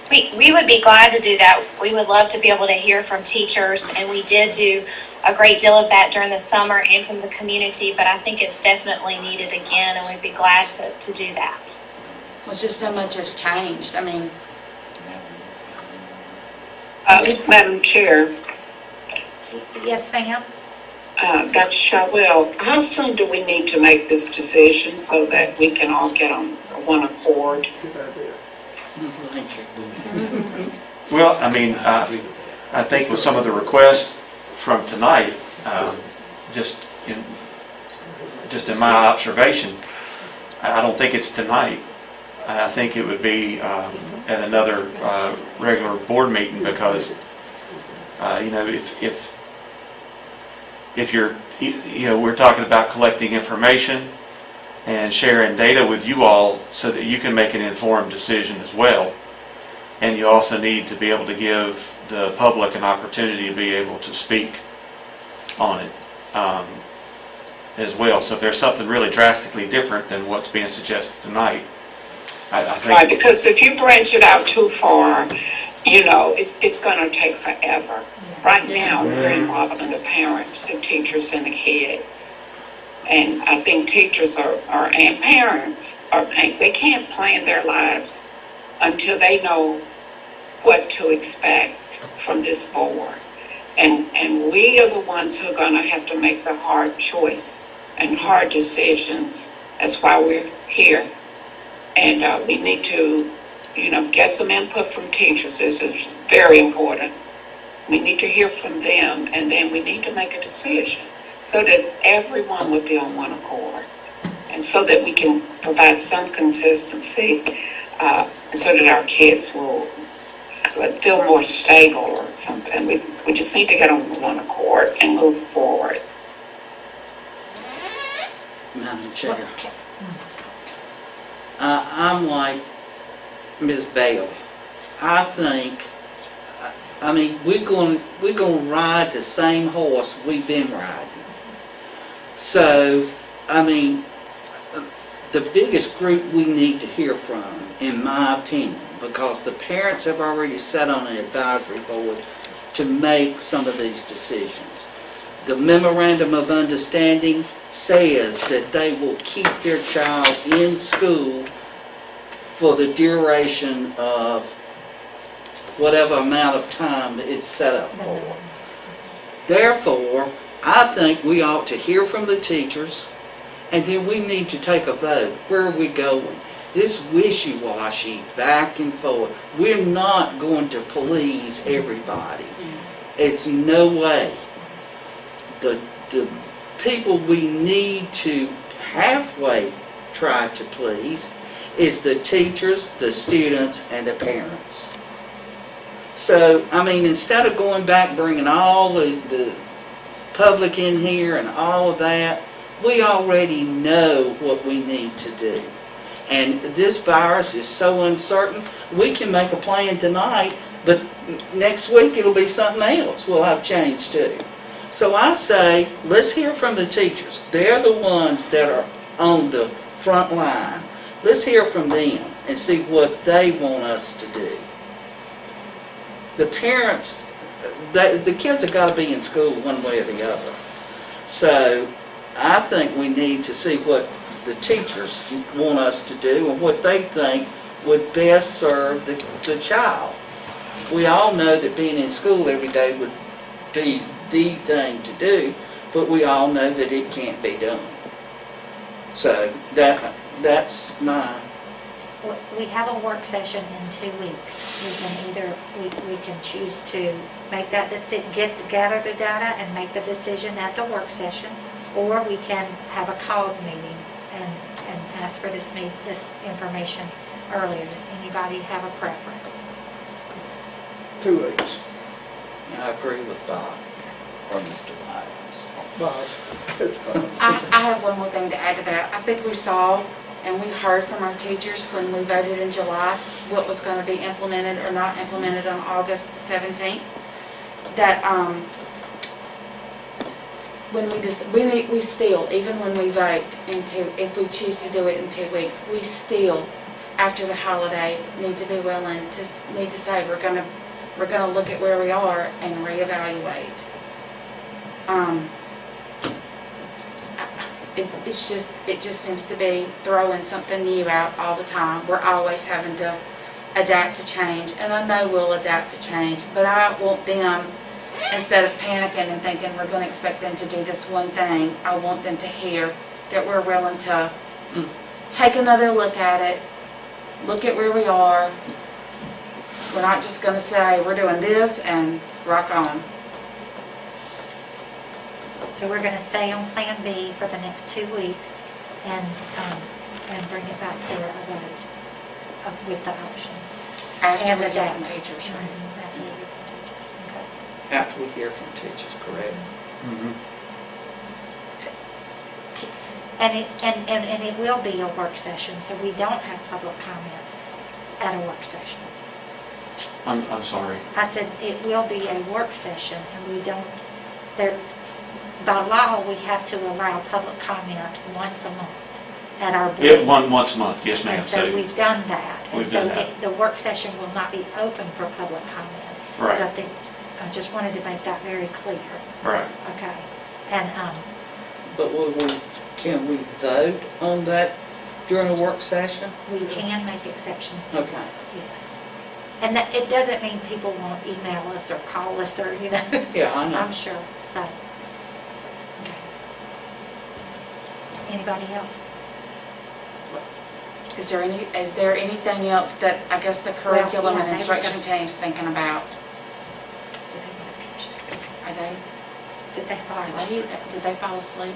We would be glad to do that. We would love to be able to hear from teachers, and we did do a great deal of that during the summer and from the community, but I think it's definitely needed again, and we'd be glad to do that. Well, just so much has changed. I mean... Madam Chair. Yes, ma'am. Dr. Shotwell, how soon do we need to make this decision so that we can all get on one accord? Well, I mean, I think with some of the requests from tonight, just in my observation, I don't think it's tonight. I think it would be at another regular board meeting because, if you're, we're talking about collecting information and sharing data with you all so that you can make an informed decision as well. And you also need to be able to give the public an opportunity to be able to speak on it as well. So if there's something really drastically different than what's being suggested tonight, I think... Right, because if you branch it out too far, it's going to take forever. Right now, we're involving the parents, the teachers, and the kids. And I think teachers and parents they can't plan their lives until they know what to expect from this board. And we are the ones who are going to have to make the hard choice and hard decisions. That's why we're here. And we need to, get some input from teachers. This is very important. We need to hear from them, and then we need to make a decision so that everyone would be on one accord, and so that we can provide some consistency, so that our kids will feel more stable or something. We just need to get on one accord and move forward. Madam Chair, I'm like Ms. Bale. I think, we're going to ride the same horse we've been riding. So, the biggest group we need to hear from, in my opinion, because the parents have already sat on an advisory board to make some of these decisions. The memorandum of understanding says that they will keep their child in school for the duration of whatever amount of time it's set up for. Therefore, I think we ought to hear from the teachers, and then we need to take a vote. Where are we going? This wishy-washy, back and forth, we're not going to please everybody. It's no way. The people we need to halfway try to please is the teachers, the students, and the parents. So, instead of going back, bringing all the public in here and all of that, we already know what we need to do. And this virus is so uncertain, we can make a plan tonight, but next week it'll be something else we'll have changed too. So I say, let's hear from the teachers. They're the ones that are on the front line. Let's hear from them and see what they want us to do. The parents, the kids have got to be in school one way or the other. So I think we need to see what the teachers want us to do and what they think would best serve the child. We all know that being in school every day would be the thing to do, but we all know that it can't be done. So that's my... We have a work session in 2 weeks. We can either, we can choose to make that decision, gather the data and make the decision at the work session, or we can have a called meeting and ask for this information earlier. Does anybody have a preference? 2 weeks. I agree with Bob or Mr. Lyons. Bob, it's fine. I have one more thing to add to that. I think we saw and we heard from our teachers when we voted in July what was going to be implemented or not implemented on August the 17th. That when we still, even when we vote if we choose to do it in 2 weeks, we still, after the holidays, need to be willing to say we're gonna look at where we are and reevaluate. It just seems to be throwing something new out all the time. We're always having to adapt to change, and I know we'll adapt to change, but I want them instead of panicking and thinking we're going to expect them to do this one thing, I want them to hear that we're willing to take another look at it, look at where we are. We're not just going to say we're doing this and rock on. So we're going to stay on Plan B for the next 2 weeks and bring it back for a vote with the options. After And we the hear from data. teachers. Mhm, after we hear from teachers. Okay. After we hear from teachers, correct? And it will be a work session, so we don't have public comment at a work session. I'm sorry. I said it will be a work session, and we don't, by law, we have to allow public comment once a month at our board. Yeah, once a month, yes, ma'am. And so we've done that. And We've done so that. the work session will not be open for public comment. Right. I just wanted to make that very clear. Right. Okay. And, But can we vote on that during a work session? we can make exceptions to Okay. that, yes. And that, it doesn't mean people won't email us or call us or, you know. Yeah, I know. I'm sure, so. Okay. Anybody else? Is there anything else that I guess the curriculum yeah, and they were instruction team's thinking about? Are they? Did they fall Did they fall asleep?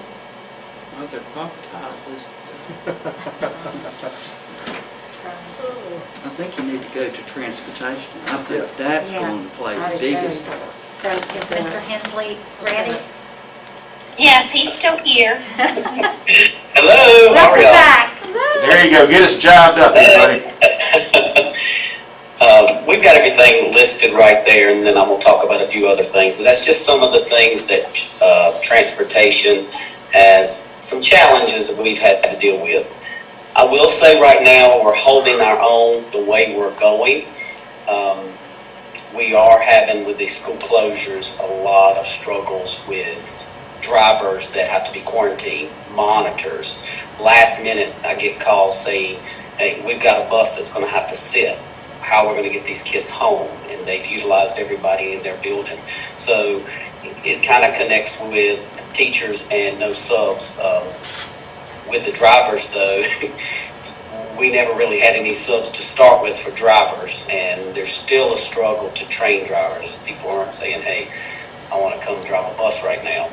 Well, they're probably tired. I think you need to go to transportation. I think that's Yeah. going to play I the do too. biggest part. So is Mr. Hensley ready? Yes, he's still here. Hello, how are Welcome y'all? back. There you go. Get us jived up, everybody. We've got everything listed right there, and then I'm going to talk about a few other things. But that's just some of the things that transportation has, some challenges that we've had to deal with. I will say right now we're holding our own the way we're going. We are having, with these school closures, a lot of struggles with drivers that have to be quarantined, monitors. Last minute, I get calls saying, hey, we've got a bus that's going to have to sit. How we're going to get these kids home? And they've utilized everybody in their building. So it kind of connects with teachers and no subs. With the drivers, though, we never really had any subs to start with for drivers, and there's still a struggle to train drivers. People aren't saying, hey, I want to come drive a bus right now.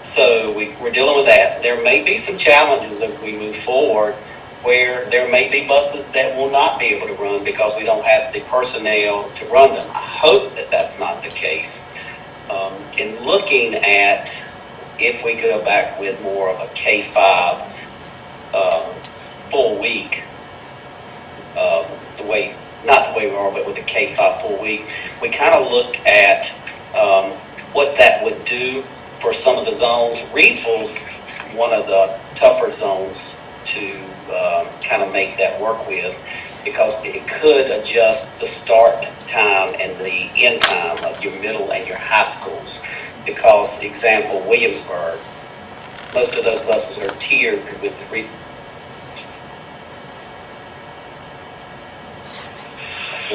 So we're dealing with that. There may be some challenges as we move forward where there may be buses that will not be able to run because we don't have the personnel to run them. I hope that that's not the case. In looking at if we go back with more of a K-5 full week, not the way we are, but with a K-5 full week, we kind of looked at what that would do for some of the zones. Reidsville's one of the tougher zones to kind of make that work with, because it could adjust the start time and the end time of your middle and your high schools. Because, example, Williamsburg, most of those buses are tiered with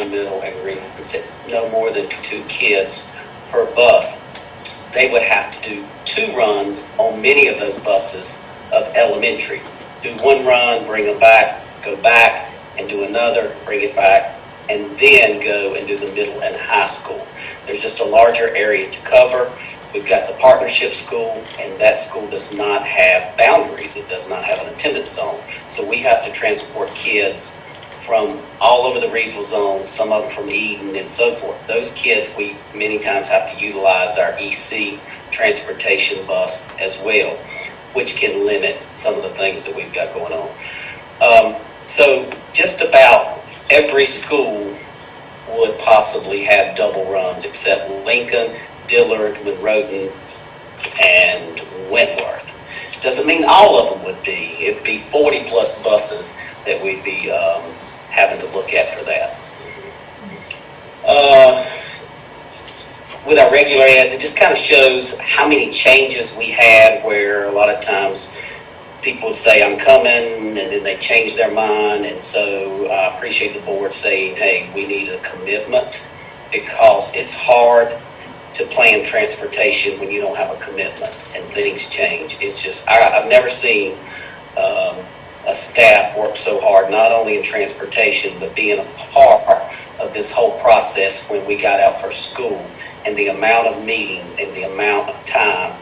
middle and green, no more than 2 kids per bus. They would have to do 2 runs on many of those buses of elementary. Do 1 run, bring them back, go back, and do another, bring it back, and then go and do the middle and high school. There's just a larger area to cover. We've got the partnership school, and that school does not have boundaries. It does not have an attendance zone. So we have to transport kids from all over the Reidsville zone, some of them from Eden and so forth. Those kids, we many times have to utilize our EC transportation bus as well, which can limit some of the things that we've got going on. So just about every school would possibly have double runs except Lincoln, Dillard, Monroe, and Wentworth. Doesn't mean all of them would be. It'd be 40 plus buses that we'd be having to look at for that. With our regular ed, it just kind of shows how many changes we had, where a lot of times people would say, I'm coming, and then they change their mind. And so I appreciate the board saying, hey, we need a commitment, because it's hard to plan transportation when you don't have a commitment and things change. It's just, I've never seen a staff work so hard, not only in transportation, but being a part of this whole process when we got out for school, and the amount of meetings and the amount of time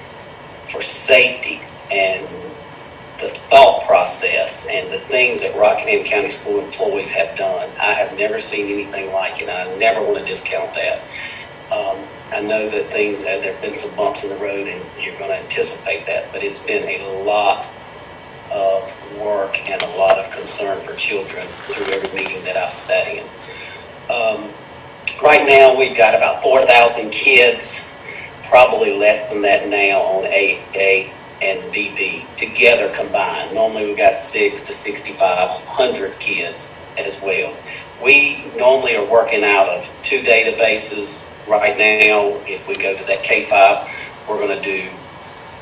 for safety and the thought process and the things that Rockingham County School employees have done. I have never seen anything like it, and I never want to discount that. I know that there have been some bumps in the road, and you're going to anticipate that, but it's been a lot of work and a lot of concern for children through every meeting that I've sat in. Right now, we've got about 4,000 kids, probably less than that now on AA and BB together combined. Normally, we've got 600 to 6,500 kids as well. We normally are working out of 2 databases. Right now, if we go to that K5, we're going to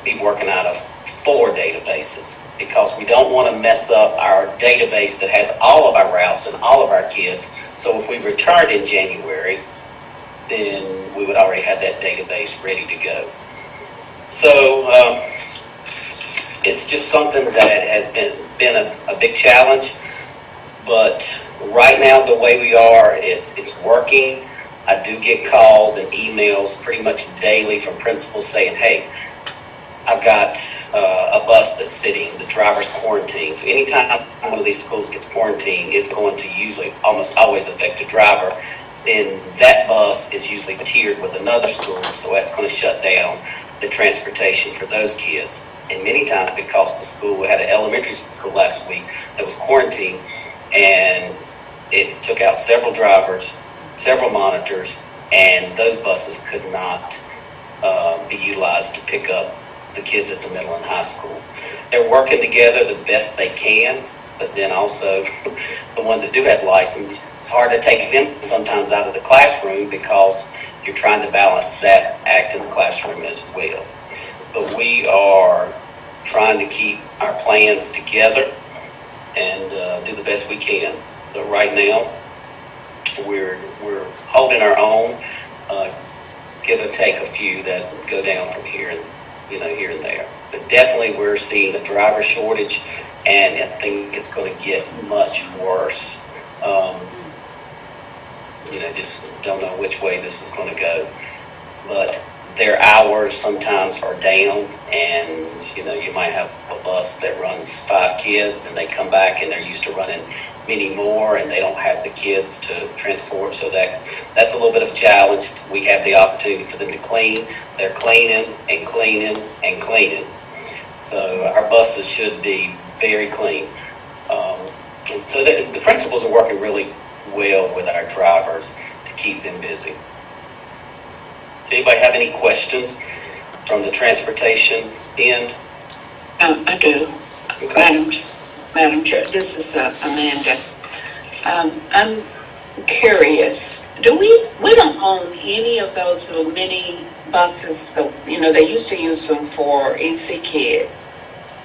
be working out of 4 databases, because we don't want to mess up our database that has all of our routes and all of our kids. So if we returned in January, then we would already have that database ready to go. So it's just something that has been a big challenge, but right now the way we are, it's working. I do get calls and emails pretty much daily from principals saying, hey, I've got a bus that's sitting, the driver's quarantined. So anytime one of these schools gets quarantined, it's going to usually almost always affect the driver. Then that bus is usually tiered with another school, so that's going to shut down the transportation for those kids. And many times, because the school, we had an elementary school last week that was quarantined, and it took out several drivers, several monitors, and those buses could not be utilized to pick up the kids at the middle and high school. They're working together the best they can, but then also the ones that do have license, it's hard to take them sometimes out of the classroom because you're trying to balance that act in the classroom as well. But we are trying to keep our plans together and do the best we can. But right now, we're holding our own, give or take a few that go down from here and here and there. But definitely we're seeing a driver shortage, and I think it's going to get much worse. Just don't know which way this is going to go. But their hours sometimes are down, and you might have a bus that runs 5 kids, and they come back and they're used to running many more, and they don't have the kids to transport, so that's a little bit of a challenge. We have the opportunity for them to clean. They're cleaning and cleaning and cleaning. So our buses should be very clean. So the principals are working really well with our drivers to keep them busy. Does anybody have any questions from the transportation end? I do. Okay. Madam Chair, this is Amanda. I'm curious. We don't own any of those little mini buses that, they used to use them for EC kids.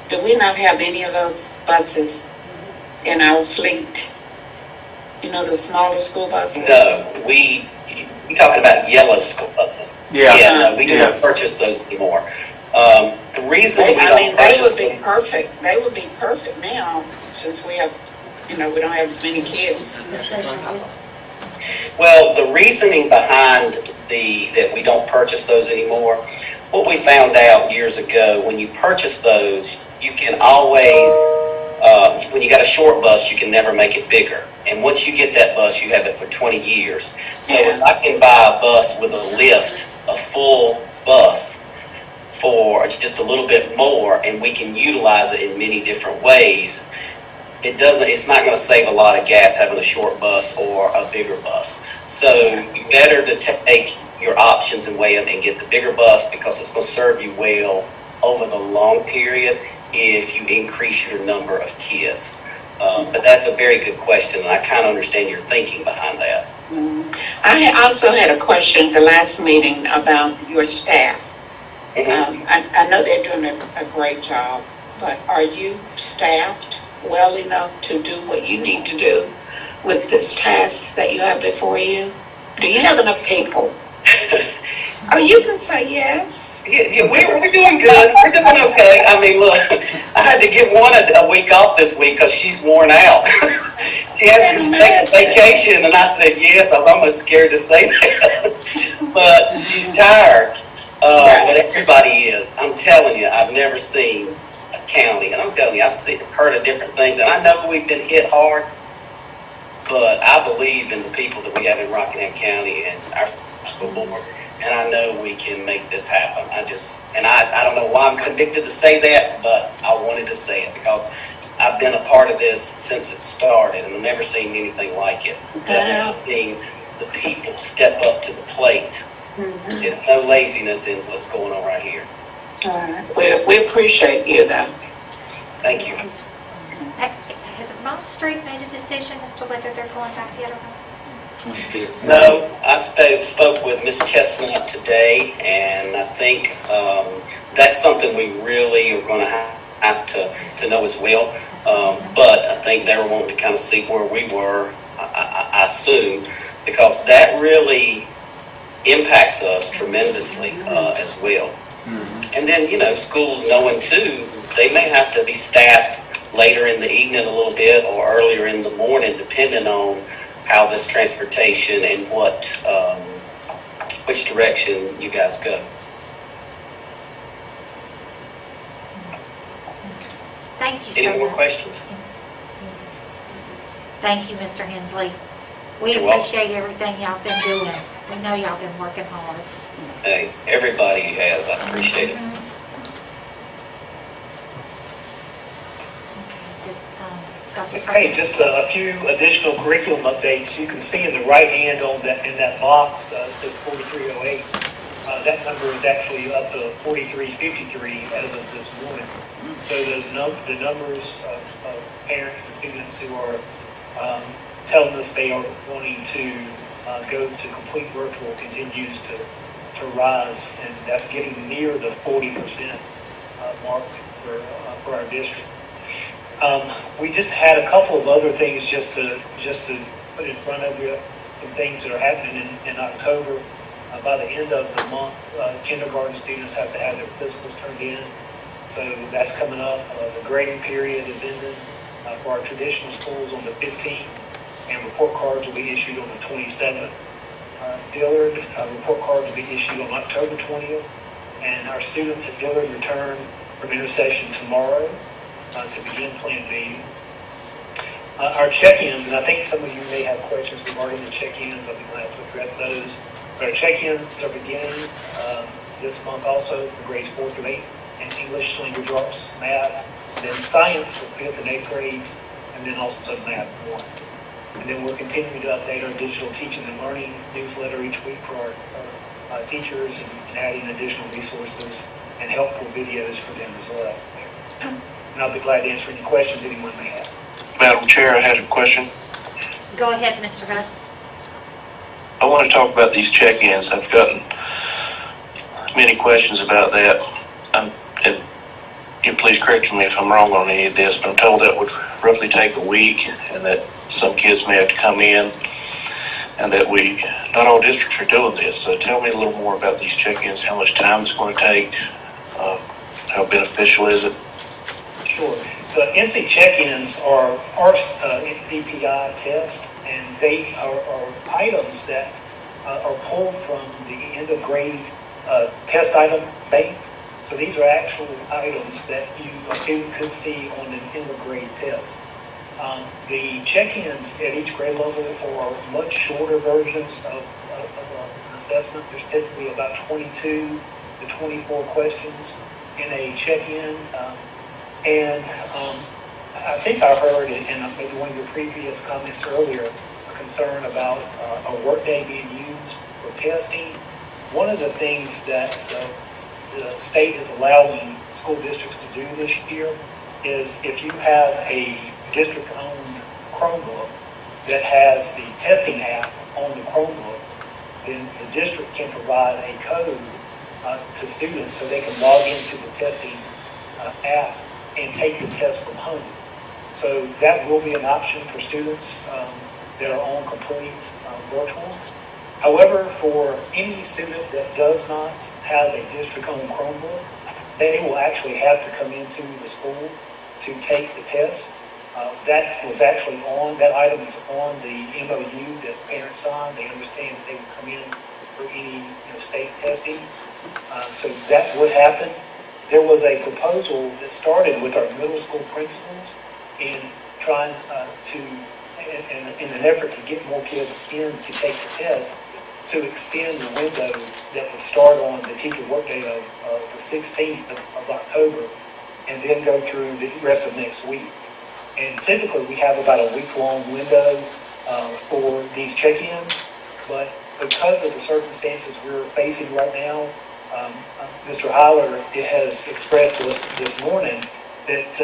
Do we not have any of those buses in our fleet? The smaller school buses? No, you're talking about yellow school buses. Yeah. No, we don't purchase those anymore. The reason we don't purchase them, they would be perfect now, since we have, we don't have as many kids. well, the reasoning behind that we don't purchase those anymore, what we found out years ago, when you purchase those, you can always, when you got a short bus, you can never make it bigger. And once you get that bus, you have it for 20 years. So if I can buy a bus with a lift, a full bus, for just a little bit more, and we can utilize it in many different ways, it's not going to save a lot of gas having a short bus or a bigger bus. So you better to take your options and weigh them and get the bigger bus, because it's going to serve you well over the long period if you increase your number of kids. But that's a very good question, and I kind of understand your thinking behind that. I also had a question at the last meeting about your staff. I know they're doing a great job, but are you staffed well enough to do what you need to do with this task that you have before you? Do you have enough people? Oh, you can say yes. Yeah, we're doing good. We're doing okay. I mean, look, I had to give one a week off this week because she's worn out. She asked me to take a vacation, and I said yes. I was almost scared to say that, but she's tired. But everybody is. I'm telling you, I've never seen a county, and I'm telling you, heard of different things, and I know we've been hit hard, but I believe in the people that we have in Rockingham County and our school board. And I know we can make this happen. I don't know why I'm convicted to say that, but I wanted to say it because I've been a part of this since it started, and I've never seen anything like it. I've seen the people step up to the plate. There's no laziness in what's going on right here. All right. We appreciate you, though. Thank you. Has Mom Street made a decision as to whether they're going back yet or not? No, I spoke with Miss Chestnut today, and I think that's something we really are going to have to know as well. But I think they were wanting to kind of see where we were, I assume, because that really impacts us tremendously as well. And then, schools knowing too, they may have to be staffed later in the evening a little bit or earlier in the morning, depending on how this transportation and which direction you guys go. Thank you, Any more questions? Thank you, Mr. Hensley. We You're welcome. appreciate everything y'all been doing. We know y'all been working hard. Hey, everybody has. I appreciate it. Okay, just a few additional curriculum updates. You can see in the right hand in that box, it says 4308. That number is actually up to 4353 as of this morning. So the numbers of parents and students who are telling us they are wanting to go to complete virtual continues to rise, and that's getting near the 40% mark for our district. We just had a couple of other things just to put in front of you, some things that are happening in October. By the end of the month, kindergarten students have to have their physicals turned in, so that's coming up. The grading period is ending for our traditional schools on the 15th, and report cards will be issued on the 27th. Dillard, report cards will be issued on October 20th, and our students at Dillard return from intersession tomorrow to begin Plan B. Our check-ins, and I think some of you may have questions regarding the check-ins. I'll be glad to address those. But our check-ins are beginning this month also for grades 4 through 8 in English, language arts, math, and then science for 5th and 8th grades, and then also math 1. And then we're continuing to update our digital teaching and learning newsletter each week for our teachers and adding additional resources and helpful videos for them as well. And I'll be glad to answer any questions anyone may have. Madam Chair, I had a question. Go ahead, Mr. Huss. I want to talk about these check-ins. I've gotten many questions about that. And you please correct me if I'm wrong on any of this, but I'm told that would roughly take a week, and that some kids may have to come in, and that not all districts are doing this. So tell me a little more about these check-ins, how much time it's going to take, how beneficial is it? Sure. The NC check-ins are our DPI test, and they are items that are pulled from the end of grade test item bank. So these are actual items that a student could see on an end of grade test. The check-ins at each grade level are much shorter versions of an assessment. There's typically about 22 to 24 questions in a check-in. And I think I heard in maybe one of your previous comments earlier a concern about a workday being used for testing. One of the things that the state is allowing school districts to do this year is if you have a district-owned Chromebook that has the testing app on the Chromebook, then the district can provide a code to students so they can log into the testing app and take the test from home. So that will be an option for students that are on complete virtual. However, for any student that does not have a district-owned Chromebook, they will actually have to come into the school to take the test. That item is on the MOU that parents signed. They understand that they would come in for any state testing. So that would happen. There was a proposal that started with our middle school principals in trying in an effort to get more kids in to take the test, to extend the window that would start on the teacher workday of the 16th of October and then go through the rest of next week. And typically we have about a week-long window for these check-ins, but because of the circumstances we're facing right now, Mr. Heiler has expressed to us this morning that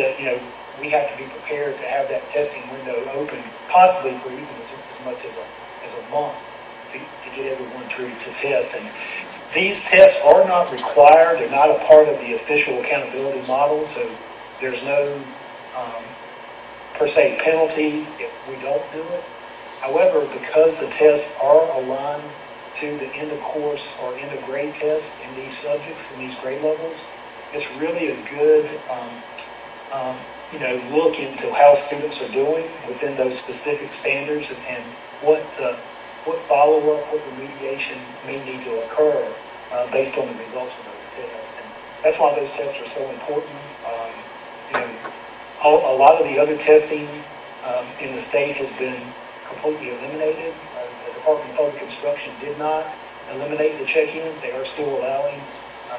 we have to be prepared to have that testing window open, possibly for even as much as a month, to get everyone through to test. And these tests are not required; they're not a part of the official accountability model, so there's no per se penalty if we don't do it. However, because the tests are aligned to the end of course or end of grade test in these subjects, in these grade levels, it's really a good look into how students are doing within those specific standards and what follow-up, what remediation may need to occur based on the results of those tests. And that's why those tests are so important. A lot of the other testing in the state has been completely eliminated. The Department of Public Instruction did not eliminate the check-ins. They are still allowing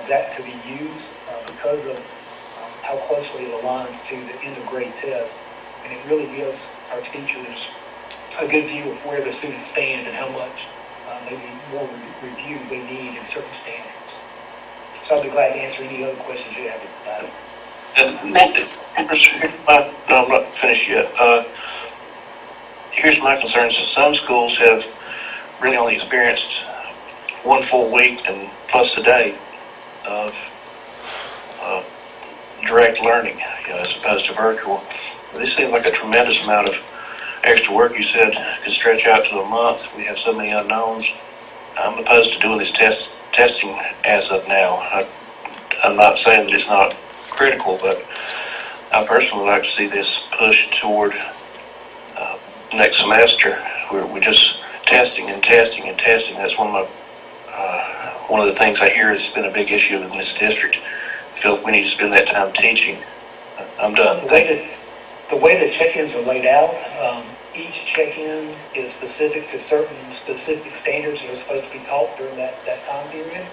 that to be used because of how closely it aligns to the end of grade test. And it really gives our teachers a good view of where the students stand and how much maybe more review they need in certain standards. So I'll be glad to answer any other questions you have about it. No, I'm not finished yet. Here's my concern. So some schools have really only experienced 1 full week and plus a day of direct learning, as opposed to virtual. This seems like a tremendous amount of extra work. You said could stretch out to a month. We have so many unknowns. I'm opposed to doing this testing as of now. I'm not saying that it's not critical, but I personally would like to see this pushed toward next semester, where we're just testing and testing and testing. That's one of the things I hear has been a big issue in this district. I feel like we need to spend that time teaching. I'm done. Thank you. The way the check-ins are laid out, each check-in is specific to certain specific standards that are supposed to be taught during that time period.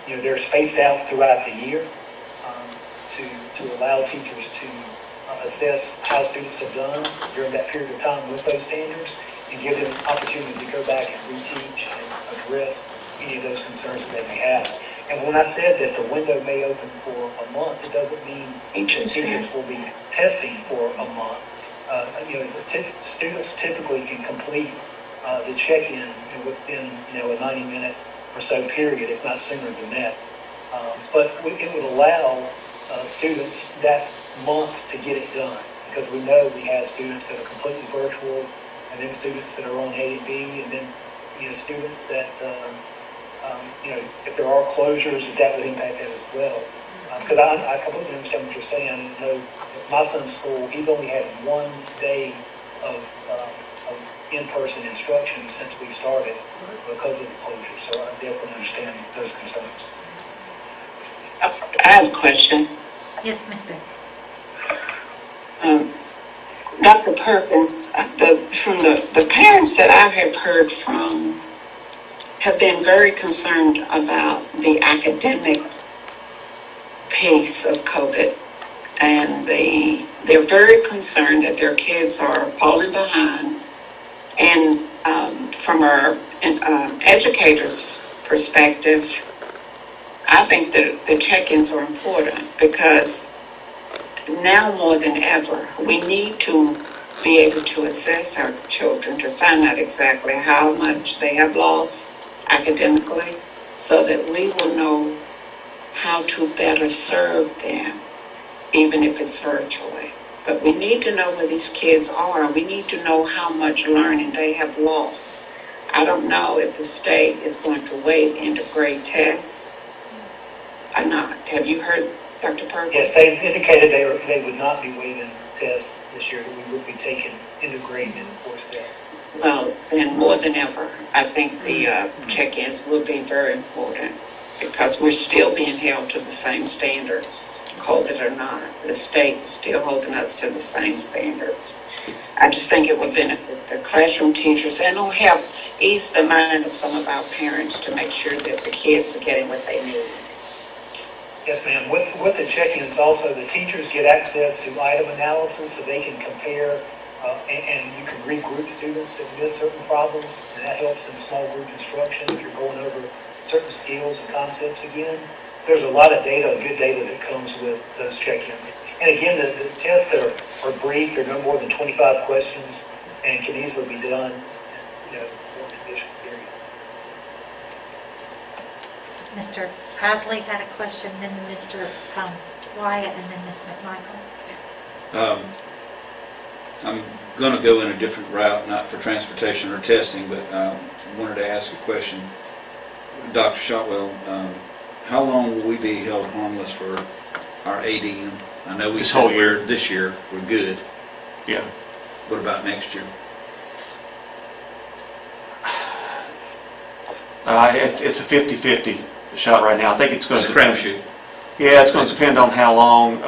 They're spaced out throughout the year to allow teachers to assess how students have done during that period of time with those standards and give them an opportunity to go back and reteach and address any of those concerns that they may have. And when I said that the window may open for a month, it doesn't mean teachers will be testing for a month. Students typically can complete the check-in within a 90-minute or so period, if not sooner than that. But it would allow students that month to get it done, because we know we have students that are completely virtual, and then students that are on A and B, and then students that if there are closures, that would impact that as well. Because I completely understand what you're saying. My son's school, he's only had 1 day of in-person instruction since we started because of the closure. So I definitely understand those concerns. I have a question. Yes, Ms. Beth. Dr. Perkins, from the parents that I have heard from have been very concerned about the academic pace of COVID. And they're very concerned that their kids are falling behind. And from our educators' perspective, I think that the check-ins are important, because now more than ever, we need to be able to assess our children to find out exactly how much they have lost academically, so that we will know how to better serve them, even if it's virtually. But we need to know where these kids are. We need to know how much learning they have lost. I don't know if the state is going to waive end of grade tests or not. Have you heard, Dr. Perkins? Yes, they've indicated they would not be waiving tests this year, that we would be taking end of grade and course tests. Well, then more than ever, I think the check-ins will be very important because we're still being held to the same standards, COVID or not. The state is still holding us to the same standards. I just think it will benefit the classroom teachers and it'll help ease the mind of some of our parents to make sure that the kids are getting what they need. Yes, ma'am. With the check-ins also, the teachers get access to item analysis so they can compare and you can regroup students that miss certain problems, and that helps in small group instruction if you're going over certain skills and concepts again. So there's a lot of data, good data that comes with those check-ins. And again, the tests are brief. They're no more than 25 questions and can easily be done in one traditional period. Mr. Pasley had a question, then Mr. Wyatt, and then Ms. McMichael. I'm going to go in a different route, not for transportation or testing, but wanted to ask a question. Dr. Shotwell, how long will we be held harmless for our ADM? I know we This said whole year. this year we're good. Yeah. What about next year? It's a 50-50 shot right now. I think it's going It's to a crapshoot. Yeah, it's going to depend on how long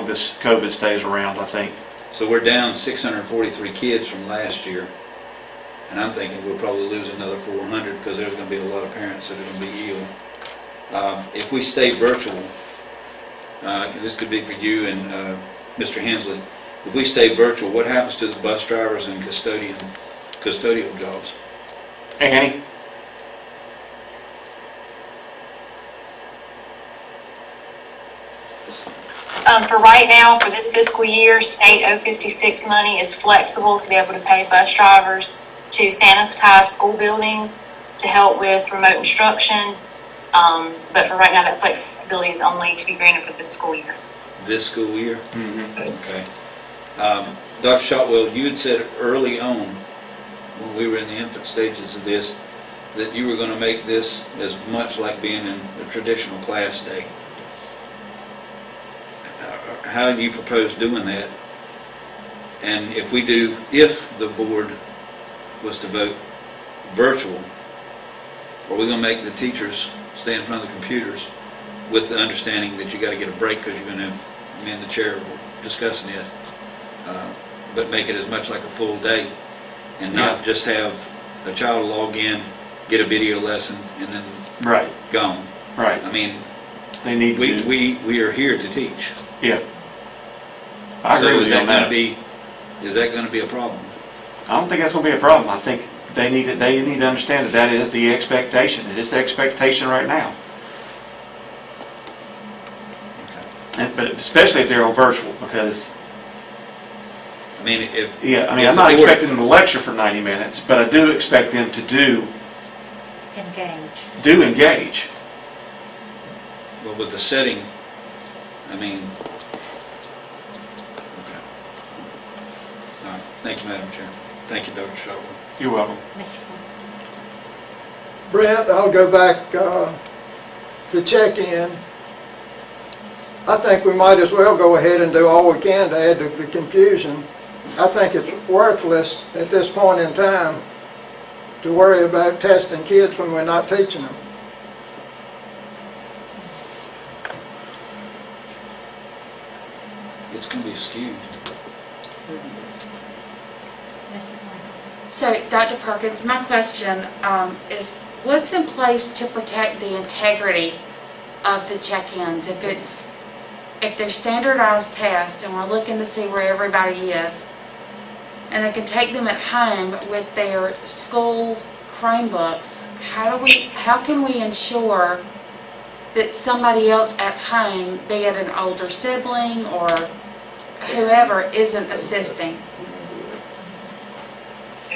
this COVID stays around, I think. So we're down 643 kids from last year, and I'm thinking we'll probably lose another 400 because there's going to be a lot of parents that are going to be ill. If we stay virtual, this could be for you and Mr. Hensley. If we stay virtual, what happens to the bus drivers and custodial jobs? Annie? For right now, for this fiscal year, state 056 money is flexible to be able to pay bus drivers to sanitize school buildings to help with remote instruction. But for right now, that flexibility is only to be granted for this school year. This school year? Mm-hmm. Okay. Dr. Shotwell, you had said early on, when we were in the infant stages of this, that you were going to make this as much like being in a traditional class day. How do you propose doing that? And if the board was to vote virtual, are we going to make the teachers stay in front of the computers with the understanding that you got to get a break because you're going to, me and the chair were discussing it, but make it as much like a full day and not just have a child log in, get a video lesson, and then gone. Right. I mean, they need we are here to teach. Yeah. I agree with you on that. Is that going to be a problem? I don't think that's going to be a problem. I think they need to understand that is the expectation. It is the expectation right now. Okay. But especially if they're on virtual, because I mean, I'm not expecting them to lecture for 90 minutes, but I do expect them to engage. Well, with the setting, I mean. Thank you, Madam Chair. Thank you, Dr. Shotwell. You're welcome. Brent, I'll go back to check-in. I think we might as well go ahead and do all we can to add to the confusion. I think it's worthless at this point in time to worry about testing kids when we're not teaching them. It's going to be skewed. So, Dr. Perkins, my question is, what's in place to protect the integrity of the check-ins? If they're standardized tests and we're looking to see where everybody is, and they can take them at home with their school Chromebooks, how can we ensure that somebody else at home, be it an older sibling or whoever, isn't assisting?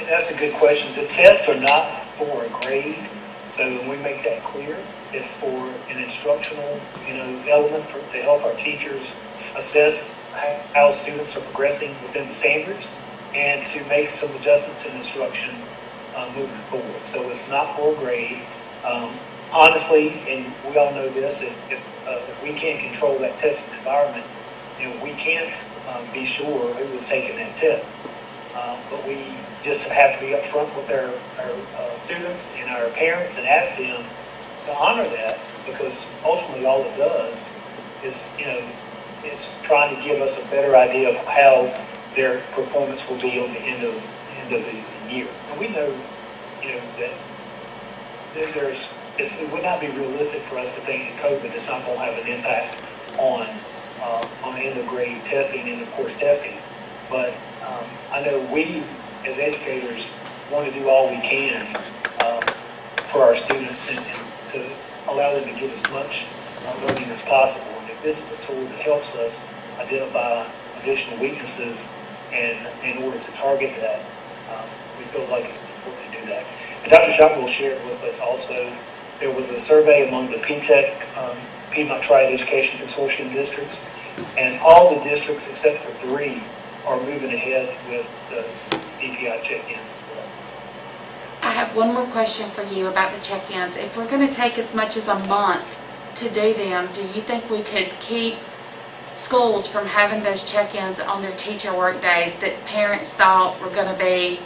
That's a good question. The tests are not for a grade, so when we make that clear, it's for an instructional, element to help our teachers assess how students are progressing within the standards and to make some adjustments in instruction moving forward. So it's not full grade. Honestly, and we all know this, if we can't control that testing environment, we can't be sure who was taking that test. But we just have to be upfront with our students and our parents and ask them to honor that, because ultimately all it does is, it's trying to give us a better idea of how their performance will be on the end of the year. And we know, that it would not be realistic for us to think that COVID is not going to have an impact on end of grade testing, end of course testing. But I know we as educators want to do all we can for our students and to allow them to get as much learning as possible. And if this is a tool that helps us identify additional weaknesses and in order to target that, we feel like it's important to do that. And Dr. Shotwell shared with us also, there was a survey among the PTEC, Piedmont Triad Education Consortium districts, and all the districts except for 3 are moving ahead with the DPI check-ins as well. I have one more question for you about the check-ins. If we're going to take as much as a month to do them, do you think we could keep schools from having those check-ins on their teacher work days that parents thought were going to be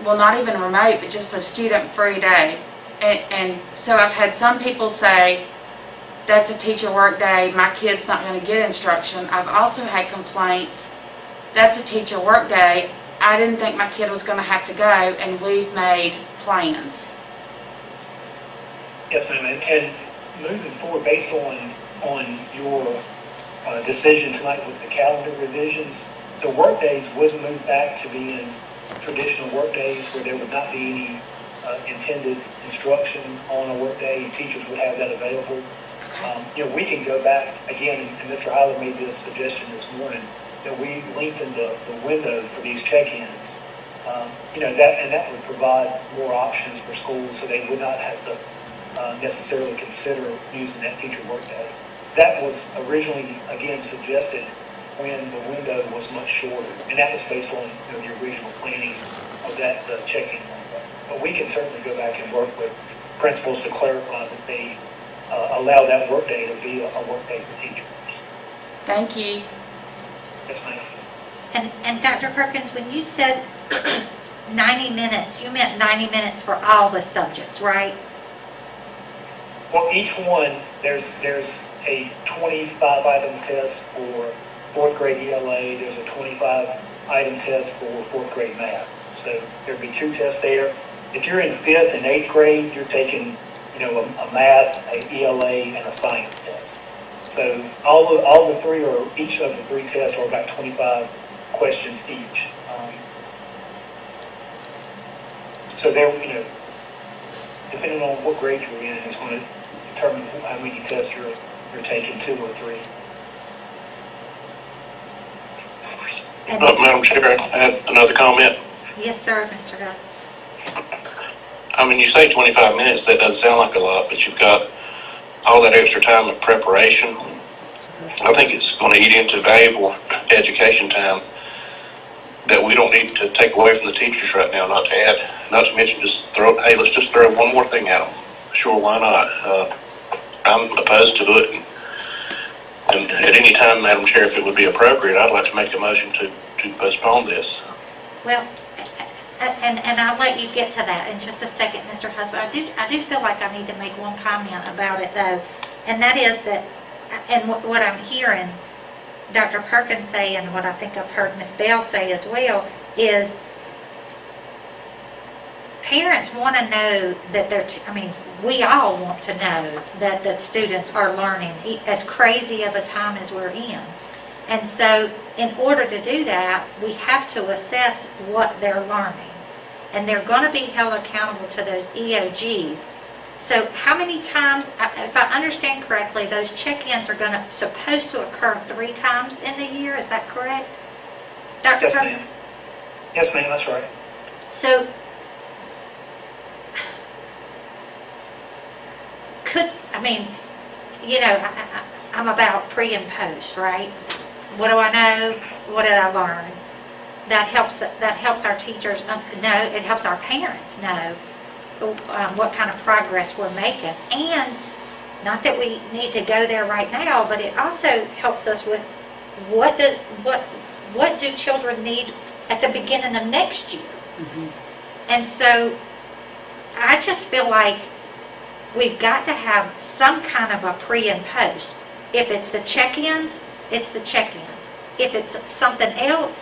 well, not even remote, but just a student-free day? And so I've had some people say, that's a teacher work day, my kid's not going to get instruction. I've also had complaints, that's a teacher work day, I didn't think my kid was going to have to go, and we've made plans. Yes, ma'am. And moving forward, based on your decision tonight with the calendar revisions, the work days would move back to being traditional work days where there would not be any intended instruction on a work day. Teachers would have that available. We can go back again, and Mr. Hyler made this suggestion this morning, that we lengthen the window for these check-ins. That would provide more options for schools, so they would not have to necessarily consider using that teacher workday. That was originally, again, suggested when the window was much shorter, and that was based on the original planning of that check-in window. But we can certainly go back and work with principals to clarify that they allow that workday to be a workday for teachers. Thank you. Yes, ma'am. And Dr. Perkins, when you said 90 minutes, you meant 90 minutes for all the subjects, right? Well, each one, there's a 25-item test for 4th grade ELA. There's a 25-item test for 4th grade math. So there'd be 2 tests there. If you're in 5th and 8th grade, you're taking, a math, a ELA, and a science test. So each of the 3 tests are about 25 questions each. So they're, depending on what grade you're in, it's going to determine how many tests you're taking, 2 or 3. Madam Chair, I have another comment. Yes, sir, Mr. Gus. You say 25 minutes, that doesn't sound like a lot, but you've got all that extra time of preparation. I think it's going to eat into valuable education time that we don't need to take away from the teachers right now, not to mention let's just throw one more thing at them. Sure, why not? I'm opposed to it. And at any time, Madam Chair, if it would be appropriate, I'd like to make a motion to postpone this. Well, and I'll let you get to that in just a second, Mr. Husband. I do feel like I need to make one comment about it, though, and that is that, and what I'm hearing Dr. Perkins say, and what I think I've heard Ms. Bell say as well, is parents want to know that we all want to know that the students are learning, as crazy of a time as we're in. And so in order to do that, we have to assess what they're learning. And they're going to be held accountable to those EOGs. So how many times, if I understand correctly, those check-ins are supposed to occur 3 times in the year, is that correct? Dr. Yes, ma'am. Yes, ma'am, that's right. So I'm about pre and post, right? What do I know? What did I learn? that helps our teachers know, it helps our parents know what kind of progress we're making. And not that we need to go there right now, but it also helps us with what do children need at the beginning of next year. Mhm. And so I just feel like we've got to have some kind of a pre and post. If it's the check-ins, it's the check-ins. If it's something else,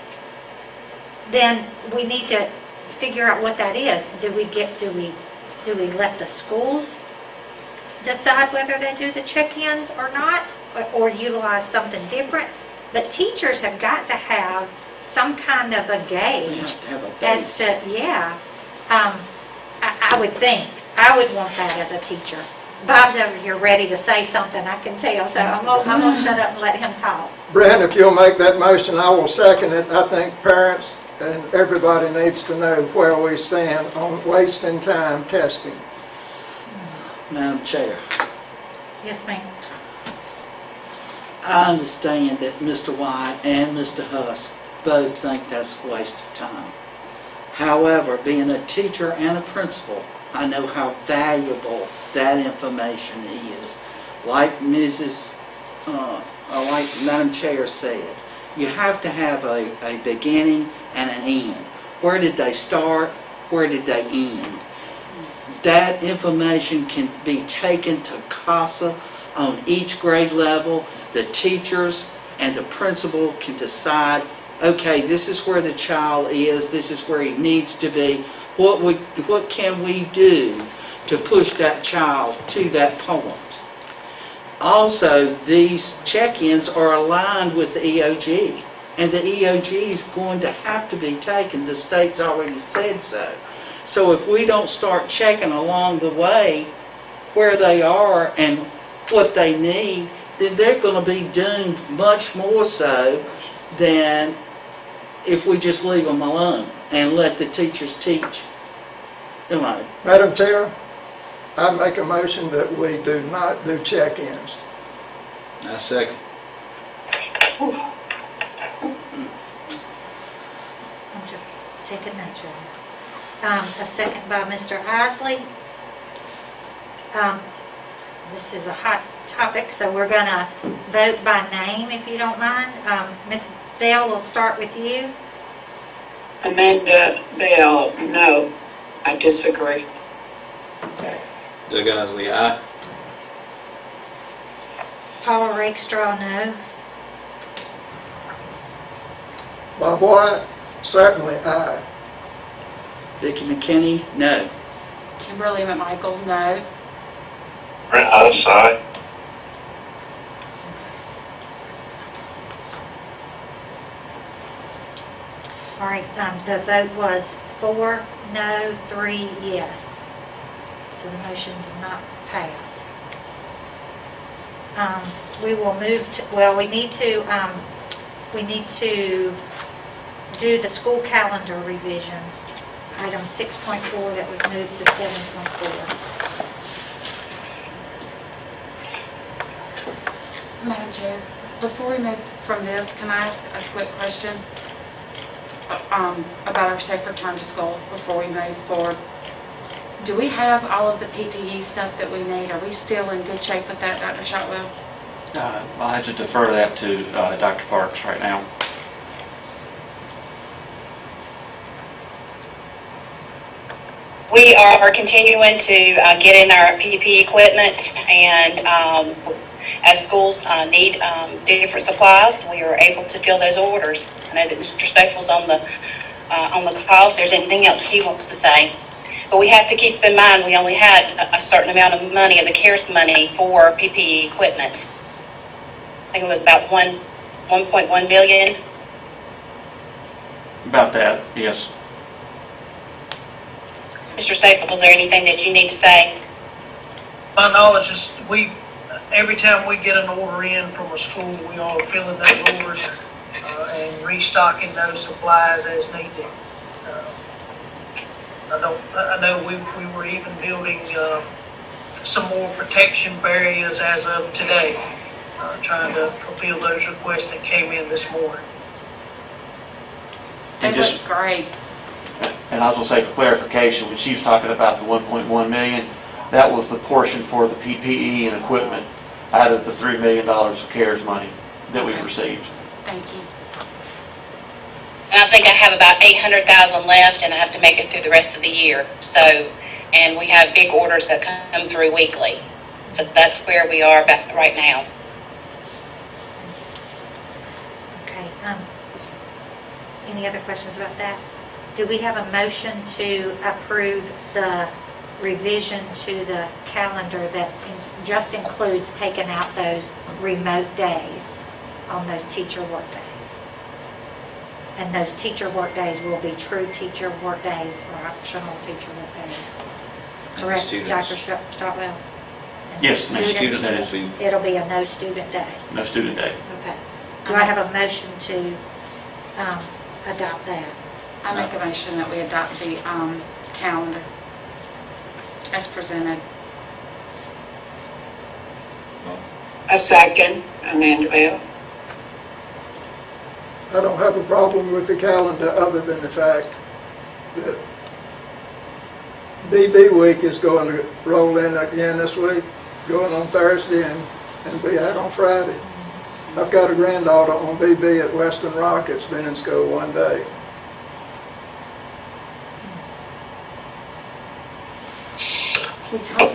then we need to figure out what that is. Do we let the schools decide whether they do the check-ins or not, or utilize something different? But teachers have got to have some kind of a gauge have to have a as base. to, I would think, I would want that as a teacher. Bob's over here ready to say something, I can tell, so I'm gonna shut up and let him talk. Brent, if you'll make that motion, I will second it. I think parents and everybody needs to know where we stand on wasting time testing. Madam Chair, Yes, ma'am. I understand that Mr. White and Mr. Huss both think that's a waste of time. However, being a teacher and a principal, I know how valuable that information is. Like like Madam Chair said, you have to have a beginning and an end. Where did they start? Where did they end? That information can be taken to CASA on each grade level. The teachers and the principal can decide, okay, this is where the child is, this is where he needs to be. What can we do to push that child to that point? Also, these check-ins are aligned with the EOG, and the EOG is going to have to be taken. The state's already said so. So if we don't start checking along the way where they are and what they need, then they're going to be doomed much more so than if we just leave them alone and let the teachers teach. Madam Chair, I make a motion that we do not do check-ins. I second. I'm just taking that, a second by Mr. Isley. This is a hot topic, so we're going to vote by name, if you don't mind. Ms. Bell, we'll start with you. Amanda Bell, no, I disagree. Doug Isley, aye. Paula Rakestraw, no. Bob White, certainly aye. Vicki McKinney, no. Kimberly McMichael, no. Brent Huss, aye. All right, the vote was 4 no, 3 yes. So the motion did not pass. We will move to, well, we need to do the school calendar revision. Item 6.4 that was moved to 7.4. Madam Chair, before we move from this, can I ask a quick question about our safe return to school before we move forward? Do we have all of the PPE stuff that we need? Are we still in good shape with that, Dr. Shotwell? I'll have to defer that to Dr. Parks right now. We are continuing to get in our PPE equipment, and as schools need different supplies, we are able to fill those orders. I know that Mr. Staples on the call, if there's anything else he wants to say. But we have to keep in mind, we only had a certain amount of money, of the CARES money, for PPE equipment. I think it was about 1.1 million. About that, yes. Mr. Staples, was there anything that you need to say? My knowledge is every time we get an order in from a school, we are filling those orders and restocking those supplies as needed. I know we were even building some more protection barriers as of today, trying to fulfill those requests that came in this morning. They And just, look great. and I was gonna say for clarification, when she was talking about the 1.1 million, that was the portion for the PPE and equipment out of the $3 million of CARES money that we received. Thank you. And I think I have about 800,000 left, and I have to make it through the rest of the year. So, and we have big orders that come through weekly. So that's where we are right now. Okay, any other questions about that? Do we have a motion to approve the revision to the calendar that just includes taking out those remote days on those teacher work days? And those teacher work days will be true teacher work days or optional teacher work days. And Correct, students. Dr. Stotwell? And Yes, no students, student days. it'll be a no student day. No student day. Okay. Do I have a motion to adopt that? I make a motion that we adopt the calendar as presented. A second, Amanda Bell. I don't have a problem with the calendar other than the fact that BB week is going to roll in again this week, going on Thursday and be out on Friday. I've got a granddaughter on BB at Western Rock. It's been in school one day.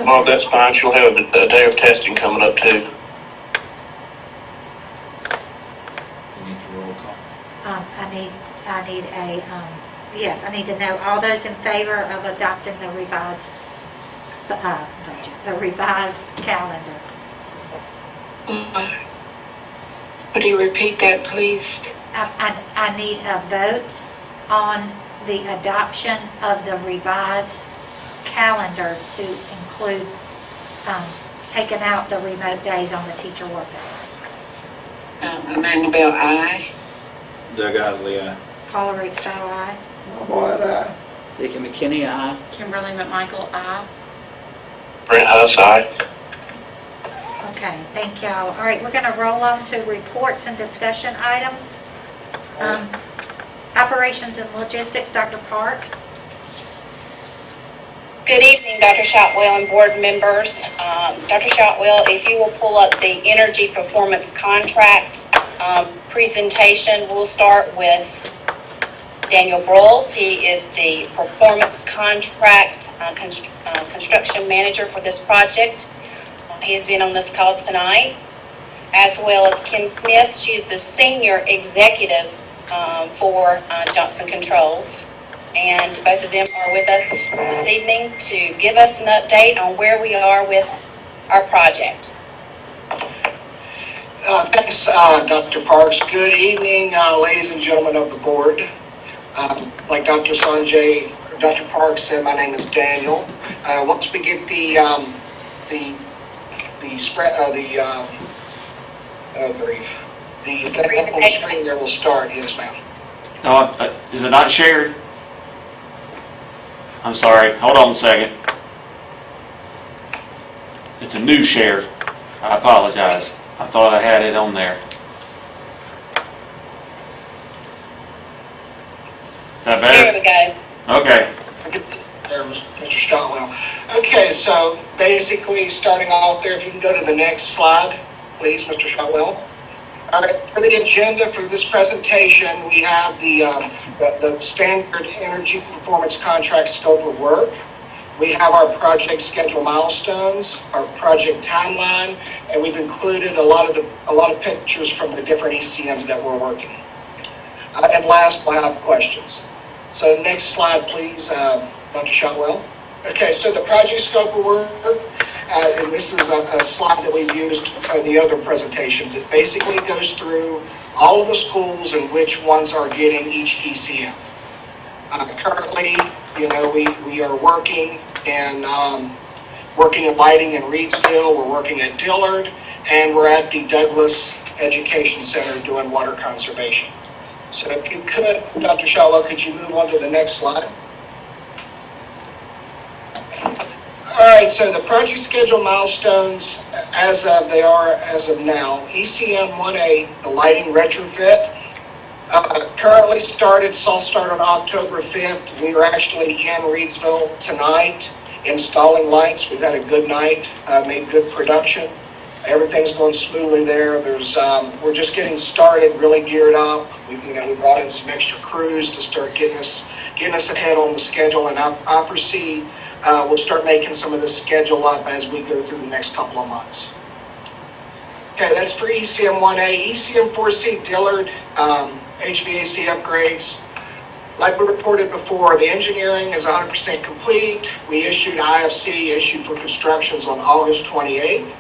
Well, that's fine. She'll have a day of testing coming up too. I need to know all those in favor of adopting the revised calendar. Would you repeat that, please? I need a vote on the adoption of the revised calendar to include taking out the remote days on the teacher work days. Amanda Bell, aye. Doug Osley, aye. Paula Rickstow, aye. Boyd, aye. Vicky McKinney, aye. Kimberly McMichael, aye. Brent Huss, aye. Okay, thank y'all. All right, we're going to roll on to reports and discussion items. Operations and logistics, Dr. Parks. Good evening, Dr. Shotwell and board members. Dr. Shotwell, if you will pull up the energy performance contract presentation, we'll start with Daniel Broyles. He is the performance contract construction manager for this project. He has been on this call tonight, as well as Kim Smith. She is the senior executive for Johnson Controls. And both of them are with us this evening to give us an update on where we are with our project. Thanks, Dr. Parks. Good evening, ladies and gentlemen of the board. Like Dr. Sanjay, Dr. Parks said, my name is Daniel. Once we get the thing on the screen there, we'll start. Yes, ma'am. Is it not shared? I'm sorry, hold on a second. It's a new share. I apologize. I thought I had it on there. Is that better? Here we go. Okay. There was Mr. Stotwell. Okay, so basically starting off there, if you can go to the next slide, please, Mr. Stotwell. All right, for the agenda for this presentation, we have the standard energy performance contract scope of work. We have our project schedule milestones, our project timeline, and we've included a lot of pictures from the different ECMs that we're working. And last, we'll have questions. So next slide, please, Dr. Shotwell. Okay, so the project scope of work, and this is a slide that we've used in the other presentations. It basically goes through all of the schools and which ones are getting each ECM. Currently, we are working in lighting in Reedsville, we're working at Dillard, and we're at the Douglas Education Center doing water conservation. So if you could, Dr. Shotwell, could you move on to the next slide? All right, so the project schedule milestones as of now, ECM 1A, the lighting retrofit. Currently started, soft start on October 5th. We are actually in Reedsville tonight installing lights. We've had a good night, made good production. Everything's going smoothly there. We're just getting started, really geared up. We brought in some extra crews to start getting us ahead on the schedule, and I foresee we'll start making some of this schedule up as we go through the next couple of months. Okay, that's for ECM 1A. ECM 4C Dillard, HVAC upgrades. Like we reported before, the engineering is 100% complete. We issued IFC, issued for constructions on August 28th.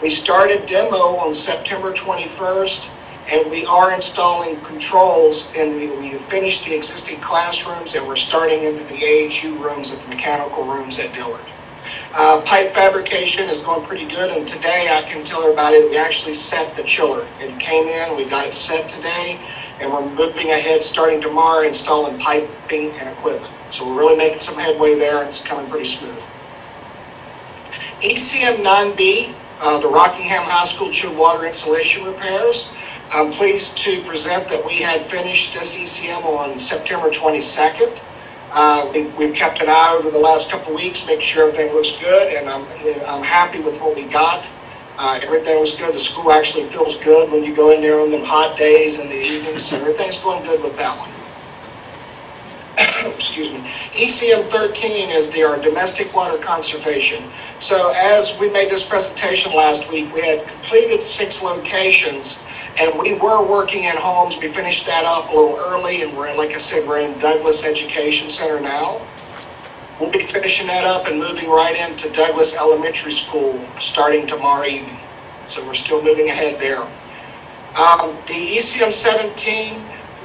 We started demo on September 21st, and we are installing controls, and we finished the existing classrooms, and we're starting into the AHU rooms, at the mechanical rooms at Dillard. Pipe fabrication is going pretty good, and today I can tell everybody that we actually set the chiller. It came in, we got it set today, and we're moving ahead starting tomorrow installing piping and equipment. So we're really making some headway there, and it's coming pretty smooth. ECM 9B, the Rockingham High School chilled water insulation repairs. I'm pleased to present that we had finished this ECM on September 22nd. We've kept an eye over the last couple of weeks, make sure everything looks good, and I'm happy with what we got. Everything looks good. The school actually feels good when you go in there on them hot days and the evenings, so everything's going good with that one. Excuse me. ECM 13 is our domestic water conservation. So as we made this presentation last week, we had completed 6 locations, and we were working in homes. We finished that up a little early, and like I said, we're in Douglas Education Center now. We'll be finishing that up and moving right into Douglas Elementary School starting tomorrow evening. So we're still moving ahead there. The ECM 17,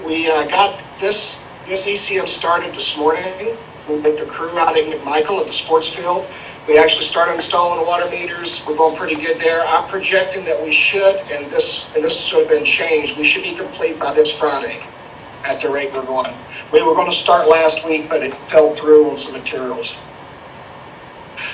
we got this ECM started this morning with the crew out at McMichael at the sports field. We actually started installing the water meters. We're going pretty good there. I'm projecting that we should, and this has sort of been changed, we should be complete by this Friday at the rate we're going. We were going to start last week, but it fell through on some materials.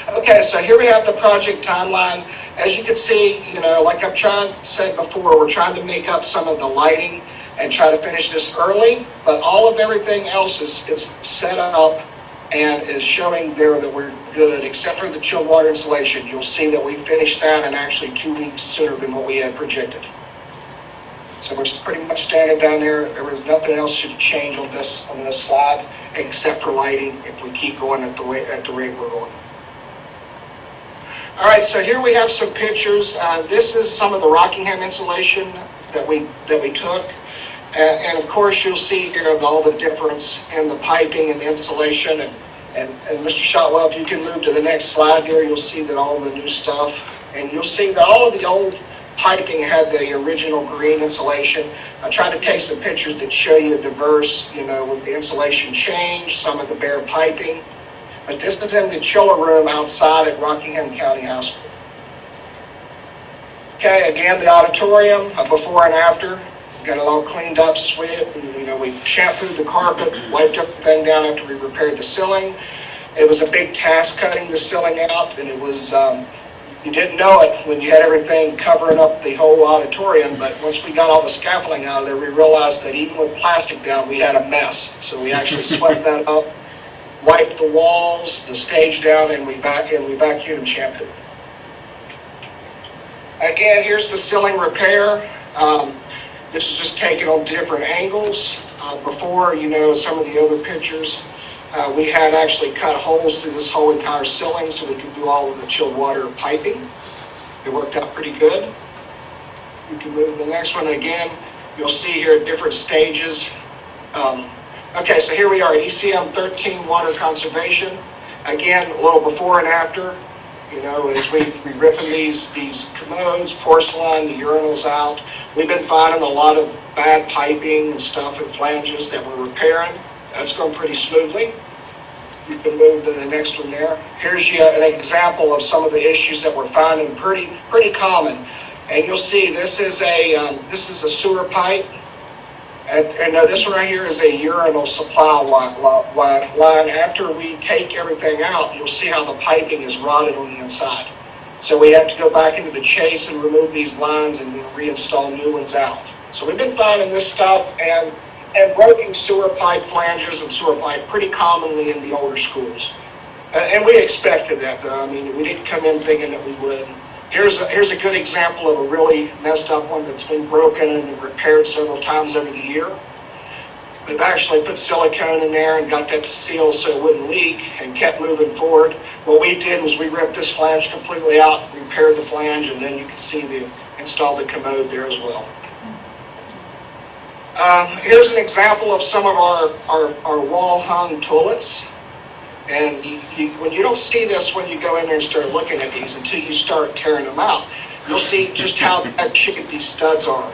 Okay, so here we have the project timeline. As you can see, like I've said before, we're trying to make up some of the lighting and try to finish this early, but everything else is set up and is showing there that we're good, except for the chilled water insulation. You'll see that we finished that in actually 2 weeks sooner than what we had projected. So we're pretty much standing down there. There was nothing else should change on this slide except for lighting if we keep going at the rate we're going. All right, so here we have some pictures. This is some of the Rockingham insulation that we took. And of course, you'll see here all the difference in the piping and the insulation. And Mr. Shotwell, if you can move to the next slide here, you'll see that all the new stuff. And you'll see that all of the old piping had the original green insulation. I tried to take some pictures that show you diverse, with the insulation change, some of the bare piping. But this is in the chiller room outside at Rockingham County High School. Okay, again, the auditorium, before and after. Got it all cleaned up, swept, and we shampooed the carpet, wiped everything down after we repaired the ceiling. It was a big task cutting the ceiling out, and it was, you didn't know it when you had everything covering up the whole auditorium, but once we got all the scaffolding out of there, we realized that even with plastic down, we had a mess. So we actually swept that up, wiped the walls, the stage down, and we vacuumed and shampooed. Again, here's the ceiling repair. This is just taken on different angles. Before, some of the other pictures, we had actually cut holes through this whole entire ceiling so we could do all of the chilled water piping. It worked out pretty good. You can move to the next one. Again, you'll see here different stages. Okay, so here we are at ECM 13 water conservation. Again, a little before and after. As we ripping these commodes, porcelain, the urinals out. We've been finding a lot of bad piping and stuff and flanges that we're repairing. That's going pretty smoothly. You can move to the next one there. Here's an example of some of the issues that we're finding pretty common. And you'll see this is a sewer pipe. And now this one right here is a urinal supply line. After we take everything out, you'll see how the piping is rotted on the inside. So we have to go back into the chase and remove these lines and then reinstall new ones out. So we've been finding this stuff, and and broken sewer pipe flanges and sewer pipe pretty commonly in the older schools. And we expected that, though. I mean, we didn't come in thinking that we would. Here's a good example of a really messed up one that's been broken and then repaired several times over the year. We've actually put silicone in there and got that to seal so it wouldn't leak and kept moving forward. What we did was we ripped this flange completely out, repaired the flange, and then you can see installed the commode there as well. Here's an example of some of our wall-hung toilets. And when you don't see this when you go in there and start looking at these until you start tearing them out, you'll see just how bad shape these studs are.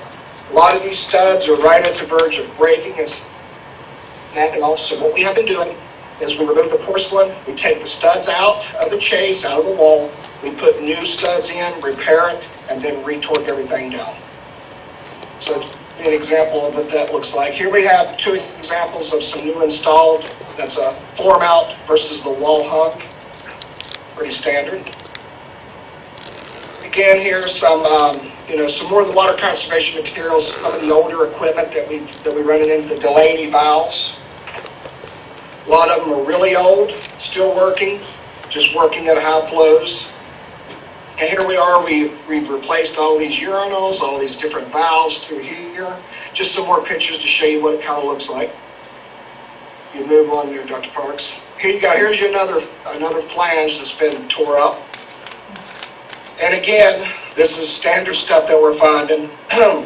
A lot of these studs are right at the verge of breaking and snapping off. So what we have been doing is we remove the porcelain, we take the studs out of the chase, out of the wall, we put new studs in, repair it, and then retorque everything down. So an example of what that looks like. Here we have two examples of some new installed. That's a floor mount versus the wall hung. Pretty standard. Again, here's some some more of the water conservation materials, some of the older equipment that we run in the Delaney valves. A lot of them are really old, still working, just working at high flows. And here we are, we've replaced all these urinals, all these different valves through here. Just some more pictures to show you what it kind of looks like. You move on there, Dr. Parks. Here you go, here's another flange that's been tore up. And again, this is standard stuff that we're finding.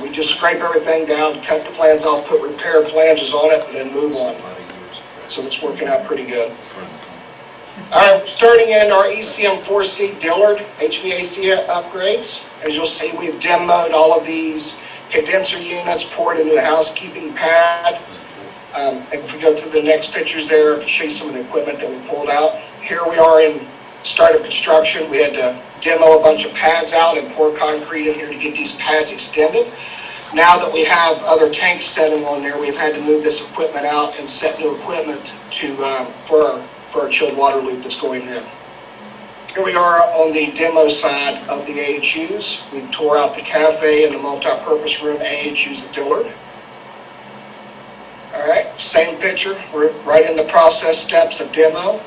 We just scrape everything down, cut the flange off, put repair flanges on it, and then move on. So it's working out pretty good. All right, starting in our ECM 4C Dillard HVAC upgrades. As you'll see, we've demoed all of these condenser units, poured into a housekeeping pad. And if we go through the next pictures there, I can show you some of the equipment that we pulled out. Here we are in start of construction. We had to demo a bunch of pads out and pour concrete in here to get these pads extended. Now that we have other tanks setting on there, we've had to move this equipment out and set new equipment for our chilled water loop that's going in. Here we are on the demo side of the AHUs. We tore out the cafe and the multi-purpose room AHUs at Dillard. All right, same picture. We're right in the process steps of demo.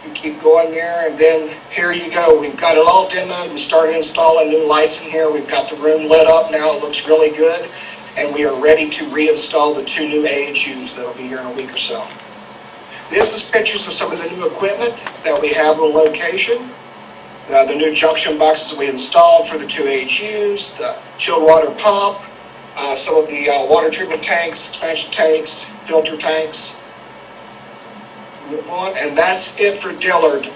You keep going there, and then here you go. We've got it all demoed. We started installing new lights in here. We've got the room lit up now. It looks really good. And we are ready to reinstall the 2 new AHUs that'll be here in a week or so. This is pictures of some of the new equipment that we have on location. The new junction boxes we installed for the 2 AHUs, the chilled water pump, some of the water treatment tanks, expansion tanks, filter tanks. Move on, and that's it for Dillard.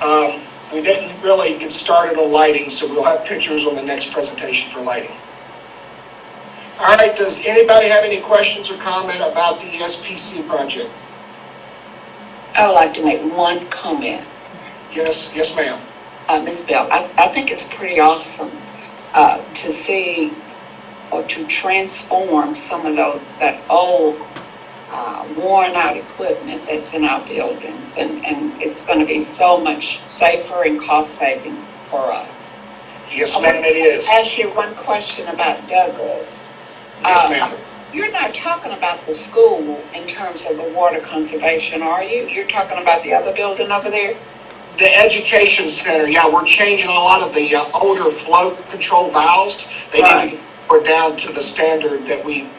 We didn't really get started on lighting, so we'll have pictures on the next presentation for lighting. All right, does anybody have any questions or comment about the SPC project? I would like to make one comment. Yes, ma'am. Ms. Bell, I think it's pretty awesome to see or to transform some of that old worn out equipment that's in our buildings, and it's going to be so much safer and cost saving for us. Yes, ma'am, it is. I'll ask you one question about Douglas. Yes, ma'am. You're not talking about the school in terms of the water conservation, are you? You're talking about the other building over there? The education center, yeah, we're changing a lot of the older flow control valves. They need to be down to the standard that we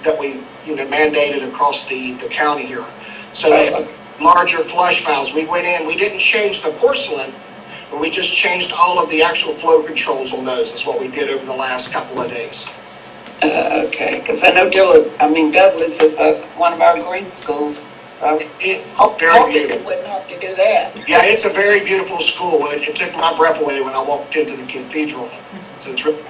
mandated across the county here. So they have larger flush valves. We went in, we didn't change the porcelain, but we just changed all of the actual flow controls on those. That's what we did over the last couple of days. Okay, because I know Douglas is one of our green schools. I was hoping it wouldn't have to do that. Yeah, it's a very beautiful school. It took my breath away when I walked into the cathedral. So it's really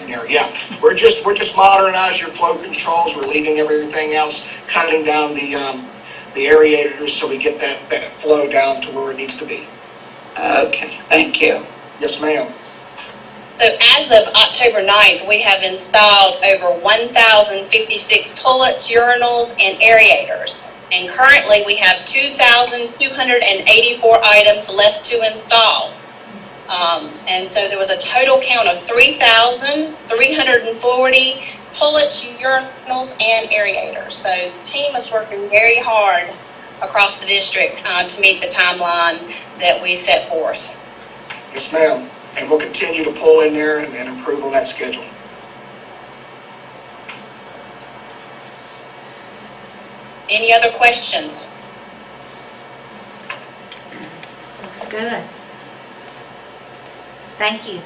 there. Yeah, we're just modernizing your flow controls. We're leaving everything else, cutting down the aerators so we get that flow down to where it needs to be. Okay, thank you. Yes, ma'am. So as of October 9th, we have installed over 1,056 toilets, urinals, and aerators. And currently we have 2,284 items left to install. And so there was a total count of 3,340 toilets, urinals, and aerators. So the team is working very hard across the district to meet the timeline that we set forth. Yes, ma'am. And we'll continue to pull in there and improve on that schedule. Any other questions? Looks good. Thank you.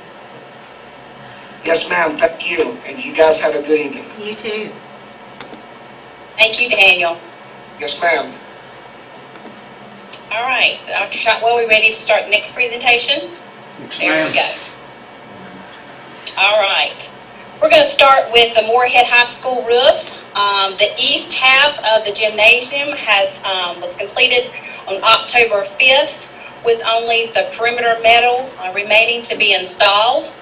Yes, ma'am. Thank you. And you guys have a good evening. You too. Thank you, Daniel. Yes, ma'am. All right, Dr. Shotwell, we ready to start the next presentation? Yes, There ma'am. we go. All right. We're going to start with the Moorhead High School roof. The east half of the gymnasium was completed on October 5th with only the perimeter metal remaining to be installed.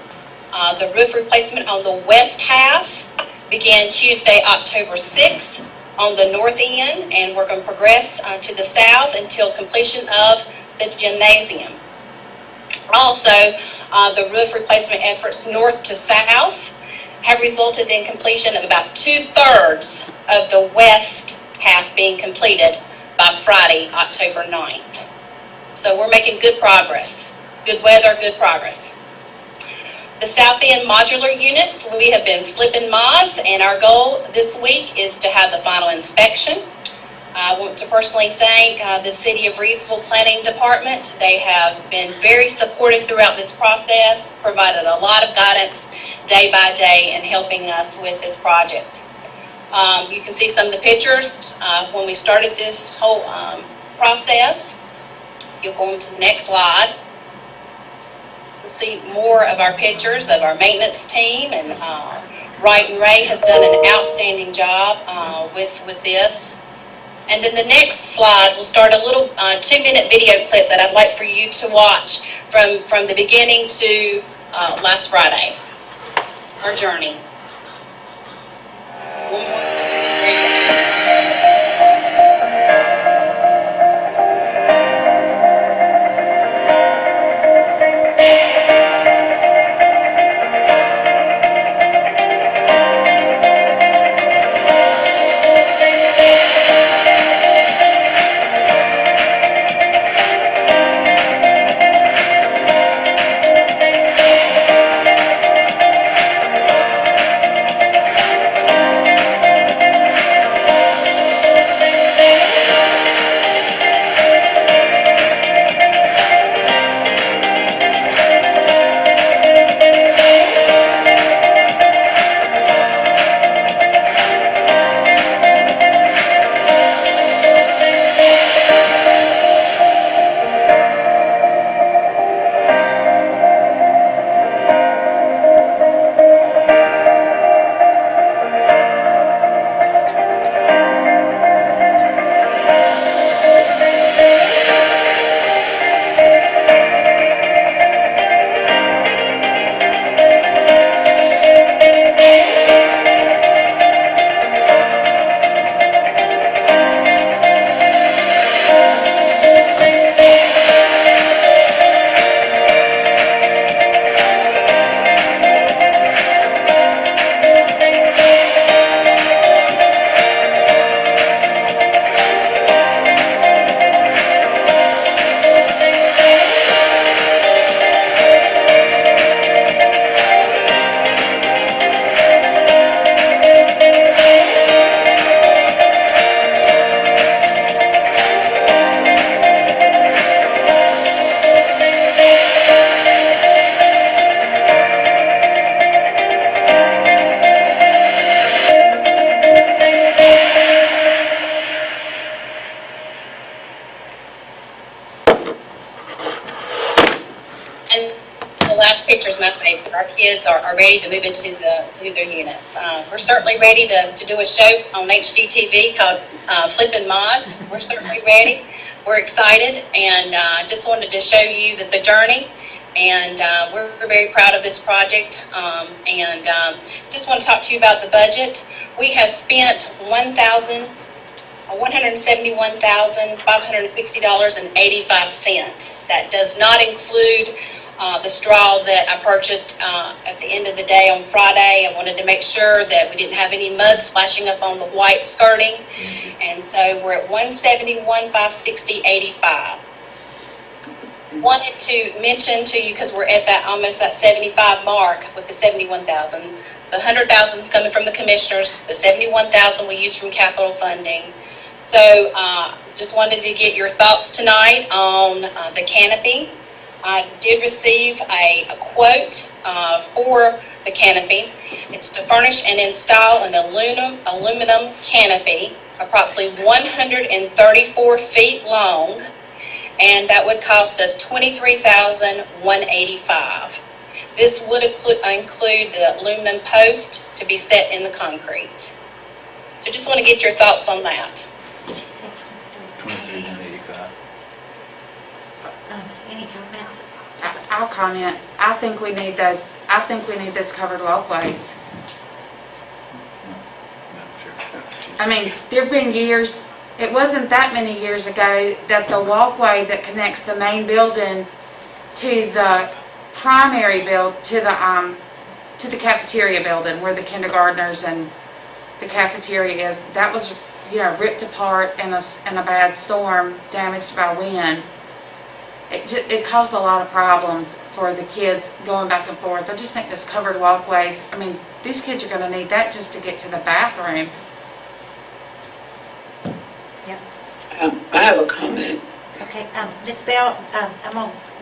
The roof replacement on the west half began Tuesday, October 6th on the north end, and we're going to progress to the south until completion of the gymnasium. Also, the roof replacement efforts north to south have resulted in completion of about 2/3 of the west half being completed by Friday, October 9th. So we're making good progress. Good weather, good progress. The south end modular units, we have been flipping mods, and our goal this week is to have the final inspection. I want to personally thank the City of Reedsville Planning Department. They have been very supportive throughout this process, provided a lot of guidance day by day in helping us with this project. You can see some of the pictures when we started this whole process. You'll go on to the next slide. You'll see more of our pictures of our maintenance team, and Wright and Ray has done an outstanding job with this. And then the next slide will start a little 2-minute video clip that I'd like for you to watch from the beginning to last Friday, our journey. One more. There you go. Picture's my favorite. Our kids are ready to move into their units. We're certainly ready to do a show on HGTV called Flippin' Mods. We're certainly ready. We're excited, and just wanted to show you the journey. And we're very proud of this project. And just want to talk to you about the budget. We have spent $171,560.85. That does not include the straw that I purchased at the end of the day on Friday. I wanted to make sure that we didn't have any mud splashing up on the white skirting. And so we're at $171,560.85. Wanted to mention to you, because we're at that almost that 75 mark with the 71,000. The 100,000 is coming from the commissioners. The 71,000 we use from capital funding. So just wanted to get your thoughts tonight on the canopy. I did receive a quote for the canopy. It's to furnish and install an aluminum canopy, approximately 134 feet long, and that would cost us $23,185. This would include the aluminum post to be set in the concrete. So just want to get your thoughts on that. $23,185. Any comments? I'll comment. I think we need those covered walkways. I mean, there've been years, it wasn't that many years ago that the walkway that connects the main building to the primary to the cafeteria building where the kindergartners and the cafeteria is, that was, ripped apart in a bad storm, damaged by wind. It caused a lot of problems for the kids going back and forth. I just think this covered walkways, I mean, these kids are going to need that just to get to the bathroom. Yep. I have a comment. Okay, Ms. Bell,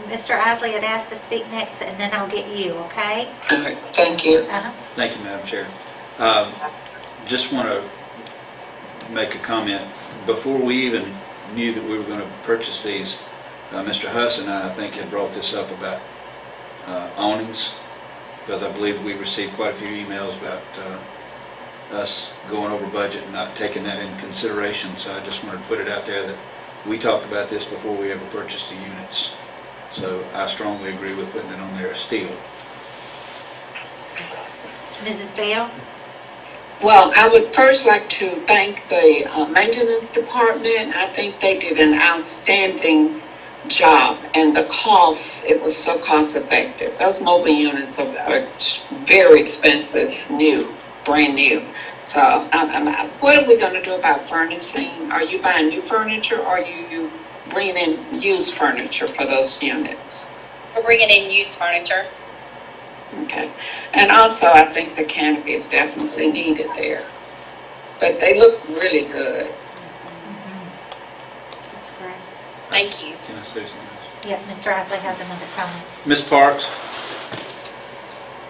Mr. Isley had asked to speak next, and then I'll get you, okay? All right, thank you. Thank you, Madam Chair. Just want to make a comment. Before we even knew that we were going to purchase these, Mr. Huss and I think, had brought this up about awnings, because I believe we received quite a few emails about us going over budget and not taking that into consideration. So I just wanted to put it out there that we talked about this before we ever purchased the units. So I strongly agree with putting it on there as steel. Mrs. Bell? Well, I would first like to thank the maintenance department. I think they did an outstanding job, and the cost, it was so cost effective. Those mobile units are very expensive, brand new. So what are we going to do about furnishing? Are you buying new furniture, or are you bringing in used furniture for those units? We're bringing in used furniture. Okay. And also, I think the canopy is definitely needed there. But they look really good. That's great. Thank you. Can I say something? Yeah, Mr. Isley has another comment. Ms. Parks?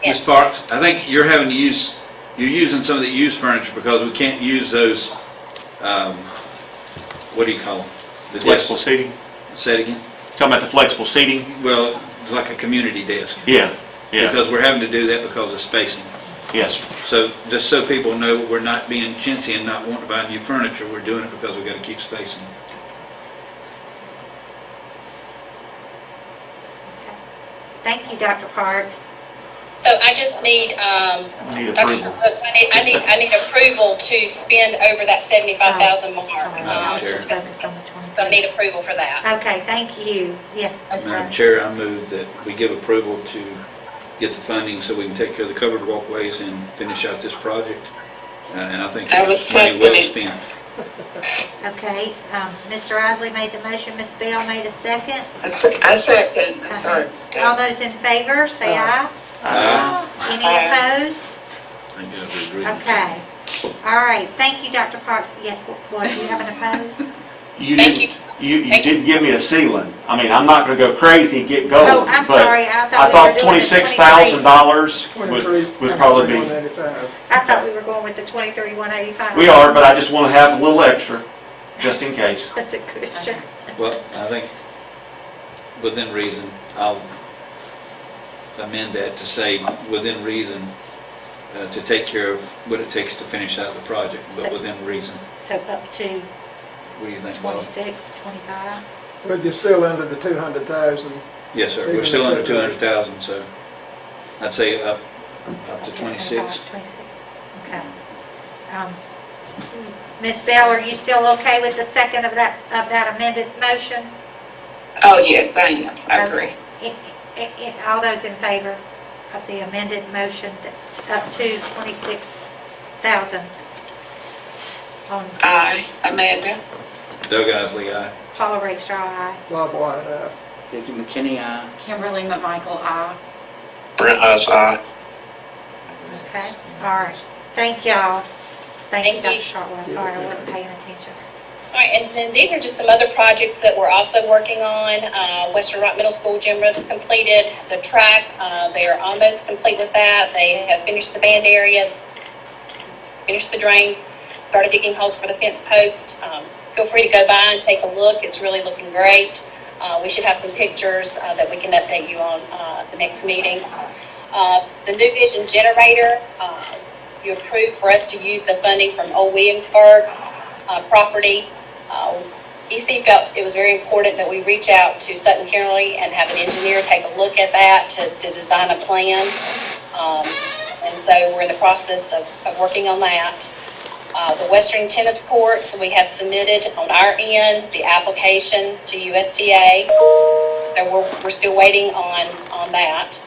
Yes. Ms. Parks, I think you're using some of the used furniture because we can't use those, what do you call them? The Flexible seating? Say it again? Talking about the flexible seating? Well, it's like a community desk. Yeah. Because we're having to do that because of spacing. Yes, sir. So just so people know, we're not being chintzy and not wanting to buy new furniture. We're doing it because we've got to keep spacing. Okay. Thank you, Dr. Parks. So I just need, approval. I need approval to spend over that 75,000 mark. I was just focused on the 20. So I need approval for that. Okay, thank you. Yes, Mr. Madam Isley. Chair, I move that we give approval to get the funding so we can take care of the covered walkways and finish out this project. And I think I would it's money second well it. spent. Okay, Mr. Isley made the motion, Ms. Bell made a second. I second. I'm sorry. All those in favor, say aye. Any opposed? I think I would agree. Okay. All right, thank you, Dr. Parks. Yeah, what, do you have an opposed? You Thank didn't, you didn't give me a ceiling. I mean, I'm not going to go crazy and get gold. Oh, I'm but sorry, I thought we were doing the $26,000 would probably be. I thought we were going with the 23,185. We are, but I just want to have a little extra, just in case. That's a cushion. Well, I think within reason, I'll amend that to say within reason to take care of what it takes to finish out the project, but within reason. So up to What do you think, Bob? 26, 25? But you're still under the 200,000. Yes, sir. We're still under 200,000, so I'd say up to 26. 26, okay. Ms. Bell, are you still okay with the second of that amended motion? Oh, yes, I am. I agree. All those in favor of the amended motion up to 26,000? Aye. Amanda? Doug Isley, aye. Paula Rakestraw, aye. Bob White, aye. Vicki McKinney, aye. Kimberly McMichael, aye. Brent Huss, aye. Okay, all right. Thank y'all. Thank you, Thank you. Dr. Shotwell. Sorry, I wasn't paying attention. All right, and then these are just some other projects that we're also working on. Western Rock Middle School gym roofs completed, the track, they are almost complete with that. They have finished the band area, finished the drains, started digging holes for the fence post. Feel free to go by and take a look. It's really looking great. We should have some pictures that we can update you on the next meeting. The New Vision generator, you approved for us to use the funding from Old Williamsburg property. EC felt it was very important that we reach out to Sutton County and have an engineer take a look at that to design a plan. And so we're in the process of working on that. The Western tennis courts, we have submitted on our end the application to USTA. And we're still waiting on that.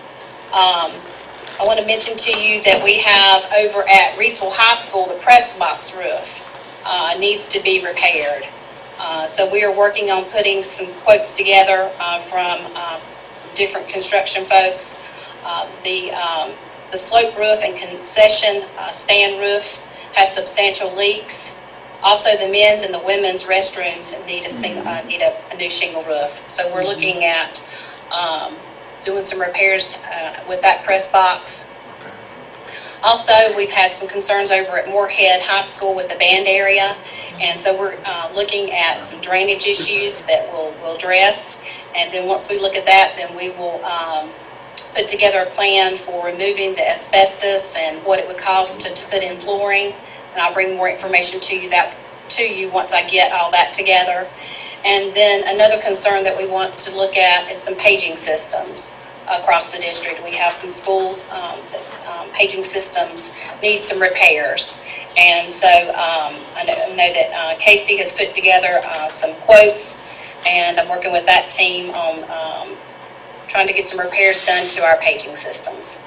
I want to mention to you that we have over at Reesville High School, the press box roof needs to be repaired. So we are working on putting some quotes together from different construction folks. The slope roof and concession stand roof has substantial leaks. Also, the men's and the women's restrooms need a new shingle roof. So we're looking at doing some repairs with that press box. Also, we've had some concerns over at Moorhead High School with the band area, and so we're looking at some drainage issues that we'll address. And then once we look at that, then we will put together a plan for removing the asbestos and what it would cost to put in flooring. And I'll bring more information to you once I get all that together. And then another concern that we want to look at is some paging systems across the district. We have some schools that paging systems need some repairs. And so I know that Casey has put together some quotes, and I'm working with that team on trying to get some repairs done to our paging systems.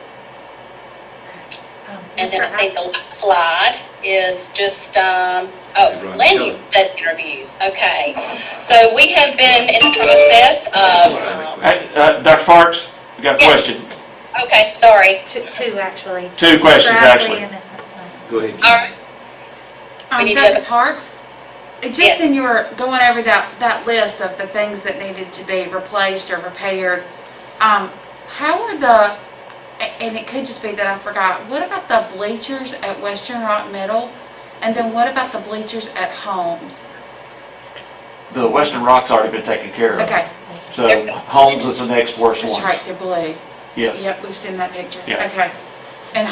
And then I think the last slide is just, land use interviews. Okay. So we have been in the process of... Dr. Parks, we got a question. Okay, sorry. Two, actually. Two questions, actually. Go ahead. All right. Dr. Parks, just in your going over that list of the things that needed to be replaced or repaired, how are the, and it could just be that I forgot, what about the bleachers at Western Rock Middle? And then what about the bleachers at Holmes? The Western Rock's already been taken care of. Okay. So Holmes is the next worst one. That's right, they're blue. Yes. Yep, we've seen that picture. Yeah. Okay. And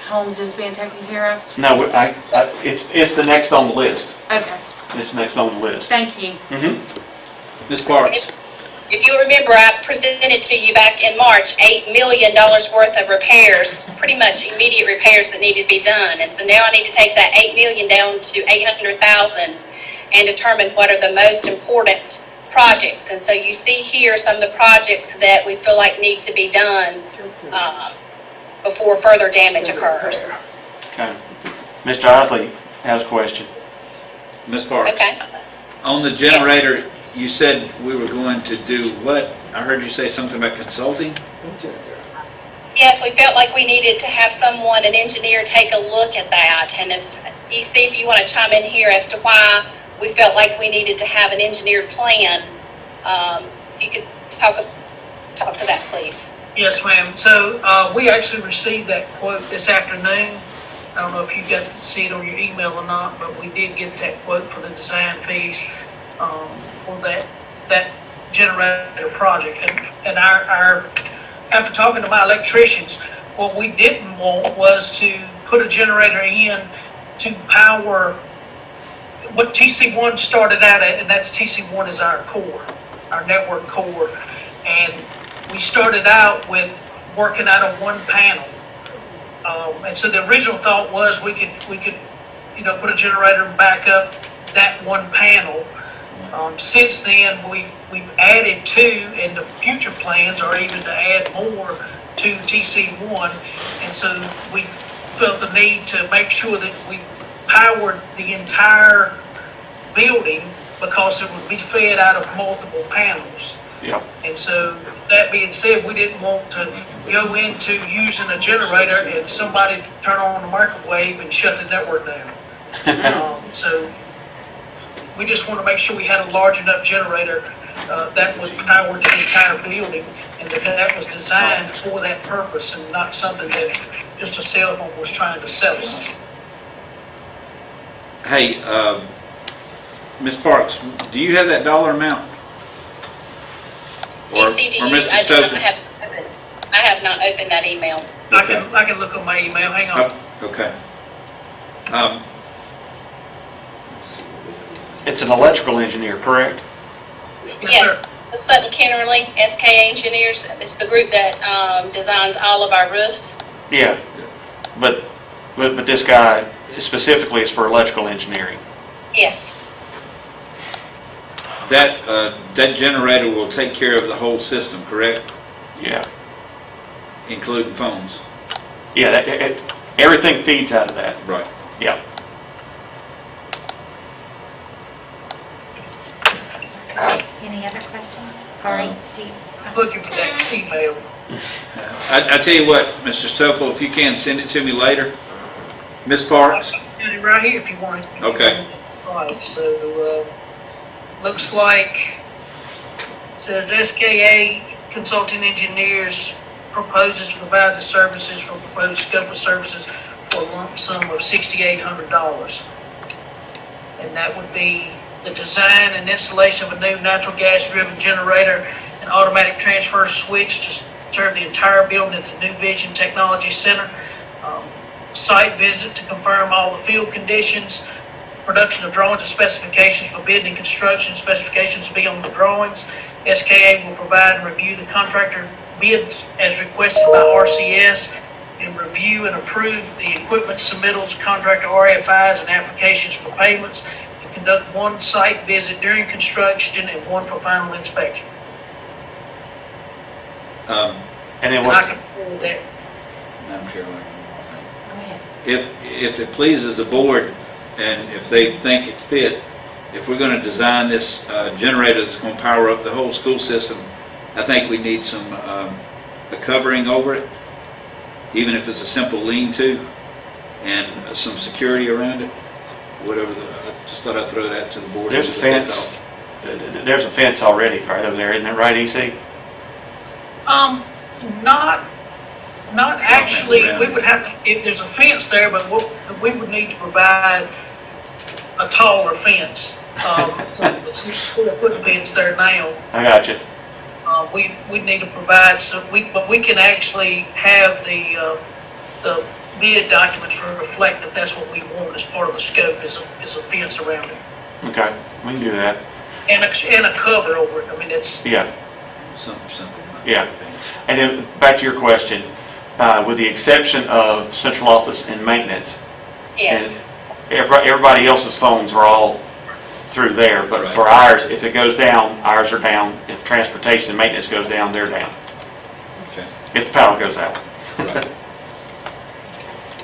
Holmes is being taken care of? No, it's the next on the list. Okay. It's next on the list. Thank you. Ms. Parks. If you remember, I presented to you back in March, $8 million worth of repairs, pretty much immediate repairs that needed to be done. And so now I need to take that $8 million down to $800,000 and determine what are the most important projects. And so you see here some of the projects that we feel like need to be done before further damage occurs. Okay. Mr. Isley has a question. Ms. Parks. Okay. On the generator, you said we were going to do what? I heard you say something about consulting? Yes, we felt like we needed to have someone, an engineer, take a look at that. And if you want to chime in here as to why we felt like we needed to have an engineered plan, if you could talk to that, please. Yes, ma'am. So we actually received that quote this afternoon. I don't know if you got to see it on your email or not, but we did get that quote for the design fees for that generator project. And our after talking to my electricians, what we didn't want was to put a generator in to power what TC1 started out at, and that's TC1 is our core, our network core. And we started out with working out of one panel. And so the original thought was we could put a generator and back up that one panel. Since then, we've added 2, and the future plans are even to add more to TC1. And so we felt the need to make sure that we powered the entire building because it would be fed out of multiple panels. Yep. And so, that being said, we didn't want to go into using a generator and somebody turn on the microwave and shut the network down. So, we just want to make sure we had a large enough generator that would power the entire building, and that was designed for that purpose and not something that just a cell phone was trying to sell us. Hey, Ms. Parks, do you have that dollar amount? Or PCDU, Mr. I Stover? have not opened that email. Okay. I can look on my email, hang on. Oh, okay. It's an electrical engineer, correct? Yes, sir. The Sutton Kennerly SK Engineers, it's the group that designs all of our roofs. Yeah, but this guy specifically is for electrical engineering. Yes. That generator will take care of the whole system, correct? Yeah. Including phones? Yeah, everything feeds out of that. Right. Yeah. Any other questions? Corey, do you? I'm looking for that email. I tell you what, Mr. Stoffel, if you can, send it to me later. Ms. Parks? Got it right here if you want it. Okay. All right, so, looks like, it says SKA Consulting Engineers proposes to provide the services for proposed scope of services for a lump sum of $6,800. And that would be the design and installation of a new natural gas-driven generator and automatic transfer switch to serve the entire building at the New Vision Technology Center. Site visit to confirm all the field conditions, production of drawings and specifications for bidding and construction. Specifications will be on the drawings. SKA will provide and review the contractor bids as requested by RCS and review and approve the equipment submittals, contractor RFIs, and applications for payments, and conduct one site visit during construction and one for final inspection. And then And I can forward that. Madam Chairman. If it pleases the board, and if they think it fit, if we're going to design this generator that's going to power up the whole school system, I think we need some a covering over it, even if it's a simple lean-to, and some security around it. Whatever. I just thought I'd throw that to the board. There's a fence. There's a fence already right over there, isn't that right, EC? Not actually. We would have to, if there's a fence there, but we would need to provide a taller fence. It's 4-foot fence there now. I got you. We need to provide some, but we can actually have the bid documents reflect that that's what we want as part of the scope is a fence around it. Okay, we can do that. And a cover over it. I mean, it's. Yeah. Something simple. Yeah. And then back to your question, with the exception of central office and maintenance, Yes. and everybody else's phones are all through there, but for ours, if it goes down, ours are down. If transportation and maintenance goes down, they're down. Okay. If the power goes out. Right.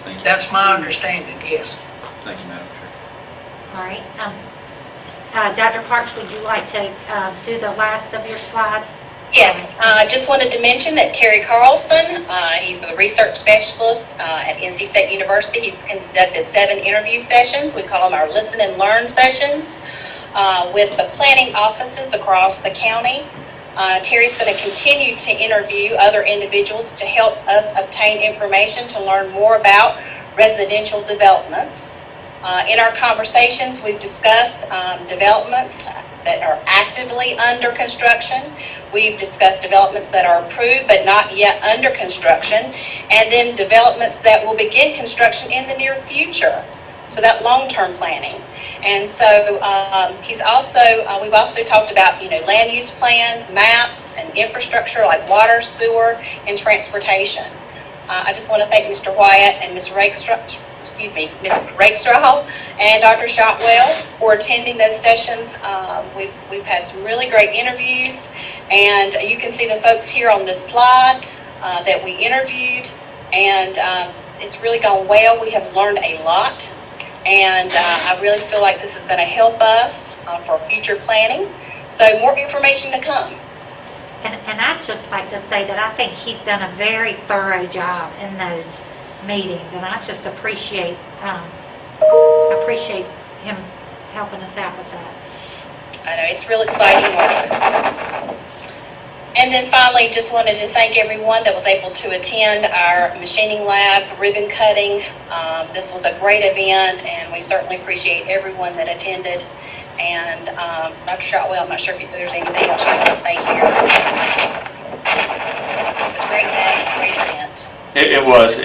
Thank you. That's my understanding. Yes. Thank you, Madam Chair. All right. Dr. Parks, would you like to do the last of your slides? Yes, I just wanted to mention that Terry Carlson, he's the research specialist at NC State University. He's conducted 7 interview sessions. We call them our listen and learn sessions with the planning offices across the county. Terry's going to continue to interview other individuals to help us obtain information to learn more about residential developments. In our conversations, we've discussed developments that are actively under construction. We've discussed developments that are approved but not yet under construction, and then developments that will begin construction in the near future. So that long-term planning. And so we've also talked about, land use plans, maps, and infrastructure like water, sewer, and transportation. I just want to thank Mr. Wyatt and Ms. Ms. Rakestraw and Dr. Shotwell for attending those sessions. We've had some really great interviews, and you can see the folks here on this slide that we interviewed, and it's really gone well. We have learned a lot, and I really feel like this is going to help us for future planning. So more information to come. And I'd just like to say that I think he's done a very thorough job in those meetings, and I just appreciate him helping us out with that. I know, it's real exciting work. And then finally, just wanted to thank everyone that was able to attend our machining lab ribbon cutting. This was a great event, and we certainly appreciate everyone that attended. And Dr. Shotwell, I'm not sure if there's anything else you want to say here. It's a great day, great event. It was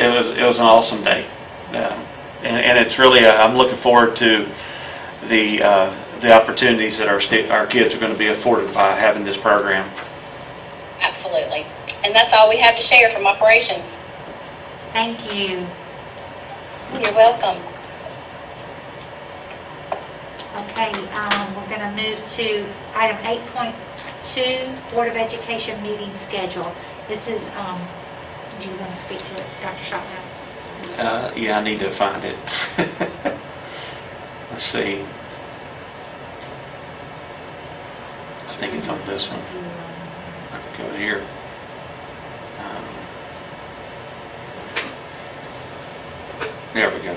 an awesome day, and it's really I'm looking forward to the opportunities that our kids are going to be afforded by having this program. Absolutely, and that's all we have to share from operations. Thank you. You're welcome. Okay, we're going to move to item 8.2, Board of Education meeting schedule. This is, do you want to speak to it, Dr. Shotwell? Yeah, I need to find it. Let's see. I think it's on this one. I can go here. There we go.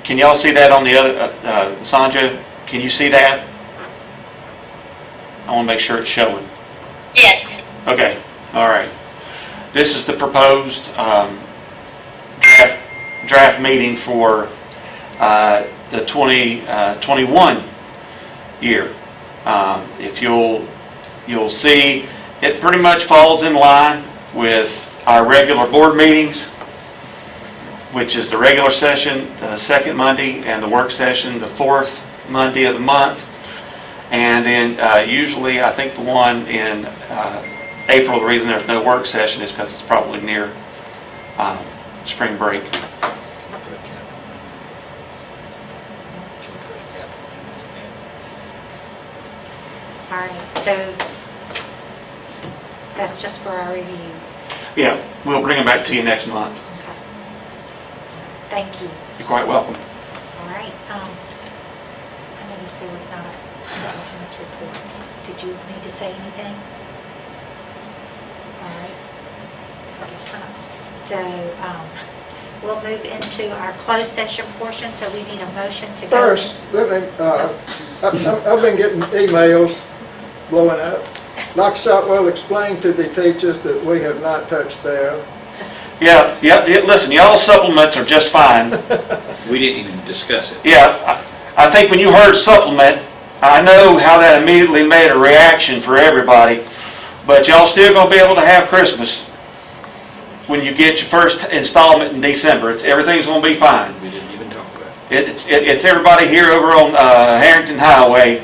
Can y'all see that on the other, Sanja? Can you see that? I want to make sure it's showing. Yes. Okay, all right. This is the proposed draft meeting for the 2021 year. If you'll see, it pretty much falls in line with our regular board meetings, which is the regular session, the second Monday, and the work session, the fourth Monday of the month. And then usually, I think the one in April, the reason there's no work session is because it's probably near spring break. All right, so that's just for our review. Yeah, we'll bring them back to you next month. Okay. Thank you. You're quite welcome. All right. I noticed there was not a superintendent's report. Did you need to say anything? All right. I guess not. So we'll move into our closed session portion. So we need a motion to go. First, let me, I've been getting emails blowing up. Dr. Shotwell explained to the teachers that we have not touched theirs. Yeah, listen, y'all's supplements are just fine. We didn't even discuss it. Yeah, I think when you heard supplement, I know how that immediately made a reaction for everybody, but y'all still going to be able to have Christmas when you get your first installment in December. Everything's going to be fine. We didn't even talk about it. It's everybody here over on Harrington Highway,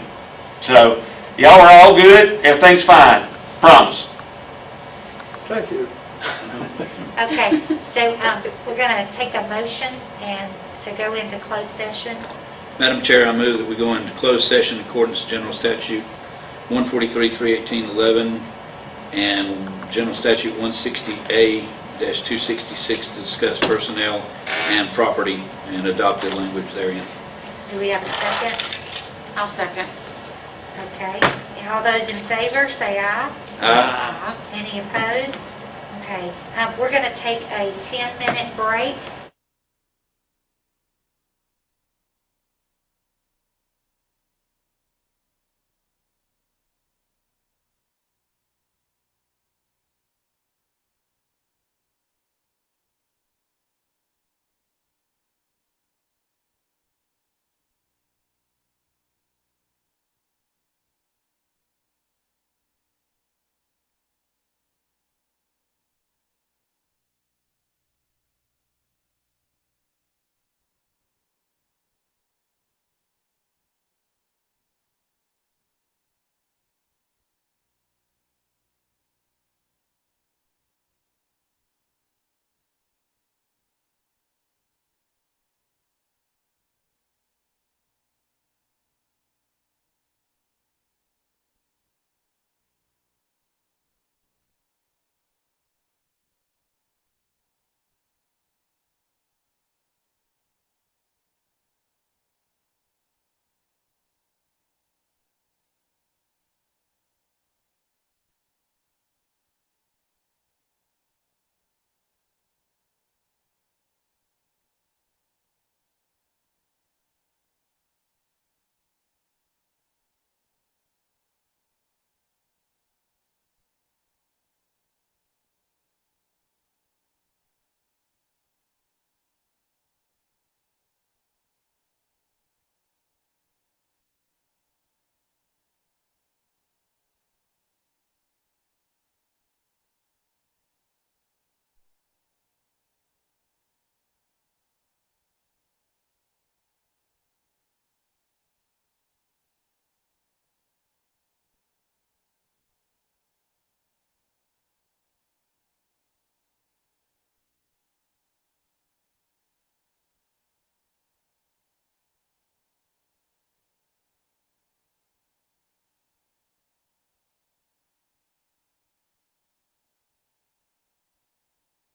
so y'all are all good, everything's fine, promise. Thank you. Okay, so we're going to take a motion and to go into closed session. Madam Chair, I move that we go into closed session in accordance with General Statute 143-318-11 and General Statute 160A-266 to discuss personnel and property and adopted language therein. Do we have a second? I'll second. Okay, and all those in favor, say aye. Aye. Any opposed? Okay, we're going to take a 10-minute break